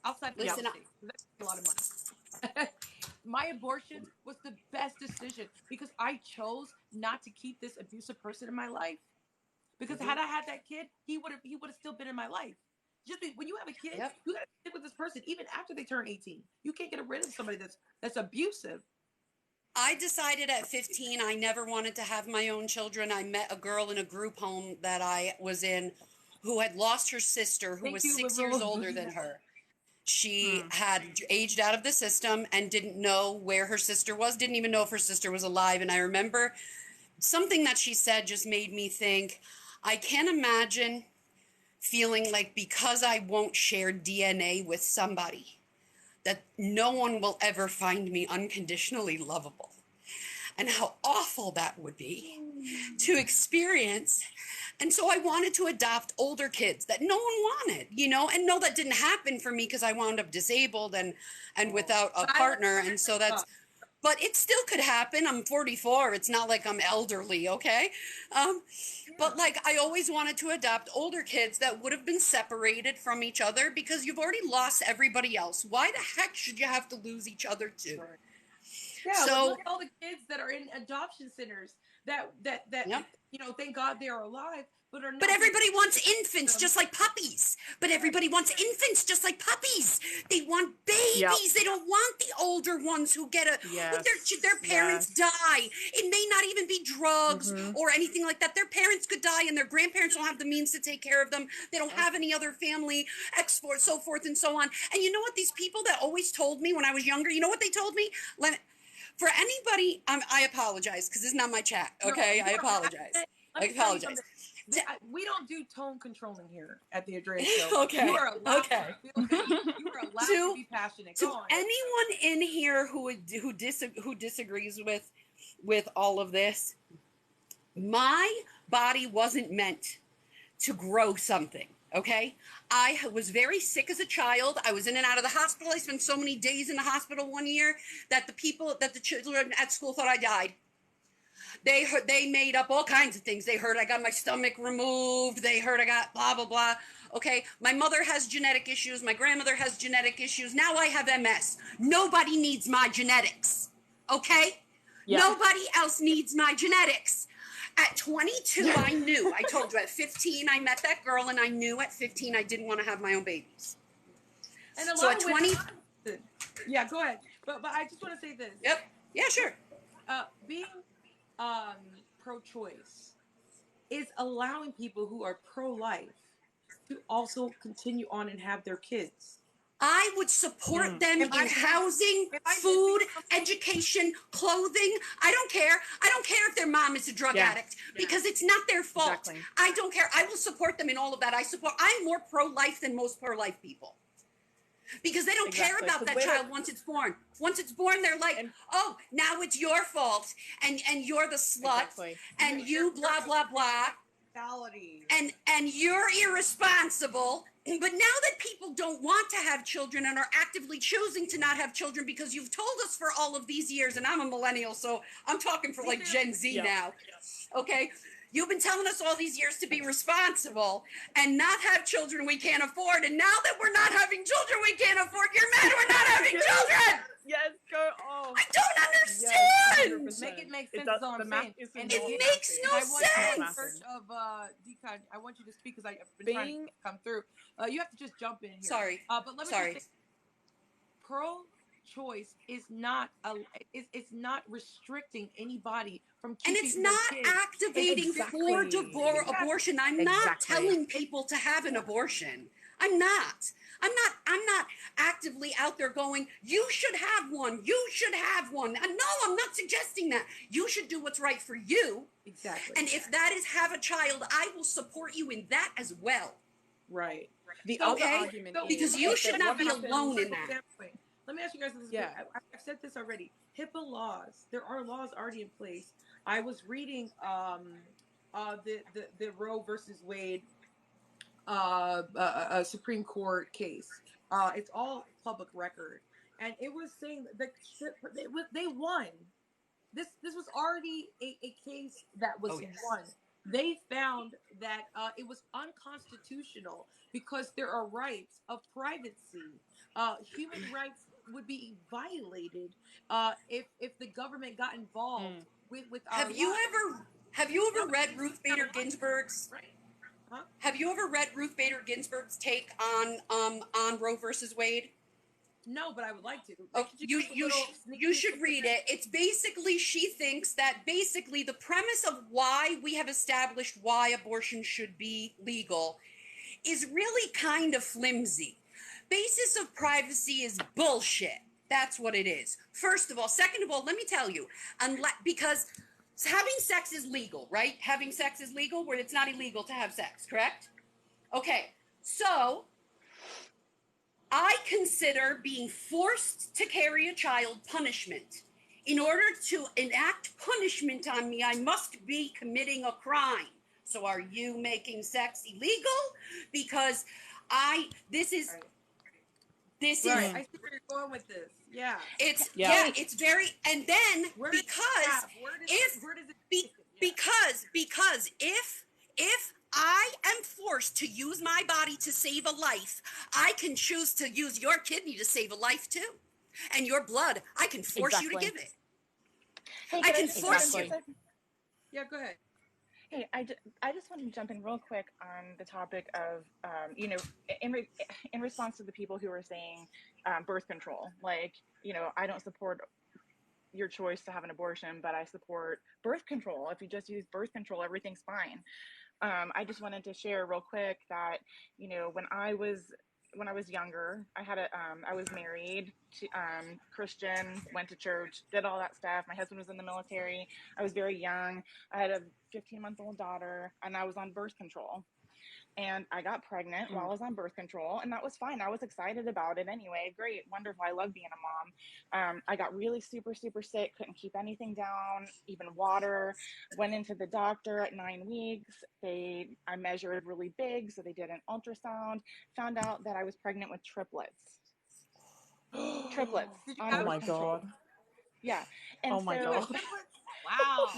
outside of real Listen, estate. That's a lot of money. My abortion was the best decision because I chose not to keep this abusive person in my life. Because had I had that kid, he would have still been in my life. When you have a kid, yep. you gotta stick with this person even after they turn 18. You can't get rid of somebody that's abusive. I decided at 15 I never wanted to have my own children. I met a girl in a group home that I was in who had lost her sister who Thank was you, 6 years liberals. older than her. She had aged out of the system and didn't know where her sister was, didn't even know if her sister was alive. And I remember something that she said just made me think, I can't imagine feeling like because I won't share DNA with somebody, that no one will ever find me unconditionally lovable. And how awful that would be to experience. And so I wanted to adopt older kids that no one wanted, and no, that didn't happen for me because I wound up disabled and without a partner. And so but it still could happen. I'm 44. It's not like I'm elderly, okay? But like I always wanted to adopt older kids that would have been separated from each other because you've already lost everybody else. Why the heck should you have to lose each other too? Right. Yeah, So look at all the kids that are in adoption centers that yep. thank God they are alive, but are not. But everybody wants infants just like puppies. But everybody wants infants just like puppies. They want babies. Yep. They don't want the older ones who get their parents die. It may not even be drugs or anything like that. Their parents could die and their grandparents don't have the means to take care of them. They don't have any other family, so forth and so on. And you know what? These people that always told me when I was younger, you know what they told me? For anybody, I apologize because this is not my chat. Okay, I apologize. I apologize. We don't do tone controlling here at the Andrea Show. Okay. You are allowed Okay. to feel things. You are allowed to be passionate. Go on. Anyone in here who disagrees with all of this, my body wasn't meant to grow something. Okay, I was very sick as a child. I was in and out of the hospital. I spent so many days in the hospital one year that the children at school thought I died. They made up all kinds of things. They heard I got my stomach removed. They heard I got blah, blah, blah. Okay, my mother has genetic issues. My grandmother has genetic issues. Now I have MS. Nobody needs my genetics. Okay? Yeah. Nobody else needs my genetics. At 22, I knew. I told you, at 15, I met that girl, and I knew at 15 I didn't want to have my own babies. And a lot of women, yeah, go ahead. But I just want to say this. Yep. Yeah, sure. Being pro-choice is allowing people who are pro-life to also continue on and have their kids. I would support them in housing, food, education, clothing. I don't care. I don't care if their mom is a drug addict because it's not their fault. Exactly. I don't care. I will support them in all of that. I'm more pro-life than most pro-life people. because they don't care about that child once it's born. Once it's born, they're like, oh, now it's your fault, and you're the slut, and you blah blah blah, and you're irresponsible. But now that people don't want to have children and are actively choosing to not have children because you've told us for all of these years, and I'm a millennial, so I'm talking for like Gen Z now, okay? You've been telling us all these years to be responsible and not have children we can't afford, and now that we're not having children we can't afford, you're mad we're not having children! Yes, go off. I don't understand! Yes, Make it make sense, does, is all I'm saying. And it makes no sense! Search of Decon, I want you to speak because I've been trying to come through. You have to just jump in here. Sorry. But let me just say, pro-choice is not it's not restricting anybody from keeping and it's not kids. activating for abortion. I'm not telling people to have an abortion. I'm not actively out there going, you should have one, you should have one. No, I'm not suggesting that. You should do what's right for you. Exactly. And if that is have a child, I will support you in that as well. Right. The other argument is because you should not be alone in that. Let me ask you guys this. Yeah. I've said this already. HIPAA laws. There are laws already in place. I was reading the Roe versus Wade Supreme Court case. It's all public record, and it was saying that they won. This was already a case that was won. They found that it was unconstitutional because there are rights of privacy. Human rights would be violated if the government got involved with our Have you ever read Ruth Bader Ginsburg's? Right. Huh? Have you ever read Ruth Bader Ginsburg's take on Roe versus Wade? No, but I would like to. Oh, you should read it. It's basically, she thinks that basically the premise of why we have established why abortion should be legal is really kind of flimsy. Basis of privacy is bullshit. That's what it is. First of all. Second of all, let me tell you, because having sex is legal, right? Having sex is legal where it's not illegal to have sex, correct? Okay, so I consider being forced to carry a child punishment. In order to enact punishment on me, I must be committing a crime. So are you making sex illegal? Because this is I see where you're going with this. Yeah. It's very, and then because if I am forced to use my body to save a life, I can choose to use your kidney to save a life too. And your blood, I can force you to give it. Hey, I can force you. Yeah, go ahead. Hey, I just want to jump in real quick on the topic of, in response to the people who are saying birth control. Like, I don't support your choice to have an abortion, but I support birth control. If you just use birth control, everything's fine. I just wanted to share real quick that, when I was younger, I was married to Christian, went to church, did all that stuff. My husband was in the military. I was very young. I had a 15-month-old daughter, and I was on birth control. And I got pregnant while I was on birth control, and that was fine. I was excited about it anyway. Great, wonderful. I love being a mom. I got really super, super sick, couldn't keep anything down, even water. Went into the doctor at 9 weeks. I measured really big, so they did an ultrasound, found out that I was pregnant with triplets. Triplets. Oh my God. Yeah. And oh my God. Wow.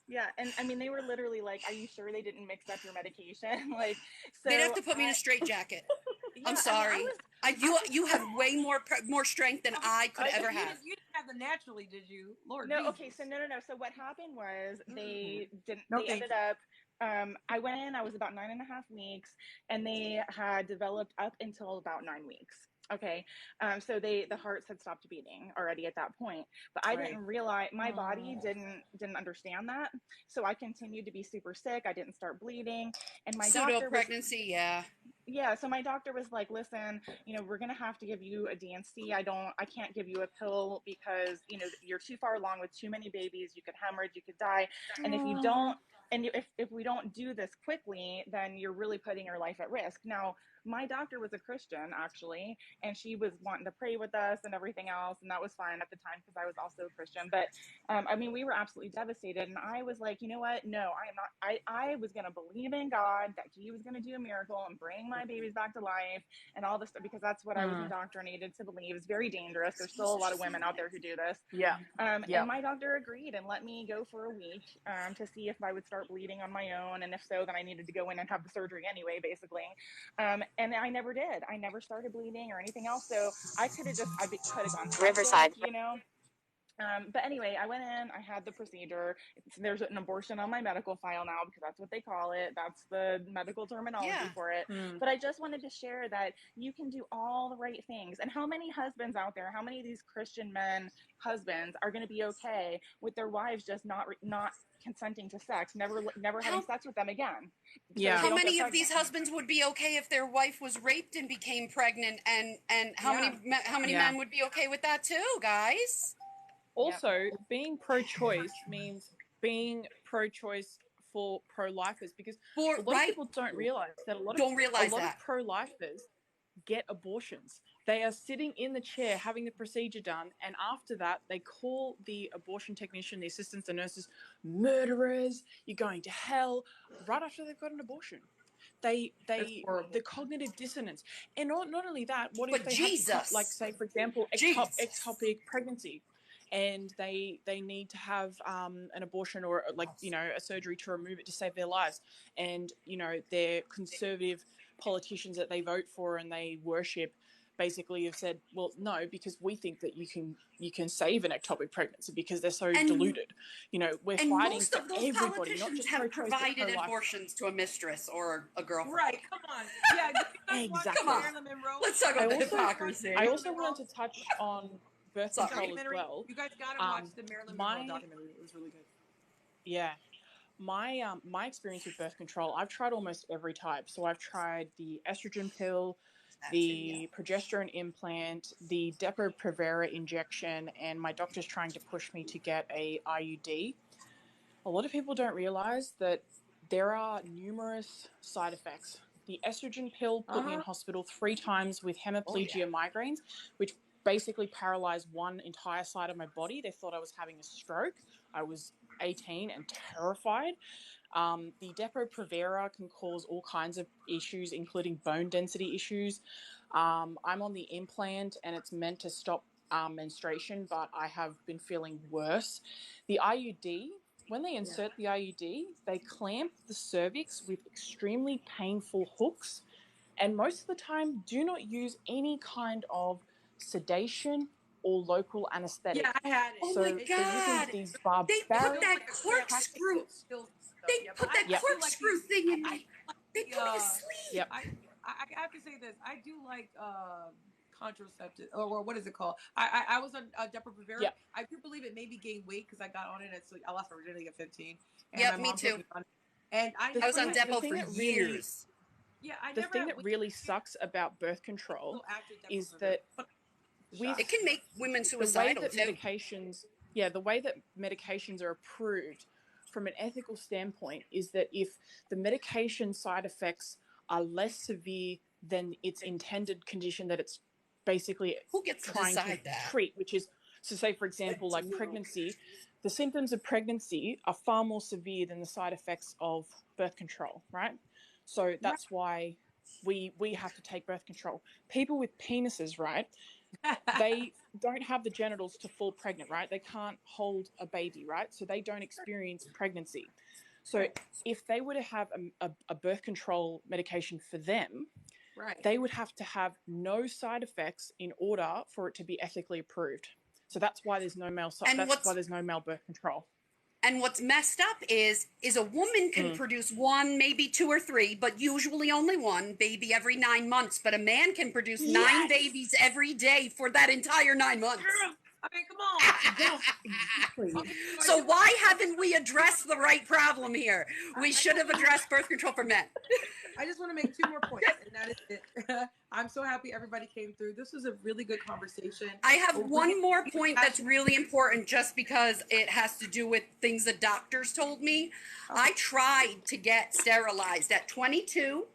Yeah, and I mean, they were literally like, "Are you sure they didn't mix up your medication?" Like, so they'd have to put me in a straitjacket. I'm sorry. You have way more strength than I could ever have. You didn't have them naturally, did you? Lord. No. Jesus. Okay. So no. So what happened was they didn't. They ended up. I went in. I was about 9.5 weeks, and they had developed up until about 9 weeks. Okay. So the hearts had stopped beating already at that point, but I didn't realize, my body didn't understand that. So I continued to be super sick. I didn't start bleeding, and my doctor pregnancy. Yeah. So my doctor was like, listen, we're going to have to give you a DNC. I can't give you a pill because, you're too far along with too many babies. You could hemorrhage, you could die. And if you don't, and if we don't do this quickly, then you're really putting your life at risk. Now, my doctor was a Christian, actually, and she was wanting to pray with us and everything else, and that was fine at the time because I was also a Christian. But I mean, we were absolutely devastated, and I was like, you know what? No, I am not. I was going to believe in God that He was going to do a miracle and bring my babies back to life and all this stuff, because that's what I was indoctrinated to believe. It's very dangerous. There's still a lot of women out there who do this. Yeah. And my doctor agreed and let me go for a week to see if I would start bleeding on my own, and if so, then I needed to go in and have the surgery anyway, basically. And I never did. I never started bleeding or anything else. So I could have could have gone septic, Riverside, you know. But anyway, I went in, I had the procedure. There's an abortion on my medical file now because that's what they call it. That's the medical terminology for it. But I just wanted to share that you can do all the right things. And how many husbands out there, how many of these Christian men husbands are going to be okay with their wives just not consenting to sex, never having sex with them again? Yeah. How many of these husbands would be okay if their wife was raped and became pregnant, and how many men would be okay with that too, guys? Also, being pro-choice means being pro-choice for pro-lifers, because a lot of people don't realize that a lot of pro-lifers get abortions. They are sitting in the chair having the procedure done, and after that they call the abortion technician, the assistants, the nurses, murderers, you're going to hell, right after they've got an abortion. The cognitive dissonance. And not only that, what if they have, like, say, for example, ectopic pregnancy, and they need to have an abortion, or, like, you know, a surgery to remove it to save their lives, and, you know, their conservative politicians that they vote for and they worship basically have said, well, no, because we think that you can save an ectopic pregnancy, because they're so deluded. You know, we're fighting for everybody, not just have provided abortions to a mistress or a girlfriend. Right, come on. Yeah, exactly. Come on. Marilyn Monroe. Let's talk about the hypocrisy. I also wanted to touch on birth control as well. You guys gotta watch the Marilyn Monroe documentary. It was really good. Yeah. My experience with birth control, I've tried almost every type. So I've tried the estrogen pill, the progesterone implant, the Depo-Provera injection, and my doctor's trying to push me to get a IUD. A lot of people don't realize that there are numerous side effects. The estrogen pill put me in hospital 3 times with hemiplegia migraines, which basically paralyzed one entire side of my body. They thought I was having a stroke. I was 18 and terrified. The Depo-Provera can cause all kinds of issues, including bone density issues. I'm on the implant, and it's meant to stop menstruation, but I have been feeling worse. The IUD, when they insert the IUD, they clamp the cervix with extremely painful hooks, and most of the time do not use any kind of sedation or local anesthetic. Yeah, I had it. Oh my God! These They put that corkscrew. They put that corkscrew thing in me. They put me to sleep. I have to say this. I do like contraceptive, or what is it called? I was on Depo-Provera. I do believe it made me gain weight because I got on it I lost my virginity at 15. And my mom me too. And I was on Depo for years. The thing that really sucks about birth control is that it can make women suicidal too. The way that medications are approved from an ethical standpoint is that if the medication side effects are less severe than its intended condition that it's basically trying to treat, which is, so say, for example, like pregnancy, the symptoms of pregnancy are far more severe than the side effects of birth control, right? So that's why we have to take birth control. People with penises, right, they don't have the genitals to fall pregnant, right? They can't hold a baby, right? So they don't experience pregnancy. So if they were to have a birth control medication for them, they would have to have no side effects in order for it to be ethically approved. So that's why there's no male birth control. And what's messed up is a woman can produce 1, maybe 2 or 3, but usually only 1 baby every 9 months. But a man can produce 9 babies every day for that entire 9 months. I mean, come on. Exactly. So why haven't we addressed the right problem here? We should have addressed birth control for men. I just want to make 2 more points, and that is it. I'm so happy everybody came through. This was a really good conversation. I have one more point that's really important just because it has to do with things the doctors told me. Okay. I tried to get sterilized at 22,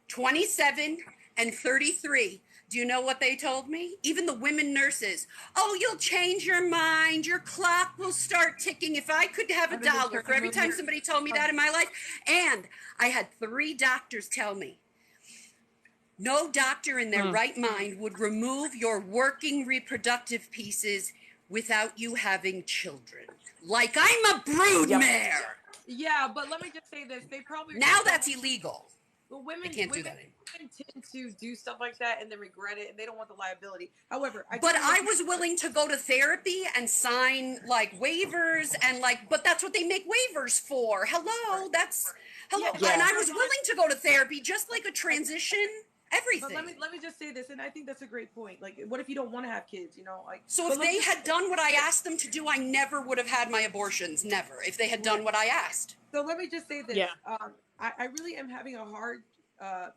27, and 33. Do you know what they told me? Even the women nurses. Oh, you'll change your mind. Your clock will start ticking. If I could have $1 for every time somebody told me that in my life. And I had 3 doctors tell me, no doctor in their right mind would remove your working reproductive pieces without you having children. Like I'm a broodmare. Yeah, but let me just say this. They probably now that's illegal. Well, women can't do that anymore. Women tend to do stuff like that and then regret it, and they don't want the liability. However, I was willing to go to therapy and sign like waivers and but that's what they make waivers for. Hello, that's hello, Yeah. and I was willing to go to therapy, just like a transition. Everything. But let me just say this, and I think that's a great point. Like, what if you don't want to have kids? You know, like. So if they had done what I asked them to do, I never would have had my abortions. Never. If they had done what I asked. So let me just say this. Yeah. I really am having a hard.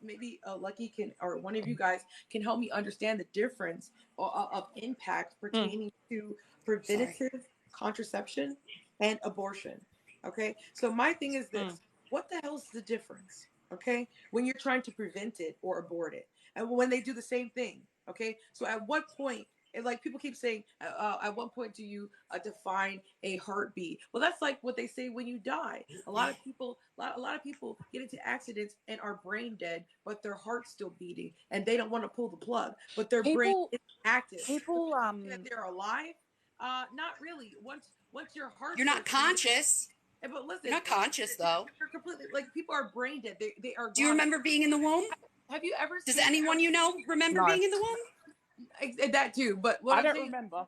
Maybe Lucky can, or one of you guys can help me understand the difference of impact pertaining to preventative contraception and abortion. Okay, so my thing is this: what the hell's the difference? Okay, when you're trying to prevent it or abort it, and when they do the same thing. Okay, so at what point? And like people keep saying, at what point do you define a heartbeat? Well, that's like what they say when you die. A lot of people get into accidents and are brain dead, but their heart's still beating, and they don't want to pull the plug, but their brain is active. People that they're alive. Not really. Once your heart. You're not conscious. But listen, you're not conscious though. You're completely like people are brain dead. They are. Do you remember being in the womb? Have you ever? Does anyone you know remember being in the womb? That too, but I don't remember.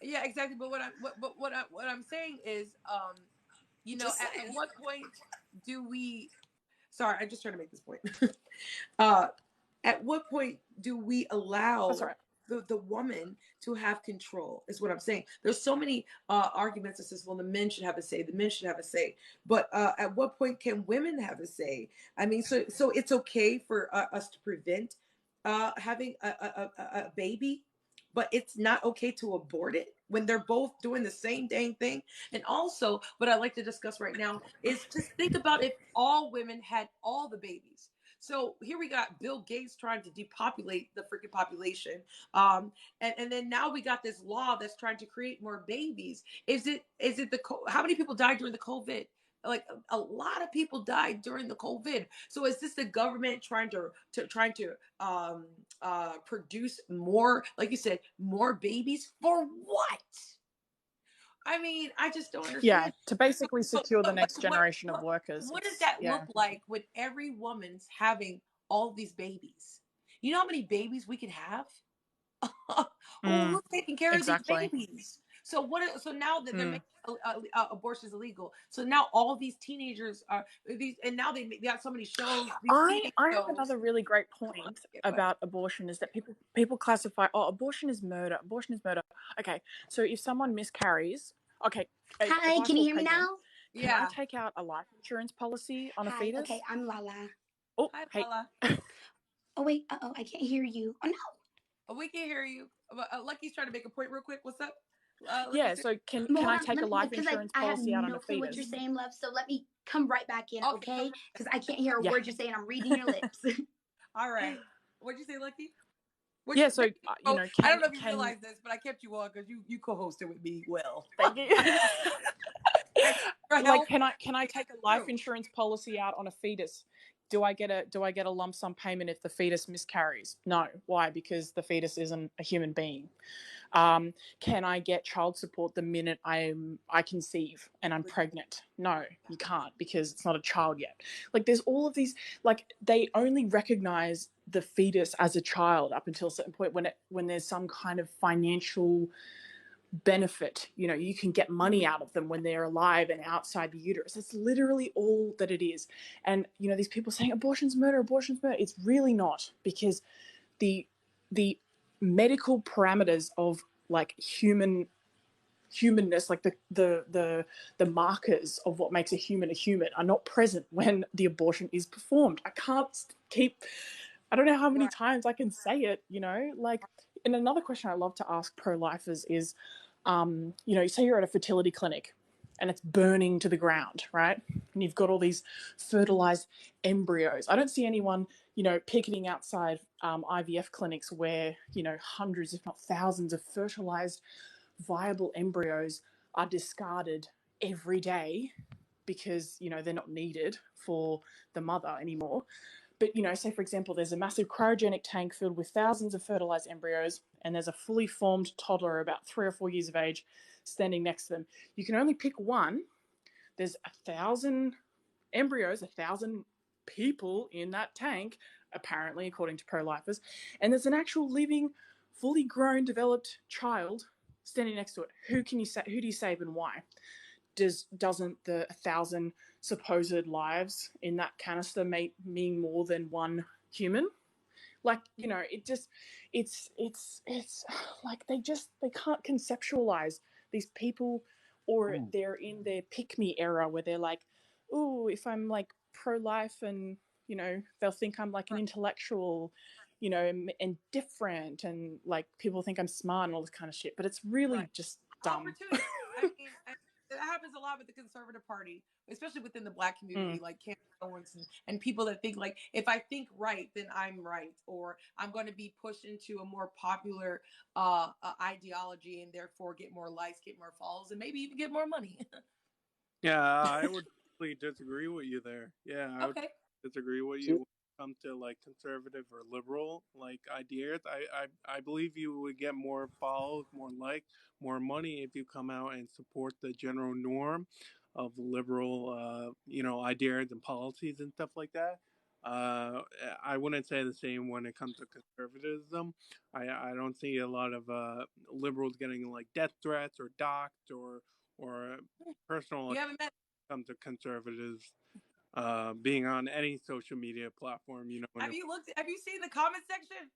Yeah, exactly. But what I'm saying is, you know, at what point do we? Sorry, I'm just trying to make this point. At what point do we allow the woman to have control? Is what I'm saying. There's so many arguments that says, well, the men should have a say. The men should have a say. But at what point can women have a say? I mean, so it's okay for us to prevent having a baby, but it's not okay to abort it when they're both doing the same dang thing. And also, what I'd like to discuss right now is just think about if all women had all the babies. So here we got Bill Gates trying to depopulate the freaking population. And then now we got this law that's trying to create more babies. Is it how many people died during the COVID? Like a lot of people died during the COVID. So is this the government trying to produce more, like you said, more babies for what? I mean, I just don't understand. Yeah, to basically secure the next generation of workers. What does that look like when every woman's having all these babies? You know how many babies we can have? Who's taking care of these babies? So what? So now that they're making abortions illegal, so now all these teenagers are these, and now they got so many shows. I have another really great point about abortion is that people classify abortion is murder. Abortion is murder. Okay, so if someone miscarries, okay. Hi, can you hear me now? Can I take out a life insurance policy on a fetus? Okay, I'm Lala. Oh, hi, hey. Lala. Oh wait, I can't hear you. Oh no. We can hear you. Lucky's trying to make a point real quick. What's up? Yeah, so can I take a life insurance policy out on a fetus? I have no clue what you're saying, love, so let me come right back in, okay? Because I can't hear a word you're saying. I'm reading your lips. All right. What'd you say, Lucky? So, you know, I don't know if you realize this, but I kept you on because you co-hosted with me well. Thank you. Like, can I take a life insurance policy out on a fetus? Do I get a lump sum payment if the fetus miscarries? No. Why? Because the fetus isn't a human being. Can I get child support the minute I conceive and I'm pregnant? No, you can't because it's not a child yet. Like there's all of these, like they only recognize the fetus as a child up until a certain point when there's some kind of financial benefit. You know, you can get money out of them when they're alive and outside the uterus. That's literally all that it is. And you know, these people saying abortion's murder. It's really not, because the medical parameters of like human humanness, like the markers of what makes a human, are not present when the abortion is performed. I can't keep. I don't know how many times I can say it. Like. And another question I love to ask pro-lifers is, say you're at a fertility clinic and it's burning to the ground, right? And you've got all these fertilized embryos. I don't see anyone, picketing outside IVF clinics where, hundreds, if not thousands of fertilized viable embryos are discarded every day because, they're not needed for the mother anymore. But, say, for example, there's a massive cryogenic tank filled with thousands of fertilized embryos, and there's a fully formed toddler about 3 or 4 years of age standing next to them. You can only pick one. There's 1,000 embryos, 1,000 people in that tank, apparently, according to pro-lifers, and there's an actual living, fully grown, developed child standing next to it. Who do you save and why? Doesn't the 1,000 supposed lives in that canister mean more than one human? Like, it's like they can't conceptualize these people, or they're in their pick-me era where they're like, oh, if I'm like pro-life, and they'll think I'm like an intellectual, and different, and like people think I'm smart and all this kind of shit, but it's really just dumb. Opportunity. I mean, that happens a lot with the conservative party, especially within the Black community, like Candace Owens and people that think like, if I think right, then I'm right, or I'm going to be pushed into a more popular ideology and therefore get more likes, get more follows, and maybe even get more money. Yeah, I would totally disagree with you there. Yeah, I would disagree with you when it comes to like conservative or liberal like ideas. I believe you would get more follows, more likes, more money if you come out and support the general norm of liberal, ideas and policies and stuff like that. I wouldn't say the same when it comes to conservatism. I don't see a lot of liberals getting like death threats or doxxed or personal You haven't met. come to conservatives being on any social media platform. Have you seen the comment section?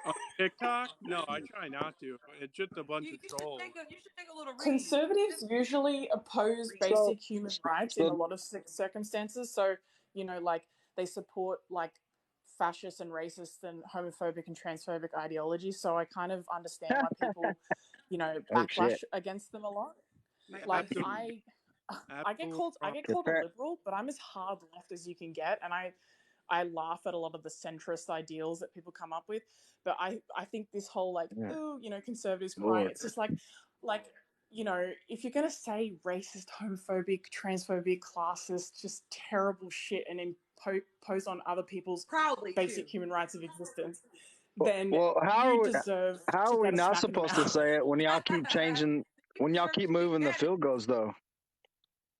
On TikTok? No, I try not to. It's just a bunch of trolls. You should take a little read. Conservatives usually oppose basic human rights in a lot of circumstances. So, like they support like fascist and racist and homophobic and transphobic ideologies. So I kind of understand why people, backlash against them a lot. Like I get called a liberal, but I'm as hard left as you can get, and I laugh at a lot of the centrist ideals that people come up with. But I think this whole like, conservatives crying, it's just like, if you're going to say racist, homophobic, transphobic, classist, just terrible shit and impose on other people's basic human rights of existence, then you deserve how are we not slap in the supposed to mouth. say it when y'all keep changing, when y'all keep moving the field goals though?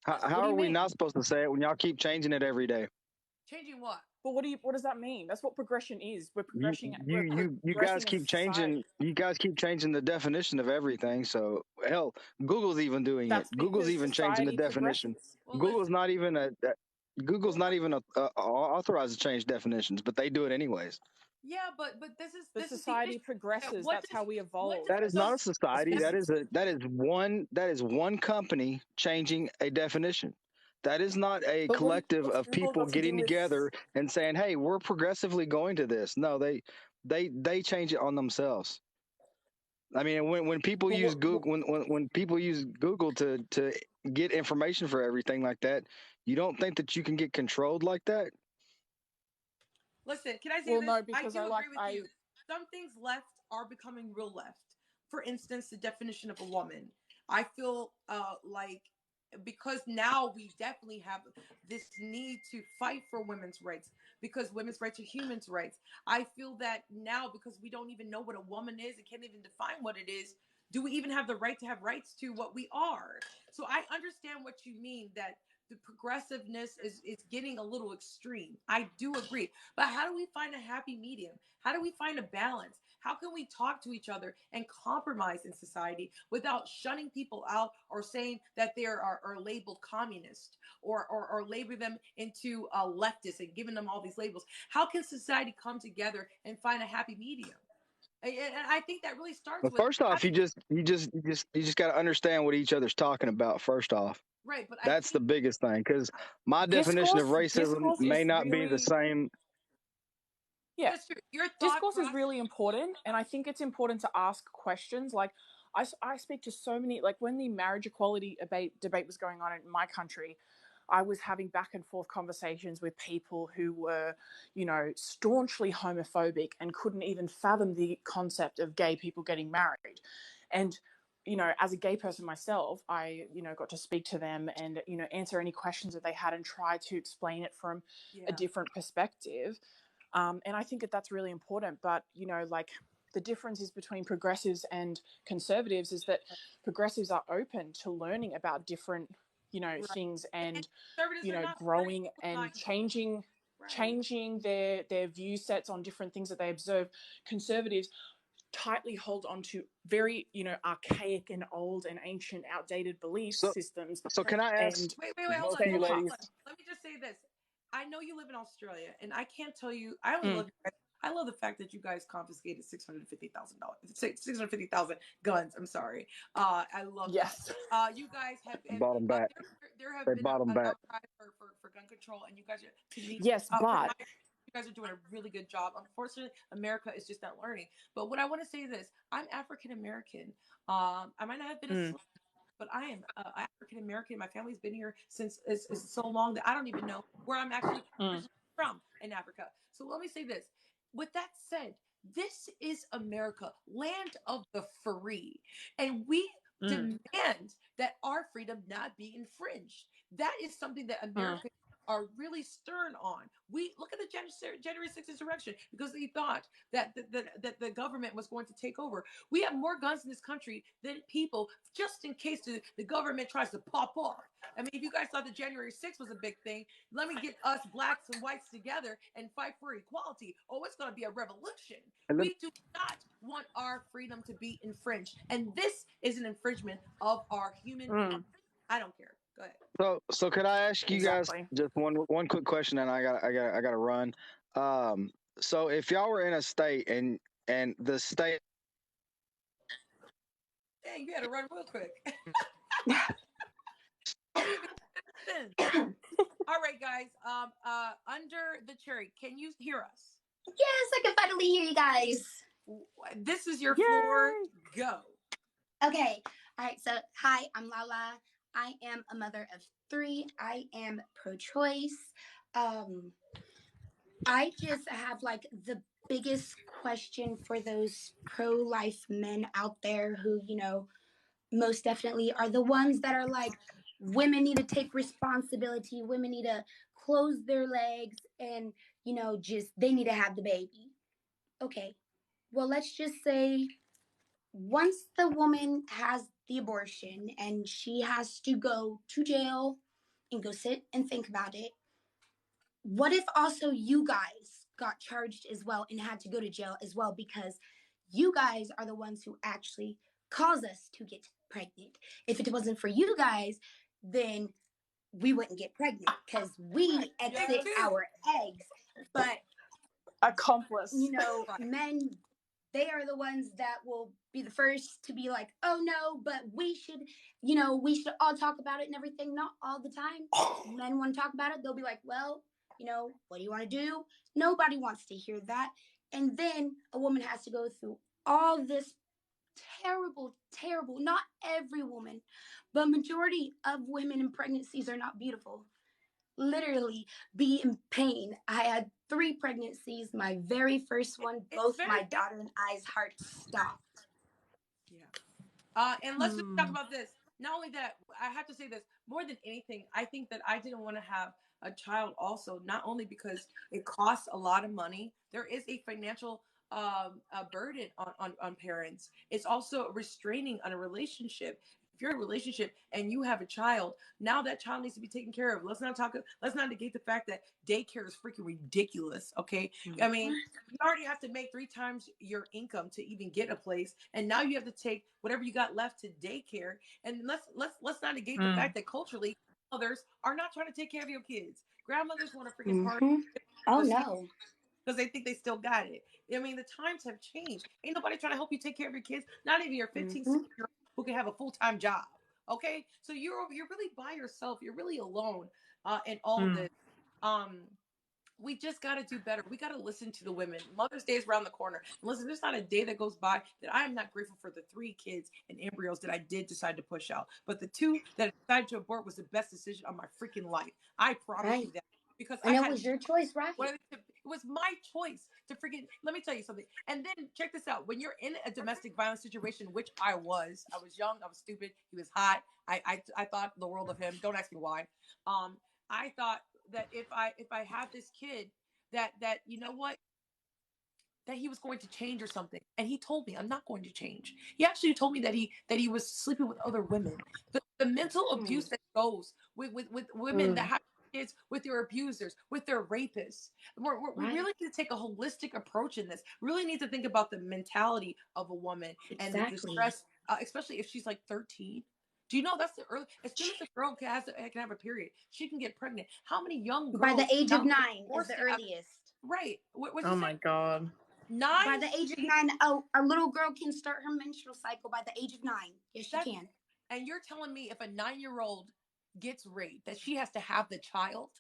How are we not supposed to say it when y'all keep changing it every day? Changing what? But what does that mean? That's what progression is. We're progressing. You guys keep changing. You guys keep changing the definition of everything. So hell, Google's even doing it. Google's even changing the definition. Well, Google's not even authorized to change definitions, but they do it anyways. Yeah, but this is society progresses. That's how we evolve. That is not a society. That is one company changing a definition. That is not a collective of people getting together and saying, "Hey, we're progressively going to this." No, they change it on themselves. I mean, when people use Google, when people use Google to get information for everything like that, you don't think that you can get controlled like that? Listen, can I say this? No, because I do agree with you. Some things left are becoming real left. For instance, the definition of a woman. I feel like because now we definitely have this need to fight for women's rights because women's rights are human's rights. I feel that now because we don't even know what a woman is and can't even define what it is, do we even have the right to have rights to what we are? So I understand what you mean that the progressiveness is getting a little extreme. I do agree. But how do we find a happy medium? How do we find a balance? How can we talk to each other and compromise in society without shunning people out or saying that they are labeled communist or labeling them into leftist and giving them all these labels? How can society come together and find a happy medium? And I think that really starts Well, with first off, you just got to understand what each other's talking about. First off, right. But I that's the think biggest thing because my definition of Discourse racism discourse may is not be the really same. yeah. that's true. Your thought Discourse is process. really important, and I think it's important to ask questions. Like I speak to so many, like when the marriage equality debate was going on in my country, I was having back and forth conversations with people who were, staunchly homophobic and couldn't even fathom the concept of gay people getting married. And, as a gay person myself, I, got to speak to them and, answer any questions that they had and try to explain it from a different perspective. And I think that that's really important. But, like the differences between progressives and conservatives is that progressives are open to learning about different, things and, Conservatives are not growing and like changing their view sets on different things that they observe. Conservatives tightly hold on to very, archaic and old and ancient, outdated belief So, systems. so can I ask And wait, hold both on, of you hold on, ladies? hold on. Let me just say this. I know you live in Australia, and I can't tell you. I only love you guys. I love the fact that you guys confiscated $650,000, 650,000 guns. I'm sorry. I love yes. that. You guys have been. Bottom back. There have They been bottom an back. outcry for gun control, and you guys are to me. Yes, From but my, you guys are doing a really good job. Unfortunately, America is just not learning. But what I want to say is this: I'm African American. I might not have been a slave, but I am African American. My family's been here since it's so long that I don't even know where I'm actually originally from in Africa. So let me say this. With that said, this is America, land of the free, and we demand that our freedom not be infringed. That is something that America are really stern on. We look at the January 6th insurrection because they thought that the government was going to take over. We have more guns in this country than people, just in case the government tries to pop off. I mean, if you guys thought the January 6th was a big thing, let me get us blacks and whites together and fight for equality. Oh, it's going to be a revolution. And then, We do not want our freedom to be infringed. And this is an infringement of our human rights. I don't care. Go ahead. so could I ask you guys exactly. just one quick question, and I got to run. So if y'all were in a state and the state. Dang, you had to run real quick. All right, guys. Under the cherry, can you hear us? Yes, I can finally hear you guys. This is your floor. Go. Okay. All right. So, hi, I'm Lala. I am a mother of 3. I am pro-choice. I just have like the biggest question for those pro-life men out there who, most definitely are the ones that are like, women need to take responsibility. Women need to close their legs and, just they need to have the baby. Okay. Well, let's just say once the woman has the abortion and she has to go to jail and go sit and think about it, what if also you guys got charged as well and had to go to jail as well because you guys are the ones who actually cause us to get pregnant? If it wasn't for you guys, then we wouldn't get pregnant because we exit our eggs. But accomplice. Men, they are the ones that will be the first to be like, oh no, but we should all talk about it and everything. Not all the time. Men want to talk about it. They'll be like, well, what do you want to do? Nobody wants to hear that. And then a woman has to go through all this terrible, not every woman, but majority of women in pregnancies are not beautiful. Literally be in pain. I had 3 pregnancies. My very first one, both my daughter and I's hearts stopped. Yeah. And let's just talk about this. Not only that, I have to say this, more than anything, I think that I didn't want to have a child also, not only because it costs a lot of money. There is a financial a burden on parents. It's also restraining on a relationship. If you're in a relationship and you have a child, now that child needs to be taken care of. Let's not negate the fact that daycare is freaking ridiculous. Okay. I mean, you already have to make 3 times your income to even get a place, and now you have to take whatever you got left to daycare. And let's not negate the fact that culturally, mothers are not trying to take care of your kids. Grandmothers want to freaking party. Oh no. because they think they still got it. I mean, the times have changed. Ain't nobody trying to help you take care of your kids. Not even your 15, 16-year-old who can have a full-time job. Okay, so you're really by yourself. You're really alone in all this. We just got to do better. We got to listen to the women. Mother's Day is around the corner. And listen, there's not a day that goes by that I am not grateful for the 3 kids and embryos that I did decide to push out. But the 2 that I decided to abort was the best decision of my freaking life. I promise you that. Because and it was your choice, right? It was my choice to freaking. Let me tell you something. And then check this out. When you're in a domestic violence situation, which I was young, I was stupid. He was hot. I thought the world of him. Don't ask me why. I thought that if I had this kid, that you know what, that he was going to change or something. And he told me, I'm not going to change. He actually told me that he was sleeping with other women. The mental abuse that goes with women that have kids with their abusers, with their rapists. We really need to take a holistic approach in this. Really need to think about the mentality of a woman and the stress, especially if she's like 13. Do you know that's the early? As soon as a girl can have a period, she can get pregnant. How many young girls by the age of 9 is the earliest? Right. What oh my God. 9? By the age of 9, a little girl can start her menstrual cycle by the age of 9. Yes, she can. And you're telling me if a 9-year-old gets raped, that she has to have the child?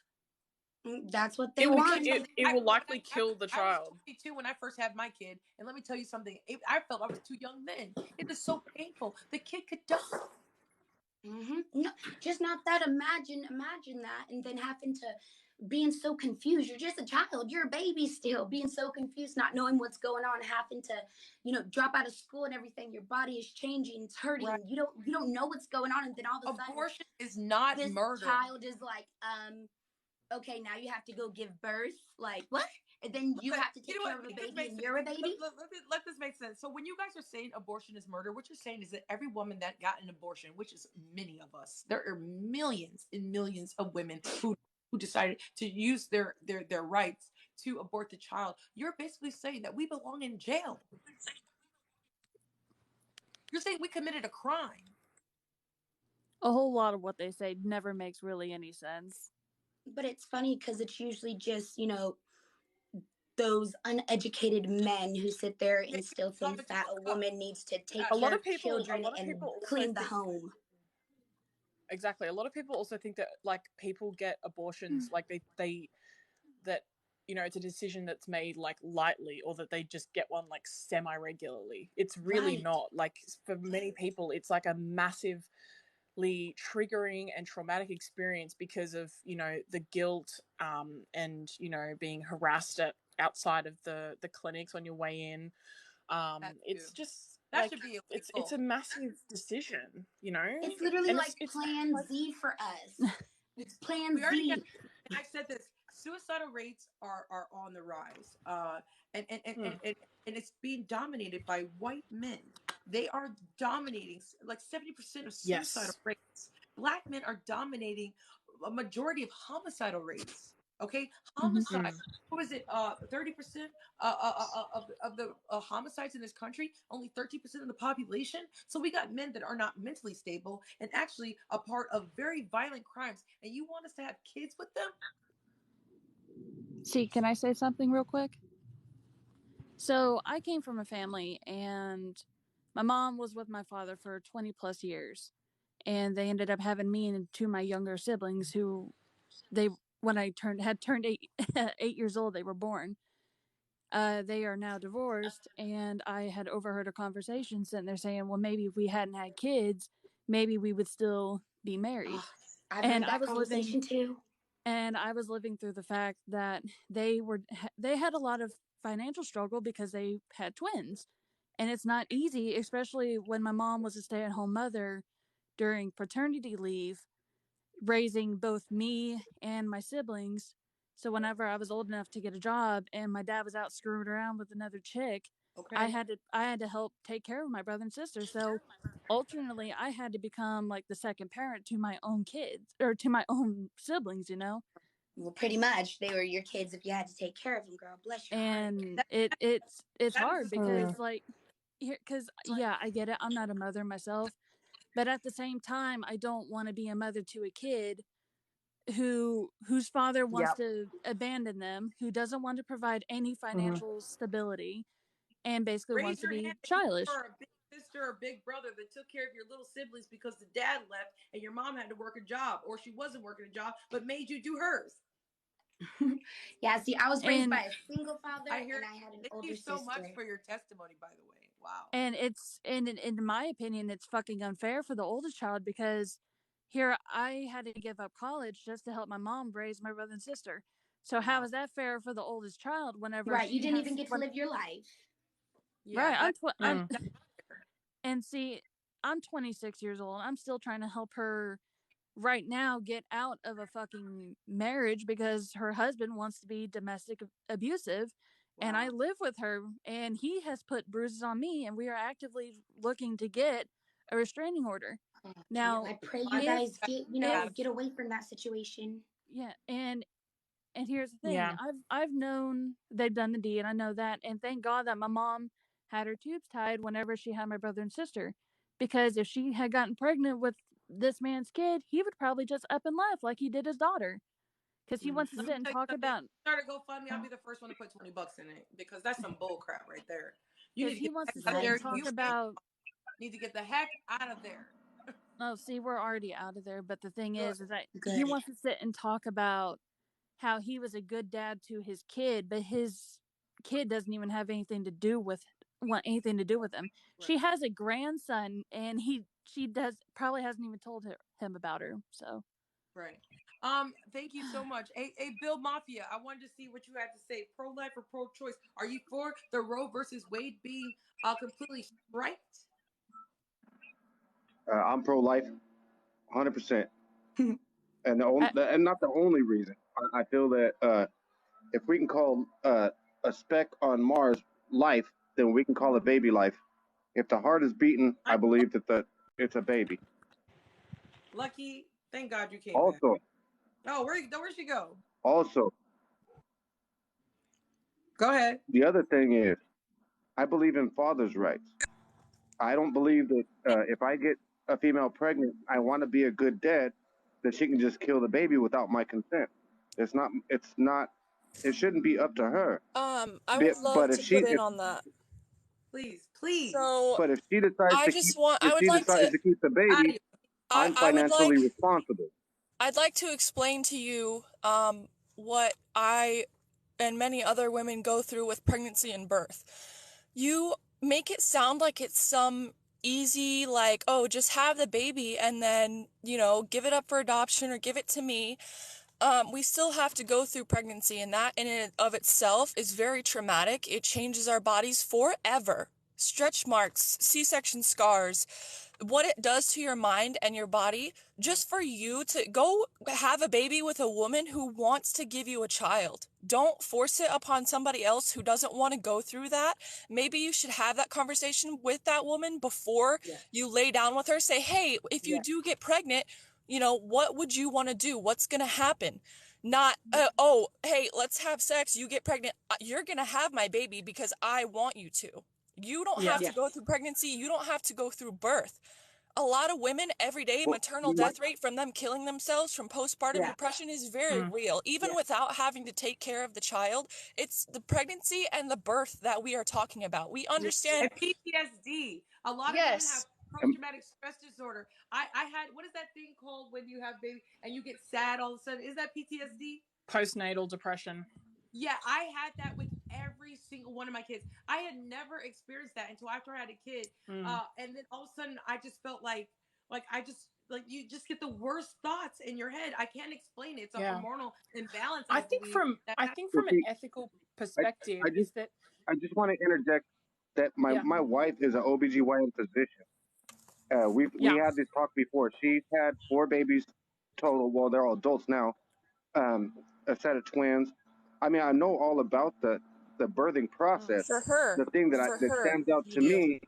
That's what they want. It will likely kill the child. I was 22 when I first had my kid, and let me tell you something. I felt I was too young then. It is so painful. The kid could die. No, just not that. Imagine that, and then having to being so confused. You're just a child. You're a baby still, being so confused, not knowing what's going on, having to, drop out of school and everything. Your body is changing. It's hurting. Right. You don't know what's going on, and then all of a sudden, abortion is not this murder. Child is like, okay, now you have to go give birth. Like, what? And then you have to take care of a baby, and you're a baby? Let this make sense. So when you guys are saying abortion is murder, what you're saying is that every woman that got an abortion, which is many of us, there are millions and millions of women who decided to use their rights to abort the child. You're basically saying that we belong in jail. You're saying we committed a crime. A whole lot of what they say never makes really any sense. But it's funny because it's usually just, those uneducated men who sit there and still think that a woman needs to take care of children and clean the home. Exactly. A lot of people also think that like people get abortions like they that it's a decision that's made like lightly, or that they just get one like semi-regularly. It's really not. Like for many people it's like a massively triggering and traumatic experience because of the guilt and being harassed outside of the clinics on your way in. It's just that should be illegal. It's a massive decision. It's literally like Plan Z for us. It's Plan Z. And I said this: suicidal rates are on the rise, and it's being dominated by white men. They are dominating like 70% of suicidal rates. Black men are dominating a majority of homicidal rates. Okay, homicide. What was it? 30% of the homicides in this country. Only 13% of the population. So we got men that are not mentally stable and actually a part of very violent crimes. And you want us to have kids with them? See, can I say something real quick? So I came from a family, and my mom was with my father for 20 plus years, and they ended up having me and 2 of my younger siblings who when I turned 8 years old, they were born. They are now divorced, and I had overheard a conversation sitting there saying, well, maybe if we hadn't had kids, maybe we would still be married. I've heard that conversation too. And I was living through the fact that they had a lot of financial struggle because they had twins. And it's not easy, especially when my mom was a stay-at-home mother during paternity leave, raising both me and my siblings. So whenever I was old enough to get a job and my dad was out screwing around with another chick, I had to help take care of my brother and sister. So alternately, I had to become like the second parent to my own kids, or to my own siblings, Well, pretty much they were your kids if you had to take care of them, girl. Bless your heart. And it's hard because I get it. I'm not a mother myself, but at the same time, I don't want to be a mother to a kid whose father wants to abandon them, who doesn't want to provide any financial stability, and basically wants to be childish. Or a big sister or big brother that took care of your little siblings because the dad left and your mom had to work a job, or she wasn't working a job but made you do hers. Yeah, see, I was raised by a single father, I hear. and I had an Thank older you so sister. much for your testimony, by the way. Wow. And it's in my opinion, it's fucking unfair for the oldest child, because here I had to give up college just to help my mom raise my brother and sister. So how is that fair for the oldest child whenever Right, she you didn't has even get to live your life. Yeah, right? I'm and see, I'm 26 years old. I'm still trying to help her right now get out of a fucking marriage because her husband wants to be domestic abusive. And I live with her, and he has put bruises on me, and we are actively looking to get a restraining order. Now, I pray you guys get away from that situation. Yeah, and here's the thing. I've known they've done the deed. I know that, and thank God that my mom had her tubes tied whenever she had my brother and sister, because if she had gotten pregnant with this man's kid, he would probably just up and left like he did his daughter, because he wants to sit and talk about. Start a GoFundMe. I'll be the first one to put $20 in it, because that's some bull crap right there. You need to he get wants to out of sit there. and talk about. Need to get the heck out of there. Oh, see, we're already out of there. But the thing is that Good. he wants to sit and talk about how he was a good dad to his kid, but his kid doesn't even have anything to do with him. Right. She has a grandson, and she probably hasn't even told him about her. So, right. Thank you so much. Hey, Bill Mafia, I wanted to see what you had to say. Pro-life or pro-choice? Are you for the Roe versus Wade being completely striked? I'm pro-life, 100%, and and not the only reason. I feel that if we can call a speck on Mars life, then we can call it baby life. If the heart is beating, I believe that it's a baby. Lucky, thank God you came back. Oh, where'd she go? Also, go ahead. The other thing is, I believe in fathers' rights. I don't believe that if I get a female pregnant, I want to be a good dad, that she can just kill the baby without my consent. It's not. It shouldn't be up to her. I would love to put in on that. Please. So, but if she decides I to just keep, want. I if would she like decides to keep the baby, I'm I would financially like. responsible. I'd like to explain to you what I and many other women go through with pregnancy and birth. You make it sound like it's some easy, like, oh, just have the baby and then, give it up for adoption or give it to me. We still have to go through pregnancy, and that in and of itself is very traumatic. It changes our bodies forever. Stretch marks, C-section scars, what it does to your mind and your body, just for you to go have a baby with a woman who wants to give you a child. Don't force it upon somebody else who doesn't want to go through that. Maybe you should have that conversation with that woman before you lay down with her. Say, hey, if you do get pregnant, what would you want to do? What's going to happen? Not, oh, hey, let's have sex. You get pregnant. You're going to have my baby because I want you to. You don't have to go through pregnancy. You don't have to go through birth. A lot of women every day, maternal death rate from them killing themselves from postpartum depression is very real. Even without having to take care of the child, it's the pregnancy and the birth that we are talking about. We understand. And PTSD. A lot of women have post-traumatic stress disorder. I had, what is that thing called when you have baby and you get sad all of a sudden? Is that PTSD? Postnatal depression. Yeah, I had that with every single one of my kids. I had never experienced that until after I had a kid. And then all of a sudden I just felt like you just get the worst thoughts in your head. I can't explain it. It's a hormonal imbalance. I think from an ethical perspective I just want to interject that my wife is an OBGYN physician. We had this talk before. She's had 4 babies total. Well, they're all adults now. A set of twins. I mean, I know all about the birthing process. For her, the thing that stands out to me,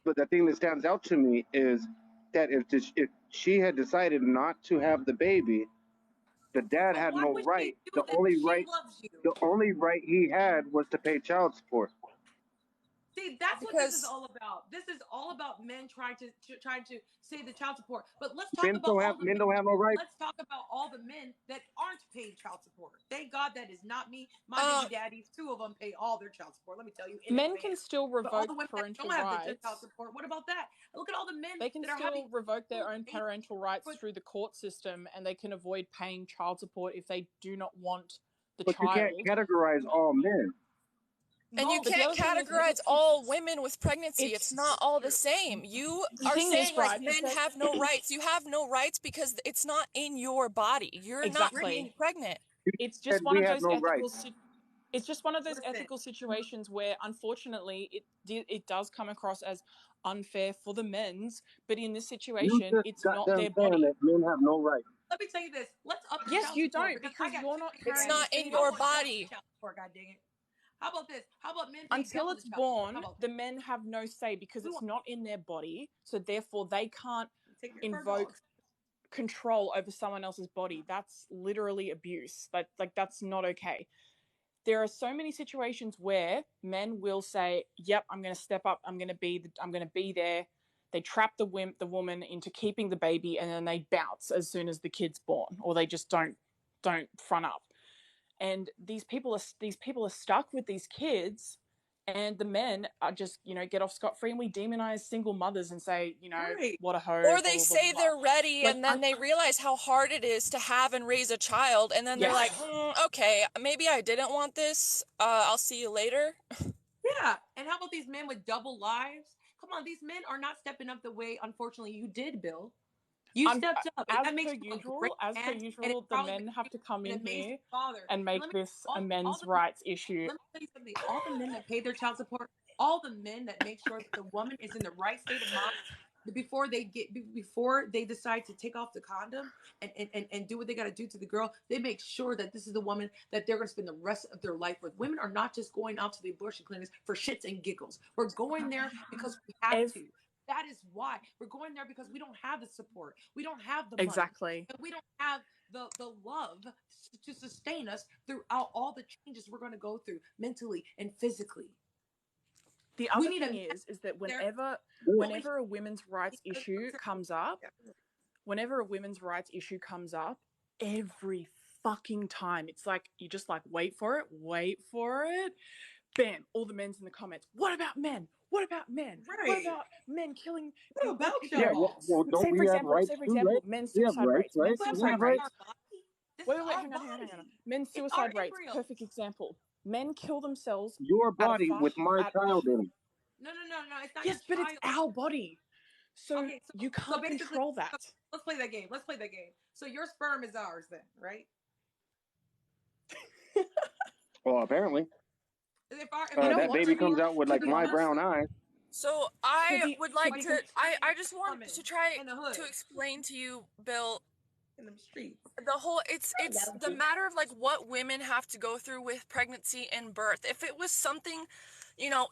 but the thing that stands out to me is that if she had decided not to have the baby, the dad had no right. The only right he had was to pay child support. See, that's what this is Because all about. This is all about men trying to save the child support. But let's talk Men about don't all have the men men. don't have no rights. Let's talk about all the men that aren't paying child support. Thank God that is not me. My baby daddies, 2 of them pay all their child support. Let me tell you in Men advance. can still But all revoke the women that parental don't have the child rights. support, what about that? Look at all the men They can that are still having revoke their own babies. parental rights through the court system, and they can avoid paying child support if they do not want the But you can't child. categorize all men. And you But the can't other thing is, categorize all women with pregnancy. It's not all the same. You the are thing saying is, like right, is men that have no rights. You have no rights because it's not in your body. You're not getting exactly. pregnant. It's Said just one we of have those no ethical. rights. It's just one of those Listen. ethical situations where, unfortunately, it does come across as unfair for the men's. But in this You situation, just it's got not done their saying body. that men have no rights. Let me tell you this. Let's up the Yes, child you support don't, because I because got you're 2 not baby It's daddies. not carrying. in I your want double body. the child support, god dang it. How about this? How about men pay Until double the it's child support? How born, about the that? men have no say because We it's want not in their body, so therefore they can't take care of our invoke dogs. control over someone else's body. That's literally abuse. That's not okay. There are so many situations where men will say, "Yep, I'm going to step up. I'm going to be there." They trap the woman into keeping the baby, and then they bounce as soon as the kid's born, or they just don't front up. And these people are stuck with these kids, and the men are just get off scot-free, and we demonize single mothers and say Right. what a hoe, Or blah they blah blah say blah. they're ready Like and then they realize how hard it is to have and raise a child. And then they're like, yes, okay, maybe I didn't want this. I'll see you later. Yeah. And how about these men with double lives? Come on, these men are not stepping up the way, unfortunately, you did, Bill. You stepped up, and as that per makes you a great usual, man, and it the probably men makes have you to come an in amazing here father. and And let make me this a all men's the rights issue. let me tell you something. All the men that pay their child support, all the men that make sure that the woman is in the right state of mind before they decide to take off the condom and do what they got to do to the girl, they make sure that this is the woman that they're going to spend the rest of their life with. Women are not just going out to the abortion clinics for shits and giggles. We're going there because we have If to. That is why we're going there, because we don't have the support, we don't have the money, exactly. and we don't have the love to sustain us throughout all the changes we're going to go through mentally and physically. The We other need thing a is that there whenever a women's rights issue comes up, every fucking time it's like you just like wait for it, bam, all the men's in the comments. What about men? What about men? What Right. about men killing? What about Yeah, y'all? well, don't we have rights Say for too, right? example, men's We have suicide rights, rates. right? Men's But We suicide have this is rights. our rates. body. This Wait, is our hang on. body. Men's It's our suicide rates. embryo. Perfect example. Men kill themselves Your at a body far with my at child in it. No. It's not your yes, but it's child. our body, so Okay, you so can't basically, control that. let's play that game. Let's play that game. So your sperm is ours, then, right? Well, apparently, If You our know that baby what? baby To be comes out with to like be my honest, brown eyes. So to I be would to like be to, I just want woman to try in the hood, to explain to you, Bill, in the streets. the whole it's the matter of like what women have to go through with pregnancy and birth. If it was something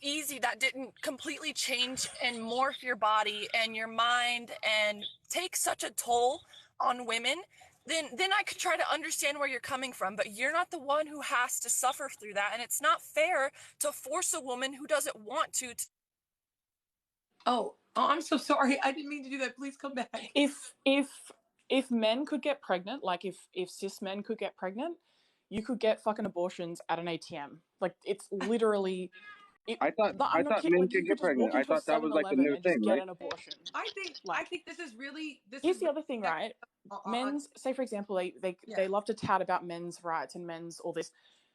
easy that didn't completely change and morph your body and your mind and take such a toll on women, then I could try to understand where you're coming from. But you're not the one who has to suffer through that, and it's not fair to force a woman who doesn't want to. Oh, I'm so sorry. I didn't mean to do that. Please come back. If men could get pregnant, like if cis men could get pregnant, you could get fucking abortions at an ATM. Like it's literally. I thought I'm not kidding. men Like you could could get just pregnant. walk I into a thought that was like the 7-Eleven new and just thing, get right? an abortion. I think Like this is really here's the other thing, right? on Men's, say for example, they yeah. love to tout about men's rights and men's all this.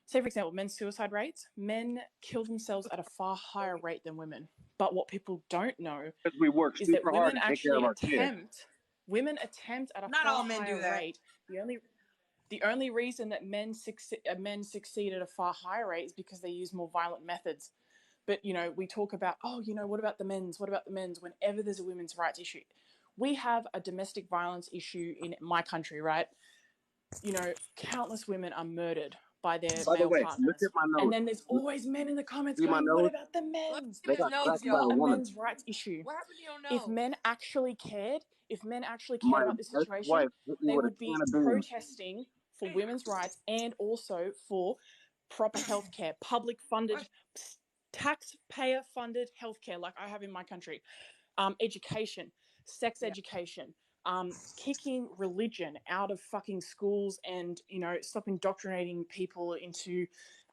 Say for example, men's suicide rates. Men kill themselves at a far higher rate than women. But what people don't know Because we work is that super hard to take care of our kids. women attempt at a Not far all men do higher that. rate. The only reason that men succeed at a far higher rate is because they use more violent methods. But we talk about, what about the men's? What about the men's? Whenever there's a women's rights issue, we have a domestic violence issue in my country, right? Countless women are murdered by their By the male way, look partners, at my and nose. then there's always men in the comments See my going, "What nose? about the Let me men's?" see They his got nose, It's cracked by not a a y'all. woman. men's rights issue. What happened to your If nose? men actually cared, My about this situation, ex-wife hit me they with a would be can of beans. protesting for women's rights and also for proper health care, public funded. taxpayer funded healthcare like I have in my country, education, sex education, kicking religion out of fucking schools and, you know, stop indoctrinating people into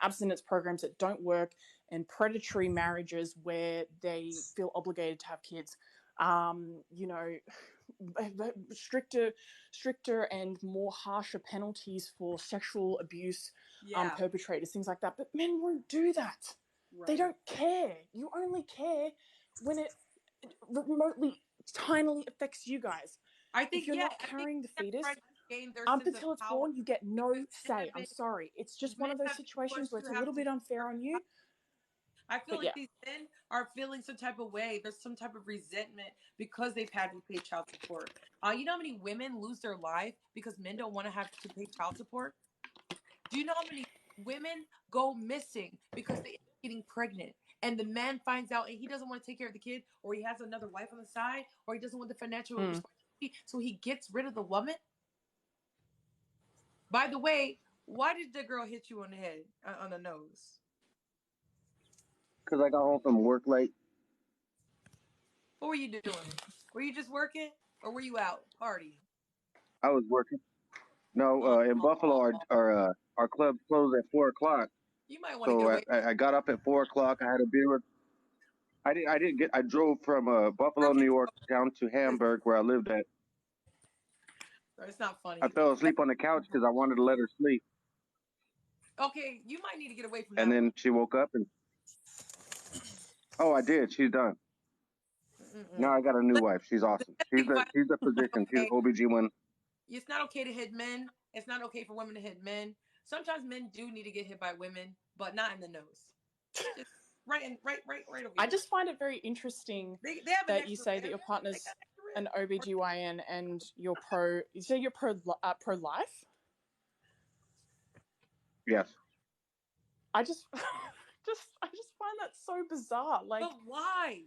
abstinence programs that don't work and predatory marriages where they feel obligated to have kids. You know, stricter and more harsher penalties for sexual abuse perpetrators, things like that. But men won't do that. Right. They don't care. You only care when it remotely, tinily affects you guys. I think if you're not carrying the fetus up until it's born, you get no say. I'm sorry. It's just one of those situations where it's a little bit unfair on you. I feel like these men are feeling some type of way. There's some type of resentment because they've had to pay child support. You know how many women lose their life because men don't want to have to pay child support? Do you know how many women go missing because they end up getting pregnant and the man finds out and he doesn't want to take care of the kid, or he has another wife on the side, or he doesn't want the financial responsibility, so he gets rid of the woman? By the way, why did the girl hit you on the head, on the nose? Because I got home from work late. What were you doing? Were you just working, or were you out partying? I was working. No, in Buffalo, our club closed at 4:00. You might want to get away. I got up at 4:00. I had a beer with. I drove from Buffalo, New York, down to Hamburg, where I lived at. It's not funny. I fell asleep on the couch because I wanted to let her sleep. Okay, you might need to get away from and that. And then she woke up and. Oh, I did. She's done. Now I got a new wife. She's awesome. She's the physician. She's OBGYN. It's not okay to hit men. It's not okay for women to hit men. Sometimes men do need to get hit by women, but not in the nose. Just right over here. I just find it very interesting that you say that your partner's an OBGYN and you're pro. You say you're pro-life? Yes. I just find that so bizarre. Like, but why?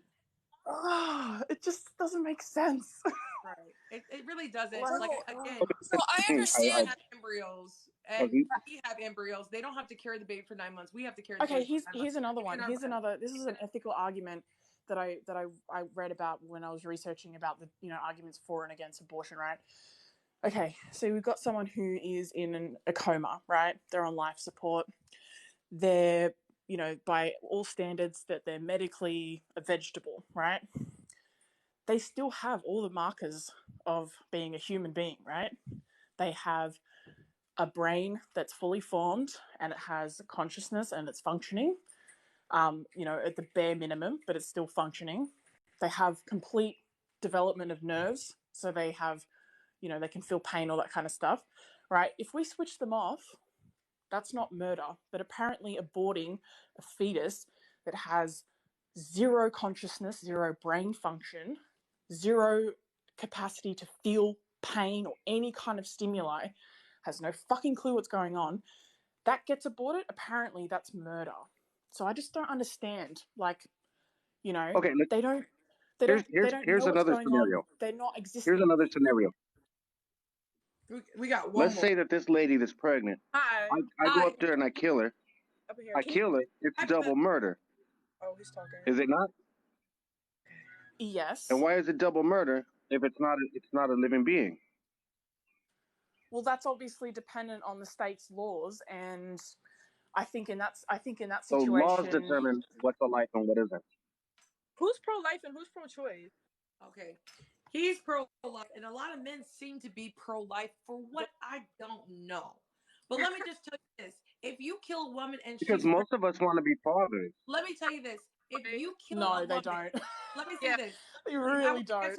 It just doesn't make sense. Right. It really doesn't. Like, again, so I understand. have embryos, and we have embryos. They don't have to carry the baby for 9 months. We have to carry. Okay, here's another one. Here's another. This is an ethical argument that I read about when I was researching about the arguments for and against abortion. Right. Okay, so we've got someone who is in a coma. Right. They're on life support. They're by all standards that they're medically a vegetable. Right. They still have all the markers of being a human being, right? They have a brain that's fully formed and it has consciousness and it's functioning, at the bare minimum, but it's still functioning. They have complete development of nerves, so they have, they can feel pain, all that kind of stuff, right? If we switch them off, that's not murder, but apparently aborting a fetus that has zero consciousness, zero brain function, zero capacity to feel pain or any kind of stimuli, has no fucking clue what's going on, that gets aborted, apparently that's murder. So I just don't understand. Like, okay, they don't here's know what's another going scenario. on. They're not existing. Here's another scenario. We got one. Let's say that this lady that's pregnant. Hi. I go up there and I kill her. I kill her. It's double murder. Oh, he's talking. Is it not? Yes. And why is it double murder if it's not a living being? Well, that's obviously dependent on the state's laws, and I think in that situation. So laws determine what's a life and what isn't. Who's pro-life and who's pro-choice? Okay, he's pro-life, and a lot of men seem to be pro-life for what I don't know. But let me just tell you this: if you kill a woman and because most of us want to be fathers. Let me tell you this: if you kill a woman, they don't. Let me say this: they really don't.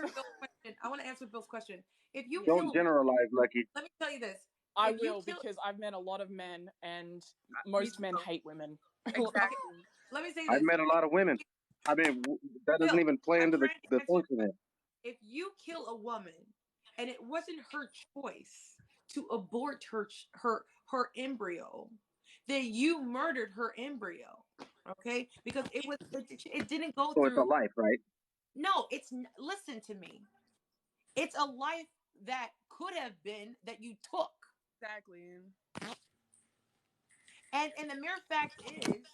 I want to answer Bill's question. If you don't generalize, Lucky. Let me tell you this: I will, because I've met a lot of men, and most men hate women. Exactly. Let me say this: I've met a lot of women. I mean, that doesn't even play into the function. If you kill a woman and it wasn't her choice to abort her embryo, then you murdered her embryo. Okay, because it didn't go through. So it's a life, right? No, listen to me. It's a life that could have been that you took. Exactly. And the mere fact is,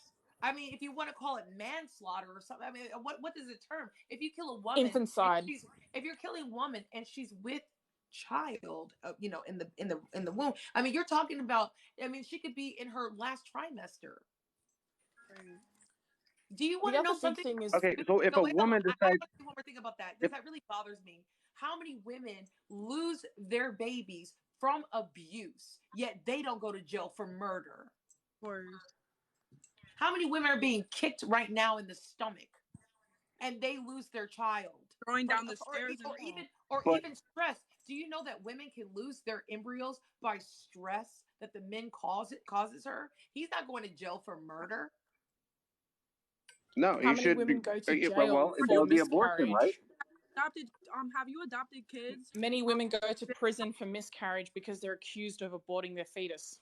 I mean, if you want to call it manslaughter or something, I mean, what is the term? If you kill a woman, infanticide. If you're killing a woman and she's with child, in the womb. I mean, you're talking about. I mean, she could be in her last trimester. Right. Do you want The to know other big something? thing is Okay, so if No, a wait, hold on. woman I decides, want to say one more thing about that if because that really bothers me. How many women lose their babies from abuse, yet they don't go to jail for murder? Of course. How many women are being kicked right now in the stomach and they lose their child? Throwing down the stairs and all. Or but even stress. Do you know that women can lose their embryos by stress that the men causes her? He's not going to jail for murder. no, how he many should be. women go to Well, jail for they'll be abortion, right? miscarriage. Adopted. Have you adopted kids? Many women go to prison for miscarriage because they're accused of aborting their fetus.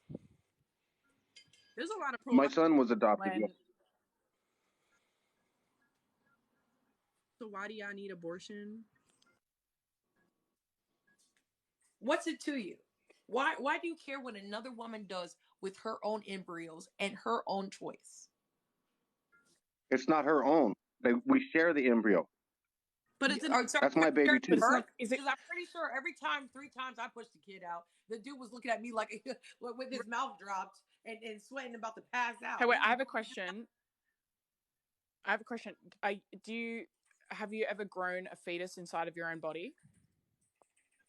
There's a lot of My pro-life son was adopted. when. So why do y'all need abortion? What's it to you? Why do you care what another woman does with her own embryos and her own choice? It's not her own. We share the embryo. But it's an That's my baby But too. it's not. Is it? Because I'm pretty sure three times I pushed the kid out, the dude was looking at me like with his mouth dropped and sweating about to pass out. Hey, wait. I have a question. Have you ever grown a fetus inside of your own body?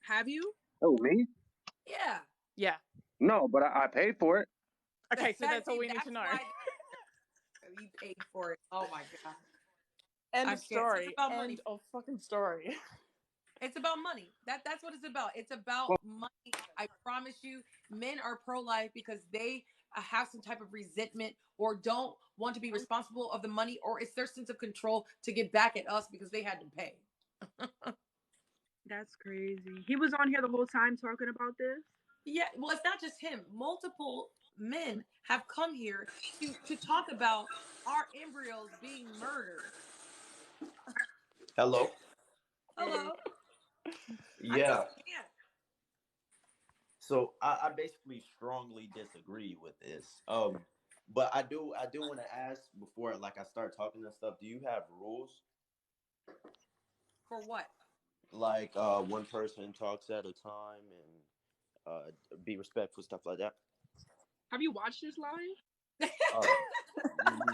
Have you? Oh, me? Yeah. Yeah. No, but I paid for it. Okay, so that's all we need to know. You paid for it. Oh my god. End I of can't. So it's story. about End money. of fucking story. It's about money. That's what it's about. It's about Well, money. I promise you, men are pro-life because they have some type of resentment or don't want to be responsible of the money, or it's their sense of control to get back at us because they had to pay. That's crazy. He was on here the whole time talking about this. Yeah, well, it's not just him. Multiple men have come here to talk about our embryos being murdered. Hello. Hello. I Yeah. just can't. So I basically strongly disagree with this. But I do want to ask before like I start talking and stuff. Do you have rules? For what? Like one person talks at a time and be respectful, stuff like that. Have you watched this live?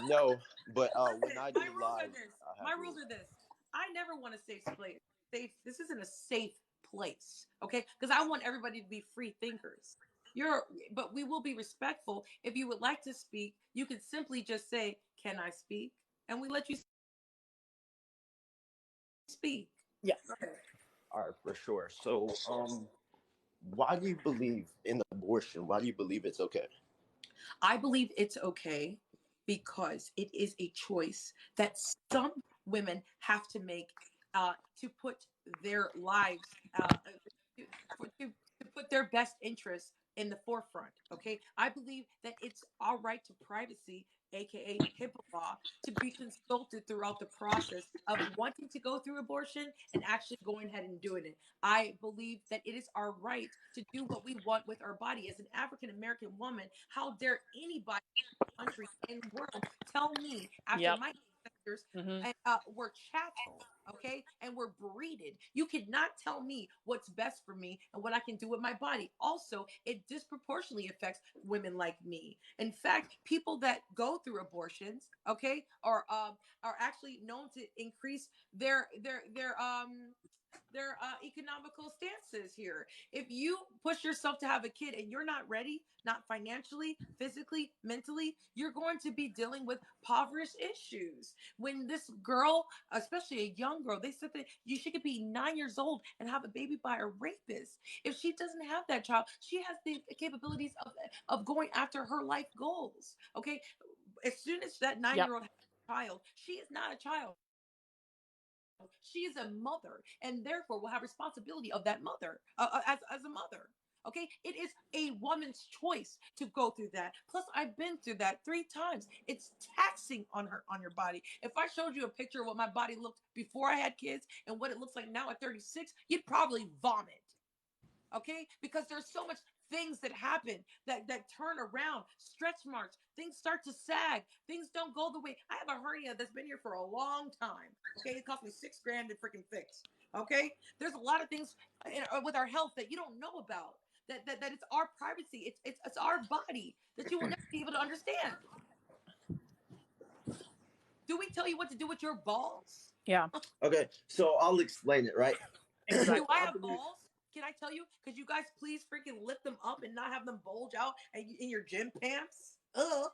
No, but when I My do rules are live, this. I have My rules rules. are this. I never want a safe place. This isn't a safe place, okay? Because I want everybody to be free thinkers. But we will be respectful. If you would like to speak, you can simply just say, "Can I speak?" And we let you speak. Yeah. All right, for sure. So, why do you believe in abortion? Why do you believe it's okay? I believe it's okay because it is a choice that some women have to make to put their lives to put their best interests in the forefront. Okay, I believe that it's our right to privacy, aka HIPAA law, to be consulted throughout the process of wanting to go through abortion and actually going ahead and doing it. I believe that it is our right to do what we want with our body. As an African American woman, how dare anybody in the country and world tell me after Yep. my ancestors Mm-hmm. were chattel, okay, and were breeded. You cannot tell me what's best for me and what I can do with my body. Also, it disproportionately affects women like me. In fact, people that go through abortions, okay, are actually known to increase their economical stances here. If you push yourself to have a kid and you're not ready, not financially, physically, mentally, you're going to be dealing with impoverished issues. When this girl, especially a young girl, they said that she could be 9 years old and have a baby by a rapist. If she doesn't have that child, she has the capabilities of going after her life goals. Okay, as soon as that 9 year Yep. old has a child, she is not a child. She is a mother and therefore will have responsibility of that mother as a mother. Okay, it is a woman's choice to go through that. Plus, I've been through that 3 times. It's taxing on your body. If I showed you a picture of what my body looked before I had kids and what it looks like now at 36, you'd probably vomit. Okay, because there's so much things that happen that turn around, stretch marks, things start to sag, things don't go the way. I have a hernia that's been here for a long time. Okay, it cost me $6,000 to freaking fix. Okay, there's a lot of things with our health that you don't know about. That it's our privacy. It's our body that you will never be able to understand. Do we tell you what to do with your balls? Yeah. Okay, so I'll explain it, right? Exactly. Do I have balls? Can I tell you? Could you guys please freaking lift them up and not have them bulge out in your gym pants? Ugh.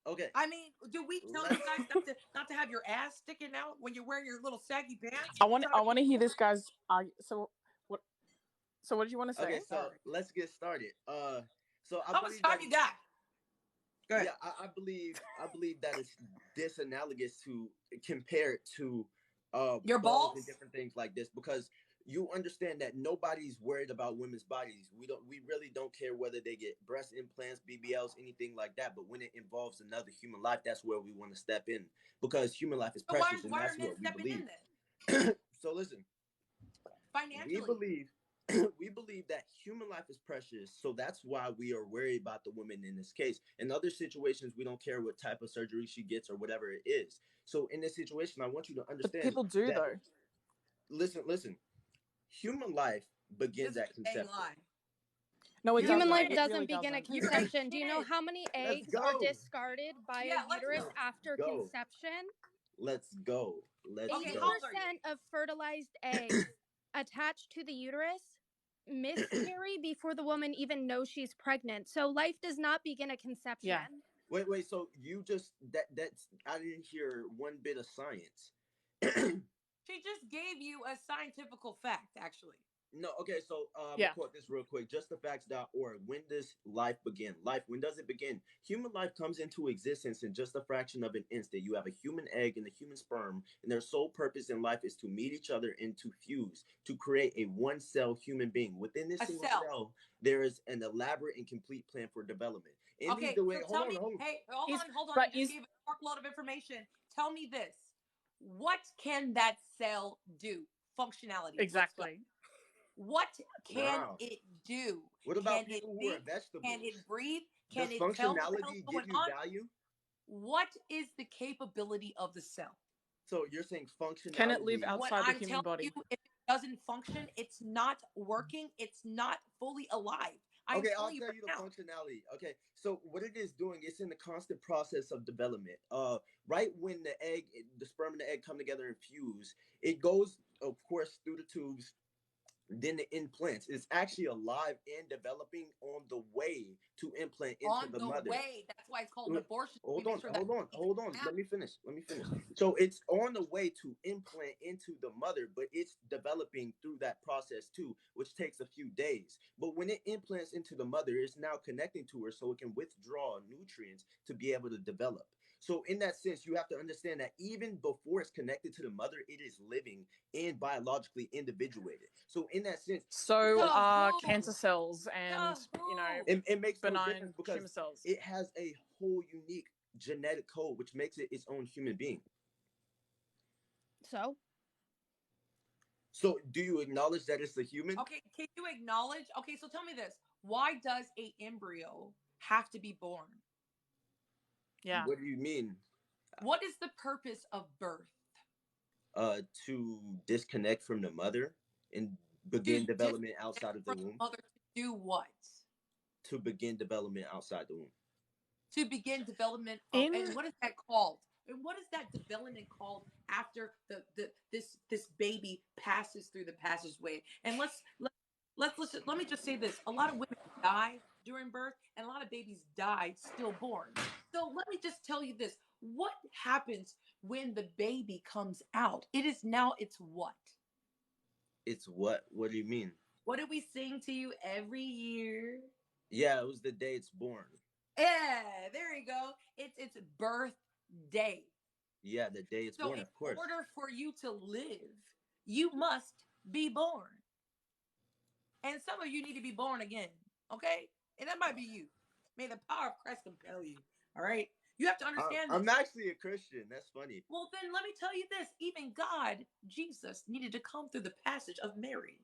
Okay. I mean, do we tell you guys not to have your ass sticking out when you're wearing your little saggy pants? I want to hear this guy's. So what? So what did you want to say? Okay, so let's get started. So I How much believe time that you got? Go ahead. yeah, I believe that it's disanalogous to compare it to Your balls and balls? different things like this, because you understand that nobody's worried about women's bodies. We really don't care whether they get breast implants, BBLs, anything like that. But when it involves another human life, that's where we want to step in, because human life is So precious, and why are that's men what we stepping in believe. then? So listen, we Financially. believe we believe that human life is precious, so that's why we are worried about the woman in this case. In other situations, we don't care what type of surgery she gets or whatever it is. So in this situation, I want you to understand People do that. though. Listen. Human life begins This is at a conception. lie. No, it Human doesn't. life It doesn't really begin at doesn't. You're a conception. Do you know kid. how many Let's eggs are go. discarded by Yeah, a let's uterus go. after Go. conception? Let's go. Let's Okay, go. how old are you? 80% of fertilized eggs attached to the uterus miscarry before the woman even knows she's pregnant. So life does not begin at conception. Yeah. Wait. So you just that's I didn't hear one bit of science. She just gave you a scientific fact, actually. No, okay, so I'm Yeah. gonna quote this real quick. Justthefacts.org. When does life begin? When does it begin? Human life comes into existence in just a fraction of an instant. You have a human egg and a human sperm, and their sole purpose in life is to meet each other and to fuse, to create a one-cell human being. Within this A single cell. cell, there is an elaborate and complete plan for development. Okay, so tell me, hey, hold on. But You just gave a truckload of information. Tell me this. What can that cell do? Functionality. exactly. What can Wow. it do? What about Can it people who are think? Can vegetables? it breathe? Can Does it tell what the hell's functionality going give you on? value? What is the capability of the cell? So you're saying functionality. Can it live What outside the I'm human telling body? you, if it doesn't function, it's not working. It's not fully alive. I'm Okay, I'll telling you tell right you the now. functionality. Okay, so what it is doing, it's in the constant process of development. Right when the sperm and the egg come together and fuse, it goes, of course, through the tubes. Then the implants. It's actually alive and developing on the way to implant into On the the mother. way. That's why it's called an abortion. We Hold make on, sure hold that on, hold on. Let me finish. So it's on the way to implant into the mother, but it's developing through that process too, which takes a few days. But when it implants into the mother, it's now connecting to her so it can withdraw nutrients to be able to develop. So in that sense, you have to understand that even before it's connected to the mother, it is living and biologically individuated. So in that sense, So are cancer cells and it makes no benign difference tumor because cells. it has a whole unique genetic code, which makes it its own human being. So do you acknowledge that it's a human? Okay, can you acknowledge? Okay, so tell me this. Why does a embryo have to be born? Yeah. What do you mean? What is the purpose of birth? To disconnect from the mother and begin development outside of the womb. Mother to do what? To begin development outside the womb. To begin development of, and what is that called? And what is that development called after this baby passes through the passageway? And let me just say this: a lot of women die during birth, and a lot of babies die stillborn. So let me just tell you this: what happens when the baby comes out? It's what? It's what? What do you mean? What do we sing to you every year? Yeah, it was the day it's born. Yeah, there you go. It's birthday. Yeah, the day it's born, of course. In order for you to live, you must be born. And some of you need to be born again, okay? And that might be you. May the power of Christ compel you, all right? You have to understand this. I'm actually a Christian. That's funny. Well, then let me tell you this. Even God, Jesus, needed to come through the passage of Mary.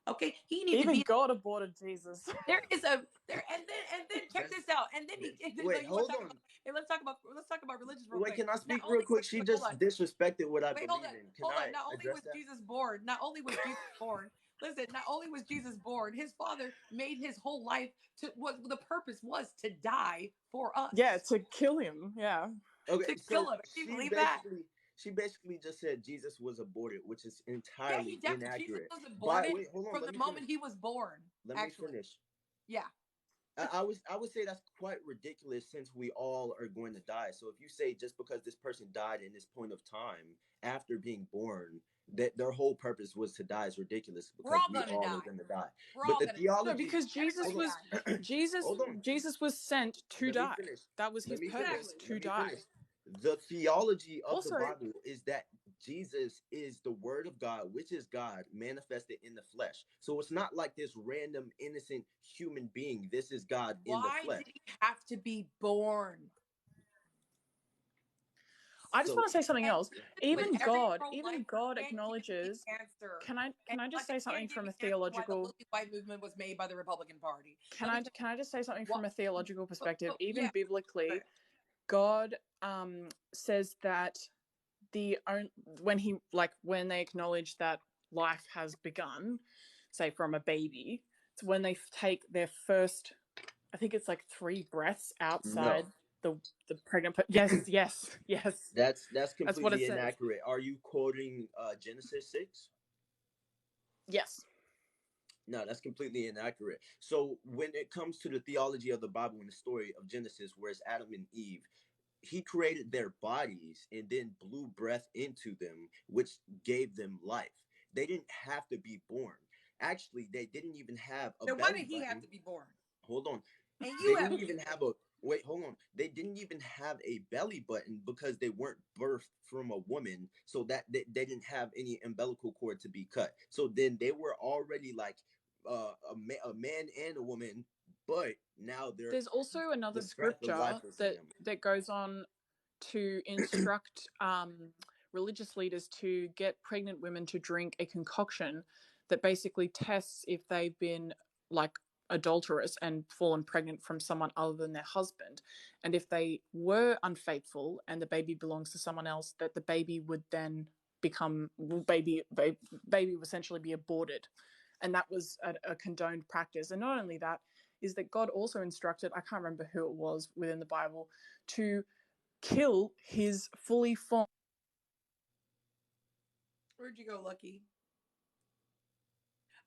Okay, he needs to Even be. God aborted Jesus. There is a there, and then check this out. And then he Wait, you want hold to talk on. about. Hey, let's talk about religious real Wait, quick. can I Not speak real only quick? She wait, hold just on. disrespected what I Wait, believe in. Can hold on. I Not only address was that? Jesus born, not only was Jesus born. Listen, not only was Jesus born, his father made his whole life to what the purpose was to die for us. Yeah, to kill him. Yeah. Okay, To kill so him. Can you believe that? she basically just said Jesus was aborted, which is Yeah, entirely Jesus inaccurate. was But aborted wait, hold on, from let the me finish. moment he was born. Let me Actually, finish. yeah. I would say that's quite ridiculous since we all are going to die. So if you say just because this person died in this point of time after being born, that their whole purpose was to die is ridiculous We're because all we gonna all are die. going to die. We're But all the gonna die. No, theology, because Jesus hold Everybody's was dying. on, hold on. Jesus was sent to Let me die. finish. That was Let his me finish. purpose, Exactly. Let to me finish. die. The theology of the Also, Bible is that Jesus is the word of God, which is God manifested in the flesh. So it's not like this random innocent human being. This is God in the Why flesh. did he have to be born? I just So want to say something And else. with every Even pro-lifer God can't give me acknowledges. the answer. Can I just Like, they say something can't give from me a the answer why the theological? lily white movement was made by the Republican Party. Can Let me tell I just say something you from what. a theological perspective? Even Yeah. biblically, God says that when they acknowledge that life has begun, say from a baby, it's when they take their first, I think it's like 3 breaths outside no, the pregnant. Yes, yes, yes. that's That's what it completely says. inaccurate. Are you quoting Genesis 6? Yes. No, that's completely inaccurate. So when it comes to the theology of the Bible and the story of Genesis, where it's Adam and Eve, he created their bodies and then blew breath into them, which gave them life. They didn't have to be born. Actually, they didn't even have a Then why belly did he have button. to be born? Hold on. And They you have didn't to be even born. have a wait, hold on. They didn't even have a belly button because they weren't birthed from a woman, so that they didn't have any umbilical cord to be cut. So then they were already like a man and a woman, but now they're There's also another the breath of life scripture was in that them. goes on to instruct religious leaders to get pregnant women to drink a concoction that basically tests if they've been like adulterous and fallen pregnant from someone other than their husband, and if they were unfaithful and the baby belongs to someone else, that the baby would then become baby would essentially be aborted. And that was a condoned practice. And not only that, is that God also instructed, I can't remember who it was within the Bible, to kill his fully formed. Where'd you go, Lucky?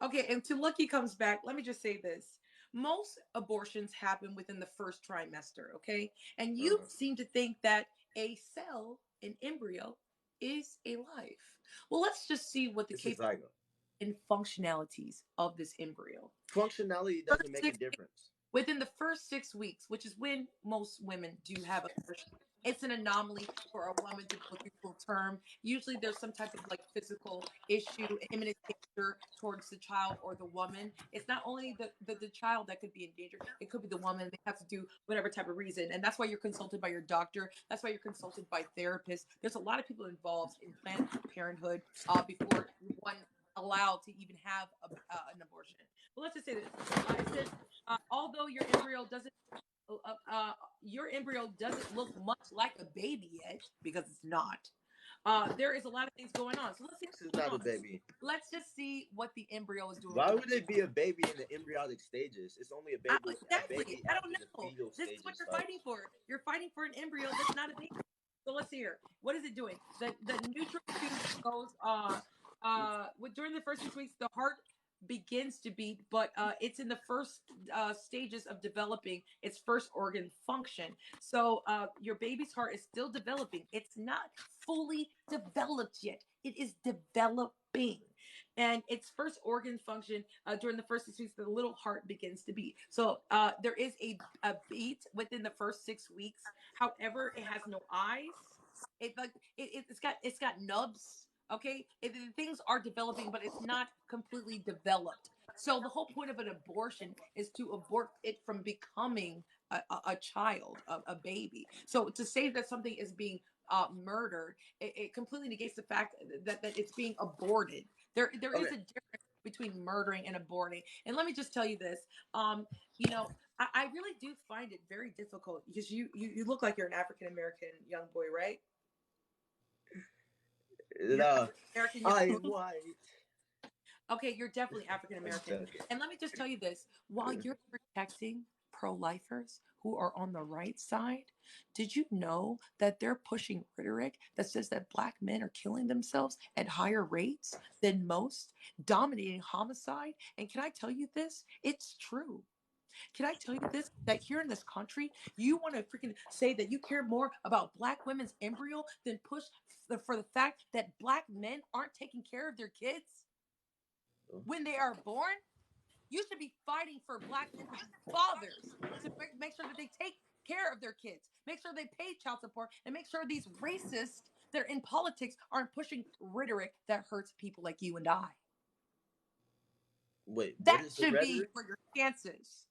Okay, until Lucky comes back, let me just say this. Most abortions happen within the first trimester, okay? And you seem to think that a cell, an embryo, is a life. Well, let's just see what the It's a capabilities zygote. and functionalities of this embryo. Functionality doesn't First make a 6 difference. Within the first 6 weeks, which is when most women do have abortion, it's an anomaly for a woman to go through full term. Usually there's some type of like physical issue, imminent danger towards the child or the woman. It's not only the child that could be in danger, it could be the woman. They have to do whatever type of reason. And that's why you're consulted by your doctor. That's why you're consulted by therapists. There's a lot of people involved in Planned Parenthood before one allowed to even have an abortion. But let's just say this. It says although your embryo doesn't look much like a baby yet because it's not. There is a lot of things going on. So let's see This is what's not a going on. baby. Let's just see what the embryo is doing Why within would it be a baby in the embryonic stages? It's only a exactly. baby I don't after the know. fetal This is what stages you're starts. fighting for. You're fighting for an embryo that's not a baby. So let's see here. What is it doing? The neutral tube goes during the first 6 weeks, the heart begins to beat, but it's in the first stages of developing its first organ function. So your baby's heart is still developing. It's not fully developed yet. It is developing. And its first organ function during the first 6 weeks, the little heart begins to beat. So there is a beat within the first 6 weeks. However, it has no eyes. It's got nubs. Okay, things are developing, but it's not completely developed. So the whole point of an abortion is to abort it from becoming a child, a baby. So to say that something is being murdered, it completely negates the fact that it's being aborted. There is Okay, a difference between murdering and aborting. And let me just tell you this. You know, I really do find it very difficult because you look like you're an African American young boy, right? You're No, American I young. am white. Okay, you're definitely African I'm American. joking. And let me just tell you this, while you're protecting pro-lifers who are on the right side, did you know that they're pushing rhetoric that says that black men are killing themselves at higher rates than most, dominating homicide? And can I tell you this? It's true. Can I tell you this? That here in this country, you want to freaking say that you care more about black women's embryo than push for the fact that black men aren't taking care of their kids when they are born? You should be fighting for black men to be fathers, to make sure that they take care of their kids, make sure they pay child support, and make sure these racists that are in politics aren't pushing rhetoric that hurts people like you and I. Wait, what That is the should be rhetoric? for your chances.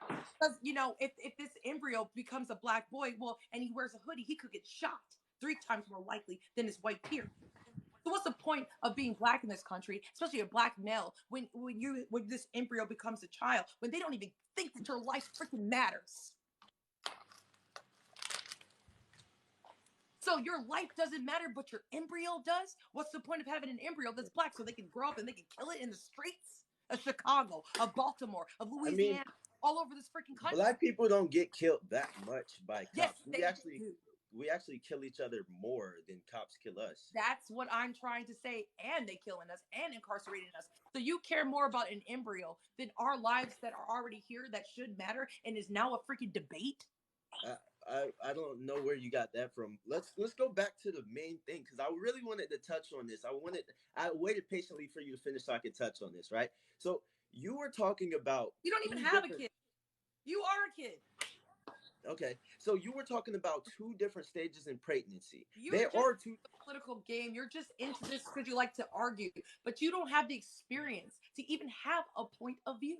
Because, you know, if this embryo becomes a black boy, well, and he wears a hoodie, he could get shot 3 times more likely than his white peer. So what's the point of being black in this country, especially a black male, when this embryo becomes a child, when they don't even think that your life freaking matters? So your life doesn't matter, but your embryo does? What's the point of having an embryo that's black so they can grow up and they can kill it in the streets of Chicago, of Baltimore, of I mean, Louisiana, all over this freaking country? black people don't get killed that much by Yes, cops. they do. We actually kill each other more than cops kill us. That's what I'm trying to say. And they killing us and incarcerating us. So you care more about an embryo than our lives that are already here that should matter and is now a freaking debate? I don't know where you got that from. Let's go back to the main thing because I really wanted to touch on this. I waited patiently for you to finish so I could touch on this, right? So you were talking about You don't even two have a different. kid. You are a kid. Okay, so you were talking about two different stages in pregnancy. You're There just are two. a political game. You're just into this because you like to argue, but you don't have the experience to even have a point of view.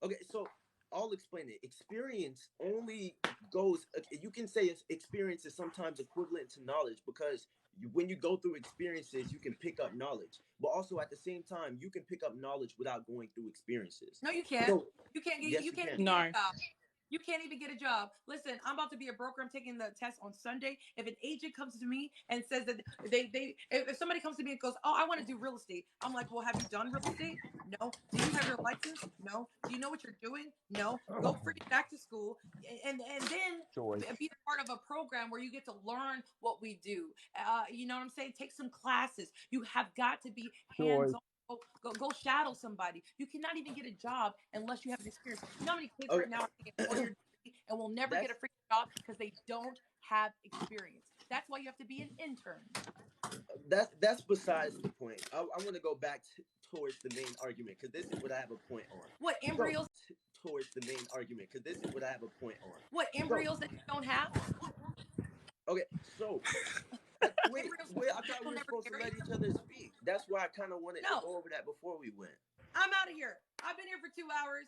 Okay, so I'll explain it. Experience only goes. You can say experience is sometimes equivalent to knowledge because when you go through experiences, you can pick up knowledge. But also at the same time, you can pick up knowledge without going through experiences. No, you can't. So You can't get. yes, You you can't can. even get a No. job. You can't even get a job. Listen, I'm about to be a broker. I'm taking the test on Sunday. If an agent comes to me and says that if somebody comes to me and goes, "Oh, I want to do real estate," I'm like, "Well, have you done real estate? No. Do you have your license? No. Do you know what you're doing? No. Go freaking back to school and then Choice. be a part of a program where you get to learn what we do. You know what I'm saying? Take some classes. You have got to be hands Choice. on. Go shadow somebody. You cannot even get a job unless you have an experience. You know how many kids right Okay, now are taking 4 year degree and will never get a that's freaking job because they don't have experience. That's why you have to be an intern. that's besides the point. I want to go back towards the main argument because this is what I have a point on. What So embryos? towards the main argument because this is what I have a point on. What So embryos that you don't have? okay, so Embryos wait. I thought that we will were never supposed to carry? let each other speak. That's why I kind of wanted to No. go over that before we went. I'm out of here. I've been here for 2 hours.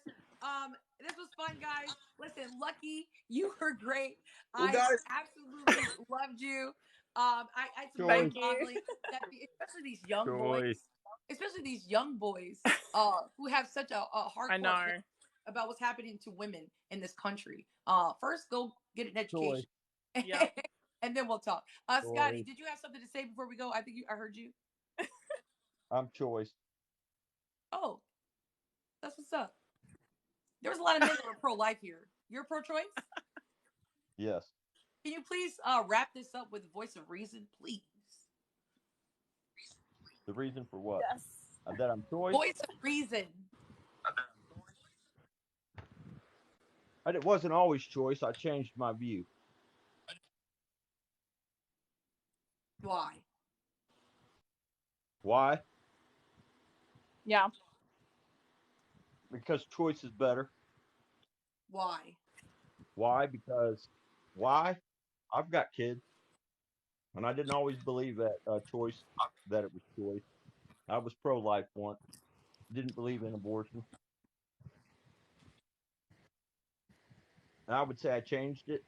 This was fun, guys. Listen, Lucky, you were great. Well, I guys, absolutely loved you. It's Choice. Thank you. mind-boggling that especially these young Choice. boys, who have such a I hardcore opinion know. about what's happening to women in this country. First, go get an Choice. education, Yep. and then we'll talk. Scotty, Choice. did you have something to say before we go? I heard you. I'm choice. Oh, that's what's up. There was a lot of men that were pro-life here. You're pro-choice? Yes. Can you please wrap this up with the voice of reason, please? The reason for what? Yes. That I'm choice. Voice of reason. It wasn't always choice. I changed my view. Why? Why? Yeah. Because choice is better. Why? Why? Because why? I've got kids, and I didn't always believe that choice that it was choice. I was pro-life once. Didn't believe in abortion. And I would say I changed it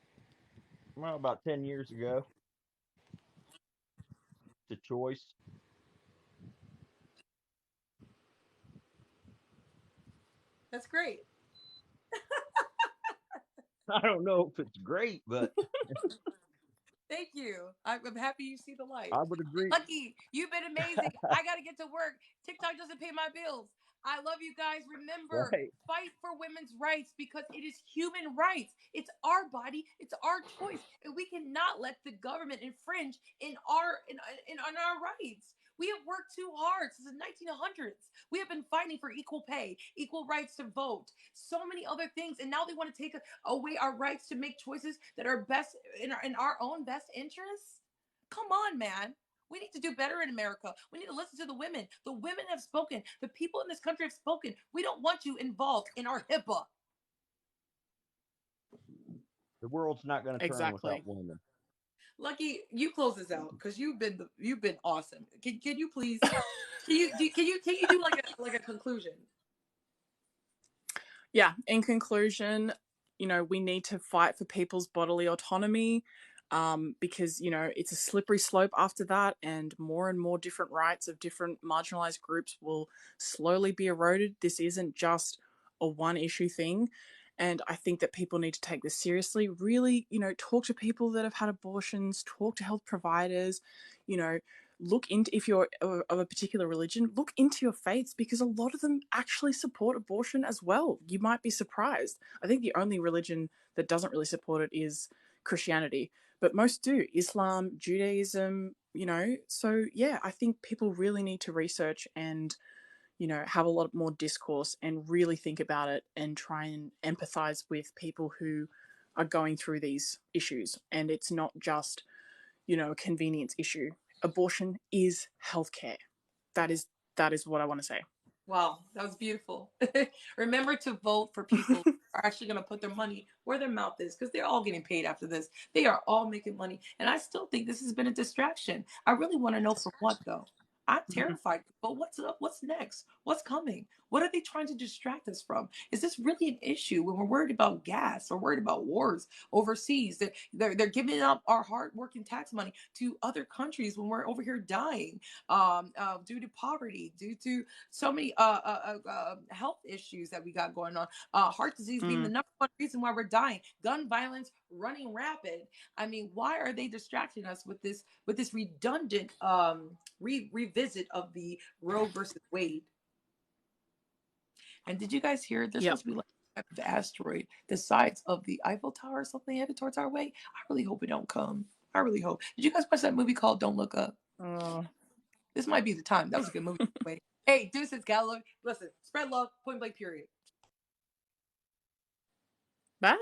about 10 years ago to choice. That's great. I don't know if it's great, but Thank you. I'm happy you see the light. I would agree. Lucky, you've been amazing. I got to get to work. TikTok doesn't pay my bills. I love you guys. Remember, Right. fight for women's rights because it is human rights. It's our body. It's our choice. And we cannot let the government infringe in our rights. We have worked too hard since the 1900s. We have been fighting for equal pay, equal rights to vote, so many other things. And now they want to take away our rights to make choices that are best in our own best interests. Come on, man. We need to do better in America. We need to listen to the women. The women have spoken. The people in this country have spoken. We don't want you involved in our HIPAA. The world's not going to turn Exactly. without women. Lucky, you close this out because you've been awesome. Can you please can you do like a conclusion? Yeah, in conclusion, we need to fight for people's bodily autonomy, because it's a slippery slope after that, and more different rights of different marginalized groups will slowly be eroded. This isn't just a one issue thing, and I think that people need to take this seriously. Really, talk to people that have had abortions, talk to health providers, look into, if you're of a particular religion, look into your faiths, because a lot of them actually support abortion as well. You might be surprised. I think the only religion that doesn't really support it is Christianity, but most do. Islam, Judaism, so yeah, I think people really need to research and have a lot more discourse and really think about it and try and empathize with people who are going through these issues. And it's not just a convenience issue. Abortion is healthcare. That is what I want to say. Wow, that was beautiful. Remember to vote for people who are actually going to put their money where their mouth is, because they're all getting paid after this. They are all making money. And I still think this has been a distraction. I really want to know from what, though. I'm terrified. But what's up? What's next? What's coming? What are they trying to distract us from? Is this really an issue when we're worried about gas or worried about wars overseas? They're giving up our hard-working tax money to other countries when we're over here dying due to poverty, due to so many health issues that we got going on. Heart disease being the number one reason why we're dying. Gun violence running rapid. I mean, why are they distracting us with this redundant revisit of the Roe versus Wade? And did you guys hear there's supposed to be like the asteroid the size of the Eiffel Tower or something headed towards our way? I really hope it don't come. I really hope. Did you guys watch that movie called Don't Look Up? This might be the time. That was a good movie. Hey, deuces, Gallo. Listen, spread love, point blank, period. Bye.